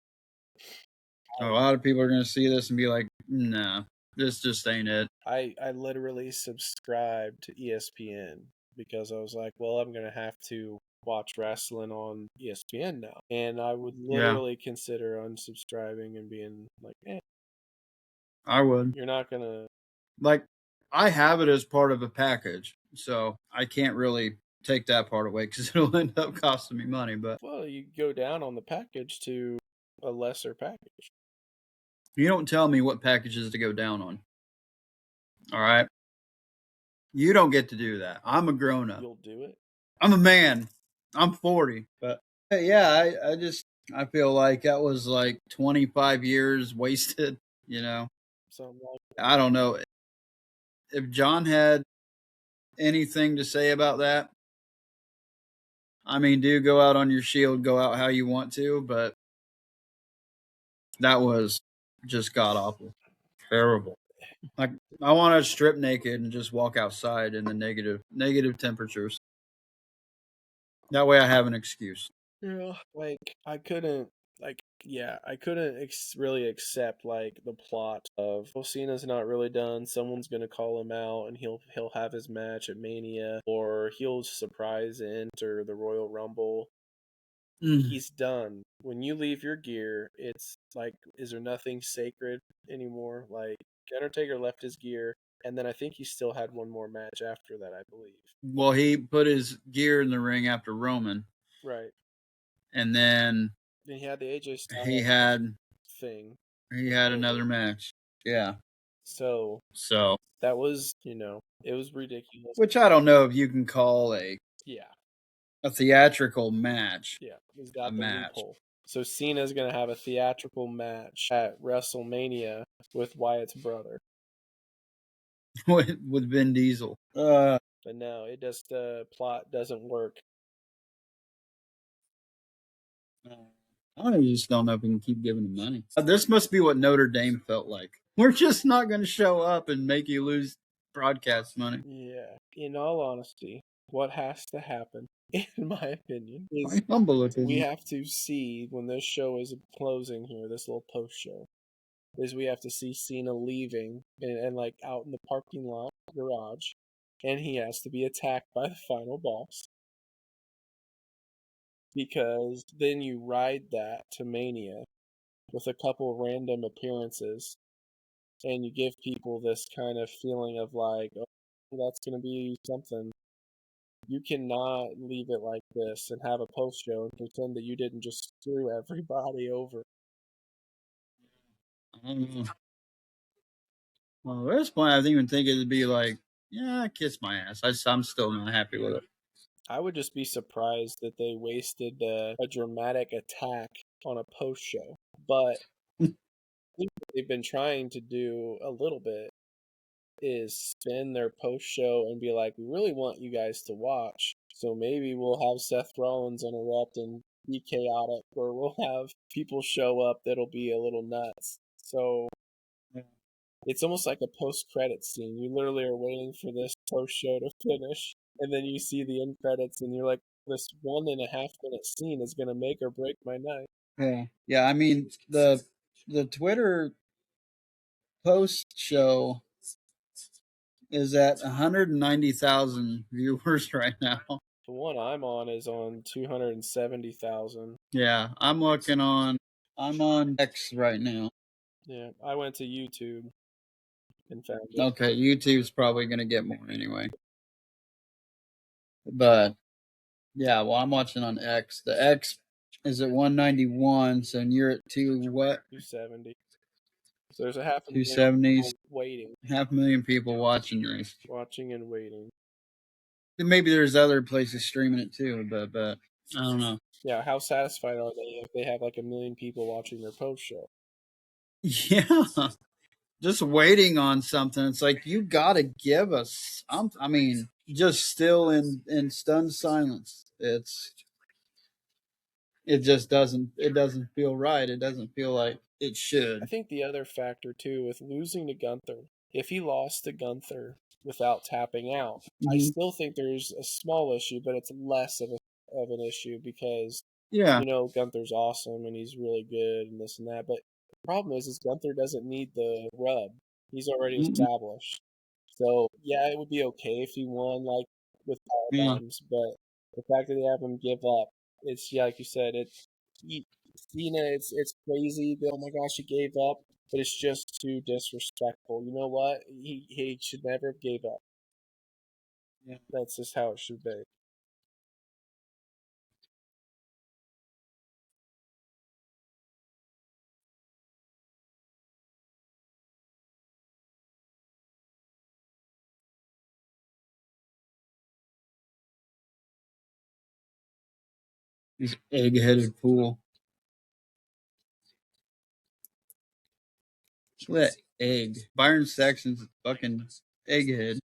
A lot of people are going to see this and be like, nah, this just ain't it. I literally subscribed to ESPN because I was like, well, I'm going to have to watch wrestling on ESPN now. And I would literally consider unsubscribing and being like, I would. You're not going to. Like, I have it as part of a package, so I can't really take that part away because it'll end up costing me money. But well, you go down on the package to a lesser package. You don't tell me what packages to go down on. All right. You don't get to do that. I'm a grown up. You'll do it. I'm a man. I'm 40. But yeah, I feel like that was like 25 years wasted, you know. Something like I don't know. If John had anything to say about that, I mean, do go out on your shield, go out how you want to, but that was just god awful. Terrible. Like I want to strip naked and just walk outside in the negative temperatures. That way I have an excuse. Yeah, like I couldn't really accept like the plot of well, Cena's not really done. Someone's gonna call him out, and he'll have his match at Mania, or he'll surprise enter the Royal Rumble. He's done. When you leave your gear, it's like, is there nothing sacred anymore? Like Undertaker left his gear, and then I think he still had one more match after that, I believe. Well, he put his gear in the ring after Roman. Right. And then he had the AJ Styles thing. He had another match. Yeah. So that was, it was ridiculous. Which I don't know if you can call a theatrical match. Yeah, he's got the loophole. So Cena's gonna have a theatrical match at WrestleMania with Wyatt's brother. with Vin Diesel. But no, it just plot doesn't work. I just don't know if we can keep giving him money. This must be what Notre Dame felt like. We're just not going to show up and make you lose broadcast money. Yeah. In all honesty, what has to happen, in my opinion, is we have to see when this show is closing here, this little post show, is we have to see Cena leaving and like out in the parking lot garage, and he has to be attacked by the final boss. Because then you ride that to Mania with a couple of random appearances, and you give people this kind of feeling of like, oh, that's going to be something. You cannot leave it like this and have a post show and pretend that you didn't just screw everybody over. Well, at this point, I didn't even think it'd be like, yeah, kiss my ass. I'm still not happy with it. I would just be surprised that they wasted a dramatic attack on a post show. But I think what they've been trying to do a little bit is spin their post show and be like, we really want you guys to watch. So maybe we'll have Seth Rollins interrupt and be chaotic, or we'll have people show up that'll be a little nuts. So it's almost like a post-credit scene. You literally are waiting for this post show to finish, and then you see the end credits, and you're like, this 1.5 minute scene is going to make or break my night. Yeah. I mean, the Twitter post show is at 190,000 viewers right now. The one I'm on is on 270,000. Yeah, I'm on X right now. Yeah, I went to YouTube and found it. Okay, YouTube's probably going to get more anyway. But yeah, well, I'm watching on X. The X is at 191, so you're at 270. So there's a 500,000 people waiting. 500,000 people watching this. Watching and waiting. Maybe there's other places streaming it too, but I don't know. Yeah, how satisfied are they if they have like 1 million people watching their post show? Yeah. Just waiting on something. It's like, you gotta give us I mean, just still in stunned silence. It just doesn't feel right. It doesn't feel like it should. I think the other factor too with losing to Gunther, if he lost to Gunther without tapping out, I still think there's a small issue, but it's less of an issue because Gunther's awesome and he's really good and this and that. But the problem is Gunther doesn't need the rub. He's already established. So yeah, it would be okay if he won like with power bombs, but the fact that they have him give up, it's like you said, Cena, it's crazy. Oh my gosh, he gave up, but it's just too disrespectful. You know what? He should never have gave up. Yeah, that's just how it should be. This egg-headed fool. Look at that egg. Byron Saxon's fucking egghead.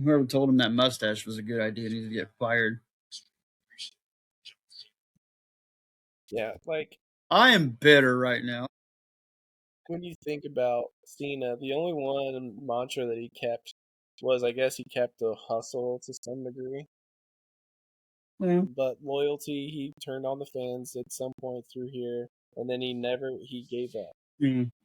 Whoever told him that mustache was a good idea needs to get fired. Yeah, like I am bitter right now. When you think about Cena, the only one mantra that he kept was, I guess, he kept the hustle to some degree. Yeah. But loyalty, he turned on the fans at some point through here, and then he gave up.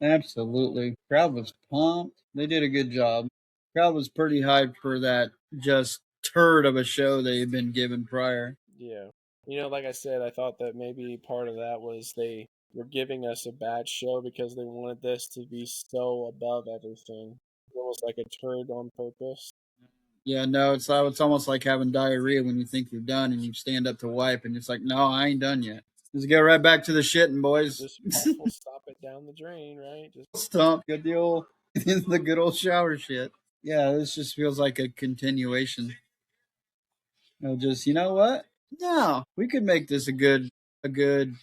Absolutely. Crowd was pumped. They did a good job. Crowd was pretty hyped for that just turd of a show they had been given prior. Yeah. Like I said, I thought that maybe part of that was they were giving us a bad show because they wanted this to be so above everything. Almost like a turd on purpose. Yeah, no, it's almost like having diarrhea when you think you're done and you stand up to wipe and it's like, no, I ain't done yet. Let's get right back to the shitting, boys. Just we'll stop it down the drain, right? Just stomp, get the good old shower shit. Yeah, this just feels like a continuation. You know what? No, we could make this a good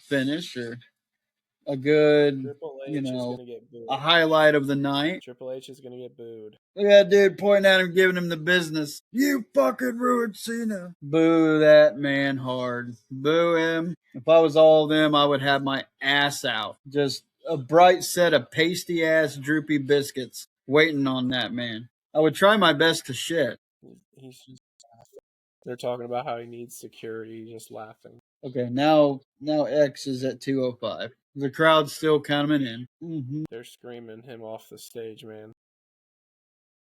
finish or a good, Triple H is gonna get booed. a highlight of the night. Triple H is gonna get booed. Look at that dude pointing at him, giving him the business. You fucking ruined Cena. Boo that man hard. Boo him. If I was all of them, I would have my ass out. Just a bright set of pasty ass droopy biscuits waiting on that man. I would try my best to shit. He's just laughing. They're talking about how he needs security, just laughing. Okay, now X is at 205. The crowd's still coming in. Mm-hmm. They're screaming him off the stage, man.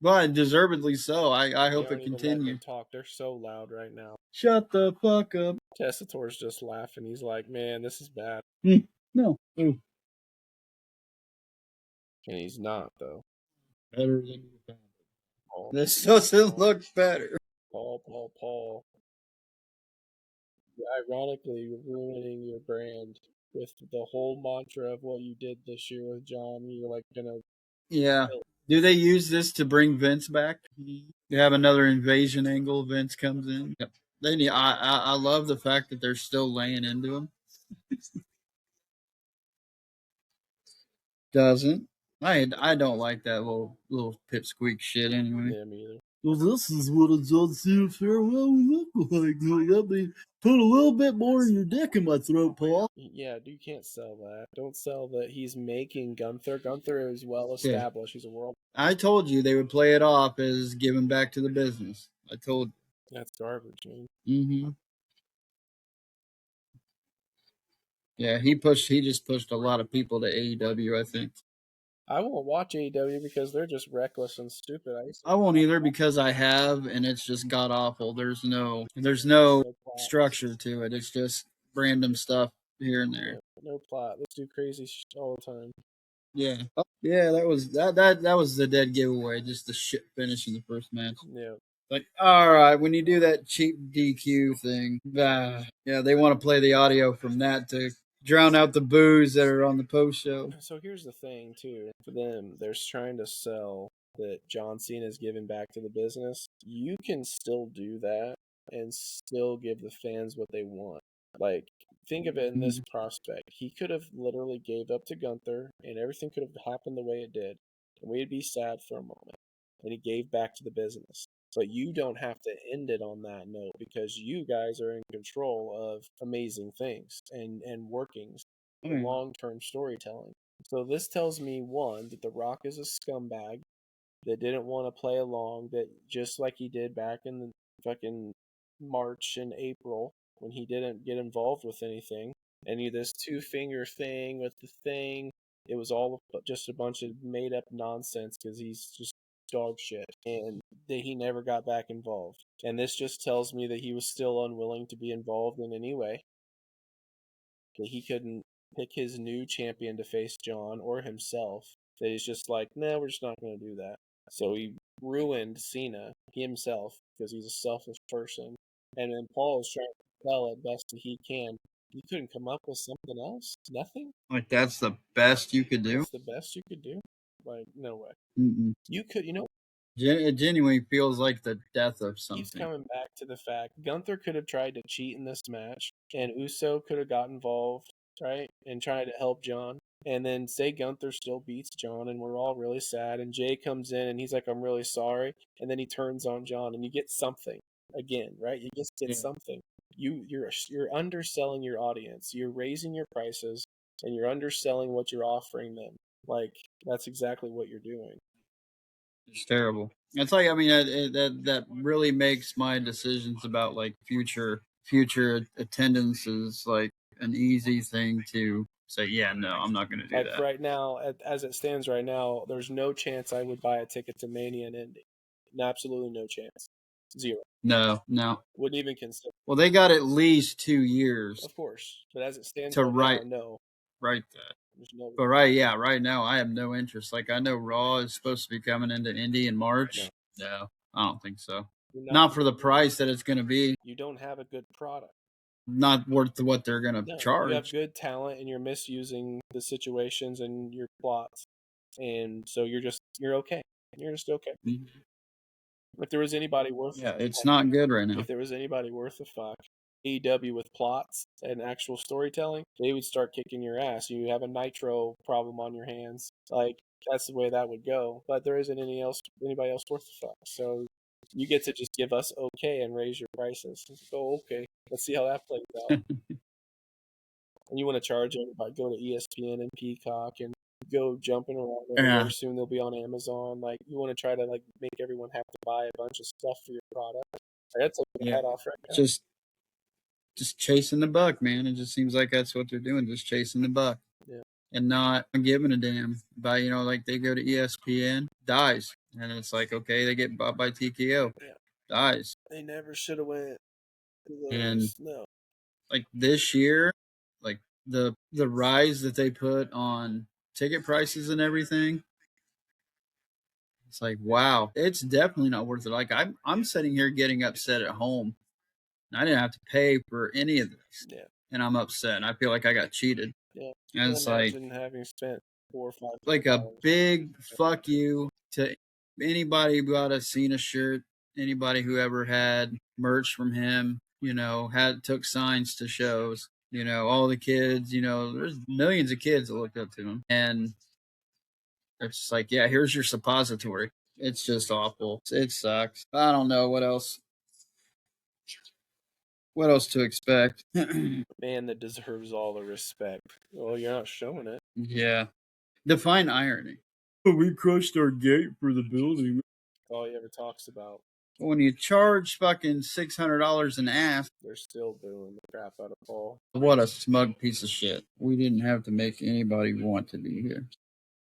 But deservedly so. I hope it continues. Talk. They're so loud right now. Shut the fuck up. Tessator's just laughing. He's like, man, this is bad. No. And he's not, though. Better than you found it. This doesn't look better. Paul. Ironically, you're ruining your brand with the whole mantra of what you did this year with John. You're like gonna. Yeah. Do they use this to bring Vince back? They have another invasion angle. Vince comes in. Yep. They need. I love the fact that they're still laying into him. Doesn't. I don't like that little pipsqueak shit anyway. Yeah, me either. Well, this is what a John Cena farewell would look like. I mean, put a little bit more in your dick in my throat, Paul. Yeah, you can't sell that. Don't sell that he's making Gunther. Gunther is well established. Yeah. He's a world. I told you they would play it off as giving back to the business. I told you. That's garbage, man. Mm-hmm. Yeah, he just pushed a lot of people to AEW, I think. I won't watch AEW because they're just reckless and stupid. I won't either because I have, and it's just god awful. There's no structure to it. It's just random stuff here and there. No plot. Let's do crazy shit all the time. Yeah. Yeah, that was the dead giveaway. Just the shit finish in the first match. Yeah. Like, all right, when you do that cheap DQ thing, yeah, they want to play the audio from that to drown out the boos that are on the post show. So here's the thing, too. For them, they're trying to sell that John Cena is giving back to the business. You can still do that and still give the fans what they want. Like, think of it in this prospect. He could have literally gave up to Gunther, and everything could have happened the way it did. And we'd be sad for a moment. And he gave back to the business. But you don't have to end it on that note because you guys are in control of amazing things and workings, long-term storytelling. So this tells me, one, that The Rock is a scumbag that didn't want to play along, that just like he did back in the fucking March and April when he didn't get involved with anything. And this two-finger thing with the thing, it was all just a bunch of made-up nonsense because he's just dog shit, and that he never got back involved. And this just tells me that he was still unwilling to be involved in any way. That he couldn't pick his new champion to face John or himself. That he's just like, nah, we're just not going to do that. So he ruined Cena himself because he's a selfish person. And then Paul is trying to tell it best that he can. You couldn't come up with something else? Nothing? Like, that's the best you could do? That's the best you could do? Like, no way. Mm-mm. You could, It genuinely feels like the death of something. Keeps coming back to the fact Gunther could have tried to cheat in this match, and Uso could have got involved, right, and tried to help John. And then say Gunther still beats John, and we're all really sad. And Jay comes in and he's like, "I'm really sorry," and then he turns on John, and you get something again, right? You just get something. You're underselling your audience. You're raising your prices, and you're underselling what you're offering them. Like that's exactly what you're doing. It's terrible. It's like, I mean, that really makes my decisions about like future attendances like an easy thing to say. Yeah, no, I'm not going to do like that. Right now, as it stands right now, there's no chance I would buy a ticket to Mania and Indy. Absolutely no chance. Zero. No. Wouldn't even consider. Well, they got at least 2 years. Of course, but as it stands to right now, no. Right that. But right now, I have no interest. Like I know Raw is supposed to be coming into Indy in March. No, I don't think so. Not for the price that it's going to be. You don't have a good product. Not worth what they're going to charge. You have good talent, and you're misusing the situations and your plots, and so you're okay. You're just okay. Mm-hmm. If there was anybody worth, it's not good right now. If there was anybody worth a fuck, AEW with plots and actual storytelling, they would start kicking your ass. You have a Nitro problem on your hands. Like that's the way that would go. But there isn't anybody else worth a fuck. So you get to just give us okay and raise your prices. So okay, let's see how that plays out. And you want to charge everybody, go to ESPN and Peacock and go jumping around everywhere. Soon they'll be on Amazon. Like you want to try to like make everyone have to buy a bunch of stuff for your product. That's a head off right now. Just chasing the buck, man. It just seems like that's what they're doing, just chasing the buck. Yeah. And not giving a damn about, like they go to ESPN, dies. And it's like, okay, they get bought by TKO, dies. They never should have went. And like this year, like the rise that they put on ticket prices and everything, it's like, wow, it's definitely not worth it. Like I'm sitting here getting upset at home. I didn't have to pay for any of this. Yeah. And I'm upset. And I feel like I got cheated. Yeah. And it's like having spent $4 or $5 like a big fuck you to anybody who got a Cena shirt, anybody who ever had merch from him, took signs to shows, all the kids, there's millions of kids that looked up to him. And it's just like, yeah, here's your suppository. It's just awful. It sucks. I don't know what else to expect. Man that deserves all the respect. Well, you're not showing it. Yeah. Define irony. We crushed our gate for the building. All he ever talks about. When you charge fucking $600 an ass, they're still booing the crap out of Paul. What a smug piece of shit. We didn't have to make anybody want to be here.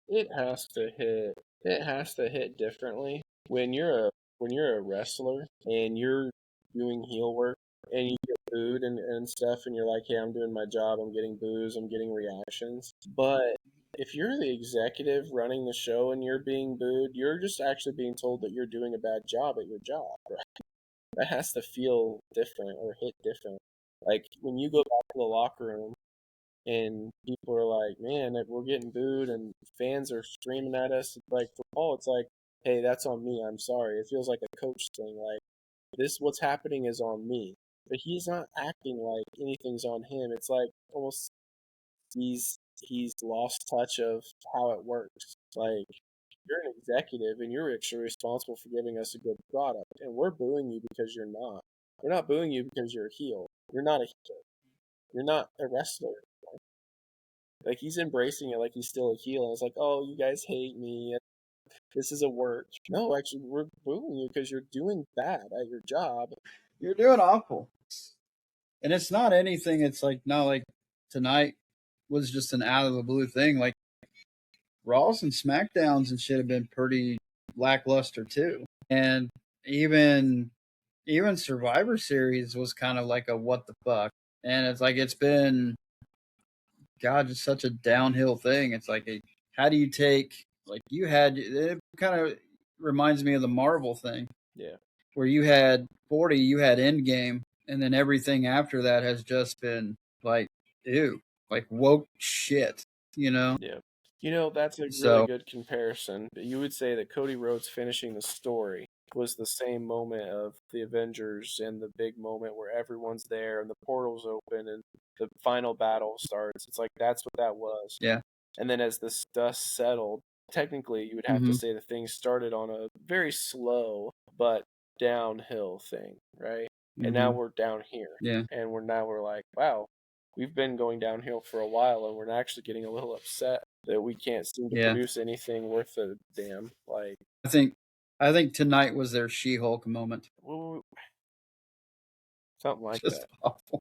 It has to hit. It has to hit differently when you're a wrestler and you're doing heel work and you get booed and stuff, and you're like, hey, I'm doing my job, I'm getting boos, I'm getting reactions. But if you're the executive running the show and you're being booed, you're just actually being told that you're doing a bad job at your job, right? That has to feel different or hit different. Like when you go back to the locker room and people are like, man, we're getting booed and fans are screaming at us. Like for Paul, it's like, hey, that's on me. I'm sorry. It feels like a coach thing. Like what's happening is on me. But he's not acting like anything's on him. It's like almost he's lost touch of how it works. Like you're an executive and you're actually responsible for giving us a good product, and we're booing you because you're not. We're not booing you because you're a heel. You're not a heel. You're not a wrestler. Like he's embracing it like he's still a heel, and it's like, oh, you guys hate me. This is a work. No, actually, we're booing you because you're doing bad at your job. You're doing awful. And it's not anything. It's like, not like tonight was just an out of the blue thing. Like Raws and SmackDowns and shit have been pretty lackluster too. And even Survivor Series was kind of like a what the fuck. And it's like it's been, God, just such a downhill thing. It's like, how do you take, like you had, it kind of reminds me of the Marvel thing. Yeah. Where you had 40, you had Endgame, and then everything after that has just been like, ew, like woke shit, Yeah. You know, that's a really good comparison. You would say that Cody Rhodes finishing the story was the same moment of the Avengers and the big moment where everyone's there and the portals open and the final battle starts. It's like that's what that was. Yeah. And then as the dust settled, technically you would have to say that things started on a very slow but downhill thing, right? And now we're down here. Yeah. And we're like, wow, we've been going downhill for a while and we're actually getting a little upset that we can't seem to produce anything worth a damn. Like I think tonight was their She-Hulk moment. Something like just that. Awful.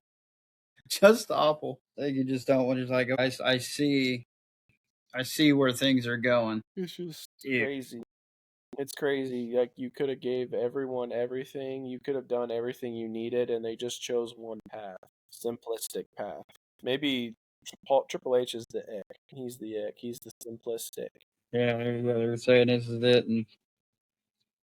Just awful. You just don't want to like. I see where things are going. It's just crazy. It's crazy. Like you could have gave everyone everything. You could have done everything you needed, and they just chose one path, simplistic path. Maybe Triple H is the ick. He's the ick. He's the simplistic. Yeah, they're saying this is it, and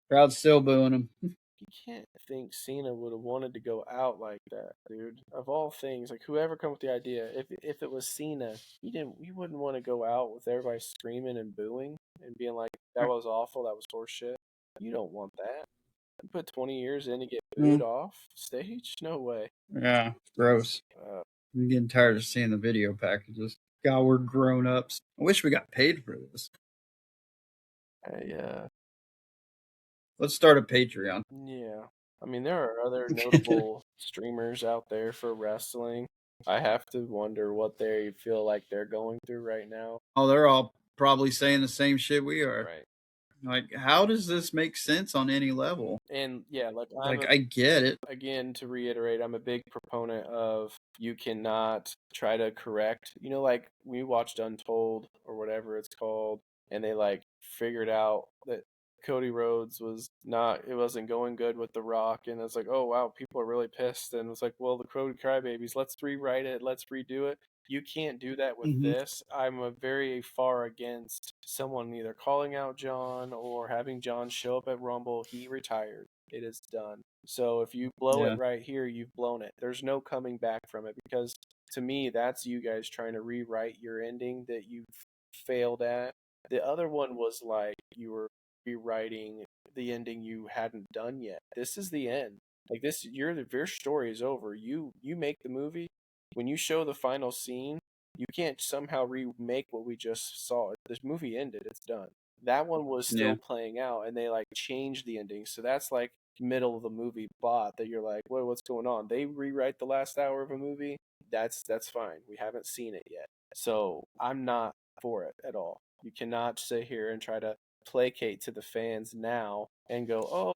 crowd's still booing him. You can't think Cena would have wanted to go out like that, dude. Of all things, like whoever come with the idea, if it was Cena, he wouldn't want to go out with everybody screaming and booing and being like, that was awful, that was horseshit. You don't want that. You put 20 years in to get booed off stage? No way. Yeah, gross. I'm getting tired of seeing the video packages. God, we're grown ups. I wish we got paid for this. Let's start a Patreon. Yeah. I mean, there are other notable streamers out there for wrestling. I have to wonder what they feel like they're going through right now. Oh, they're all probably saying the same shit we are. Right. Like, how does this make sense on any level? And yeah, I get it. Again, to reiterate, I'm a big proponent of you cannot try to correct. You know, like we watched Untold or whatever it's called, and they like figured out that Cody Rhodes it wasn't going good with The Rock, and it's like, oh wow, people are really pissed, and it's like, well, the Cody Crybabies, let's rewrite it, let's redo it. You can't do that with this. I'm a very far against someone either calling out John or having John show up at Rumble. He retired. It is done. So if you blow it right here, you've blown it. There's no coming back from it because to me, that's you guys trying to rewrite your ending that you failed at. The other one was like you were rewriting the ending you hadn't done yet. This is the end. Like this, your story is over. You make the movie. When you show the final scene, you can't somehow remake what we just saw. This movie ended. It's done. That one was still playing out, and they like changed the ending. So that's like middle of the movie bot that you're like, what's going on? They rewrite the last hour of a movie. That's fine. We haven't seen it yet. So I'm not for it at all. You cannot sit here and try to placate to the fans now and go, oh,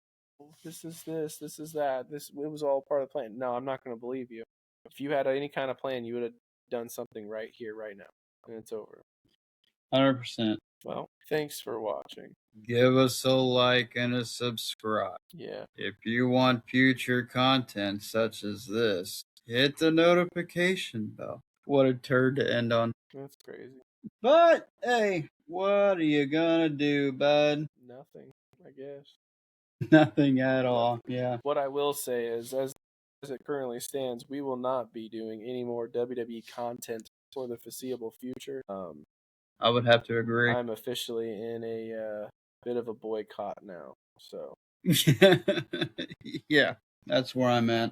this is that. It was all part of the plan. No, I'm not going to believe you. If you had any kind of plan, you would have done something right here, right now. And it's over. 100%. Well, thanks for watching. Give us a like and a subscribe. Yeah. If you want future content such as this, hit the notification bell. What a turd to end on. That's crazy. But, hey, what are you gonna do, bud? Nothing, I guess. Nothing at all, yeah. What I will say is, as it currently stands, we will not be doing any more WWE content for the foreseeable future. I would have to agree. I'm officially in a bit of a boycott now, so. Yeah, that's where I'm at.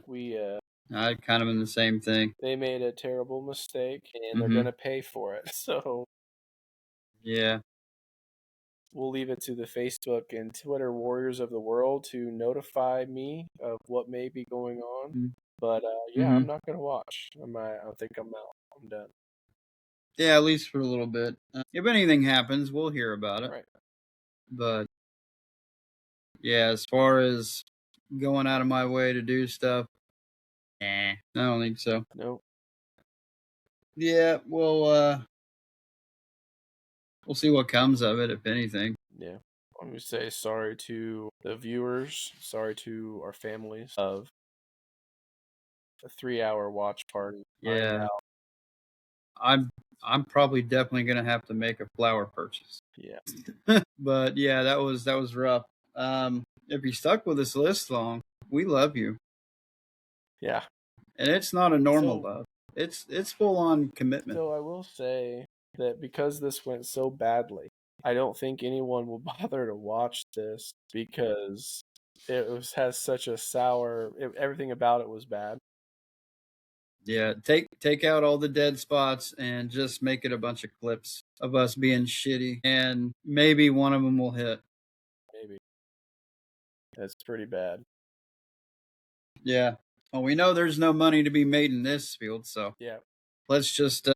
I kind of in the same thing. They made a terrible mistake, and they're gonna pay for it, so. Yeah. We'll leave it to the Facebook and Twitter warriors of the world to notify me of what may be going on. But yeah, I'm not gonna watch. I think I'm out. I'm done. Yeah, at least for a little bit. If anything happens, we'll hear about it. Right. But yeah, as far as going out of my way to do stuff, I don't think so. Nope. Yeah, we'll see what comes of it, if anything. Yeah. Let me say sorry to the viewers, sorry to our families of a 3-hour watch party. Yeah. I'm probably definitely gonna have to make a flower purchase. Yeah. But yeah, that was rough. If you stuck with us this long, we love you. Yeah. And it's not a normal love. It's full on commitment. So I will say that because this went so badly, I don't think anyone will bother to watch this because has such a sour. Everything about it was bad. Yeah, take out all the dead spots and just make it a bunch of clips of us being shitty, and maybe one of them will hit. Maybe. That's pretty bad. Yeah. Well, we know there's no money to be made in this field, so yeah, let's just.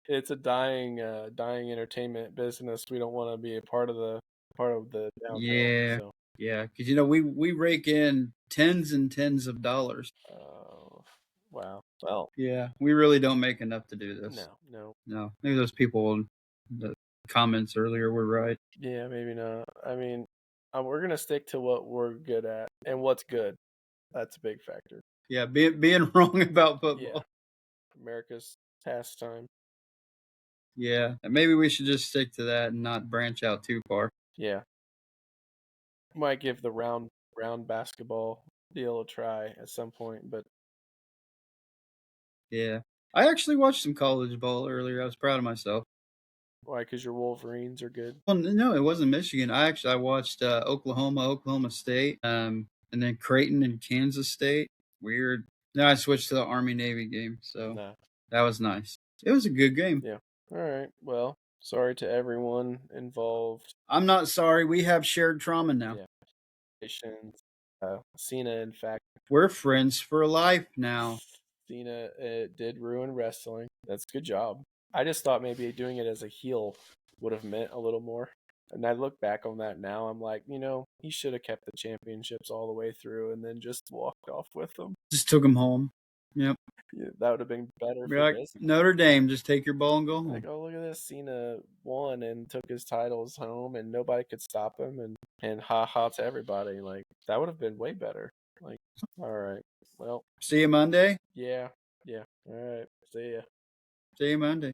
It's a dying entertainment business. We don't want to be a part of the downhill. Yeah. So. Yeah, because we rake in tens and tens of dollars. Oh, wow. Well, yeah, we really don't make enough to do this. No. Maybe those people in the comments earlier were right. Yeah, maybe not. I mean, we're gonna stick to what we're good at and what's good. That's a big factor. Yeah, being wrong about football. Yeah. America's pastime. Yeah, and maybe we should just stick to that and not branch out too far. Yeah. Might give the round basketball deal a try at some point, but yeah, I actually watched some college ball earlier. I was proud of myself. Why? Because your Wolverines are good. Well, no, it wasn't Michigan. I watched Oklahoma State, and then Creighton and Kansas State. Weird. Then I switched to the Army Navy game, so that was nice. It was a good game. Yeah. All right. Well, sorry to everyone involved. I'm not sorry. We have shared trauma now. Yeah. Cena, in fact, we're friends for life now. Cena did ruin wrestling. That's a good job. I just thought maybe doing it as a heel would have meant a little more. And I look back on that now, I'm like, he should have kept the championships all the way through and then just walked off with them. Just took them home. Yep. Yeah, that would have been better for like business. Notre Dame, just take your ball and go home. Like, oh, look at this. Cena won and took his titles home and nobody could stop him and ha-ha to everybody. Like, that would have been way better. Like, all right. Well. See you Monday? Yeah. All right. See ya. See you Monday.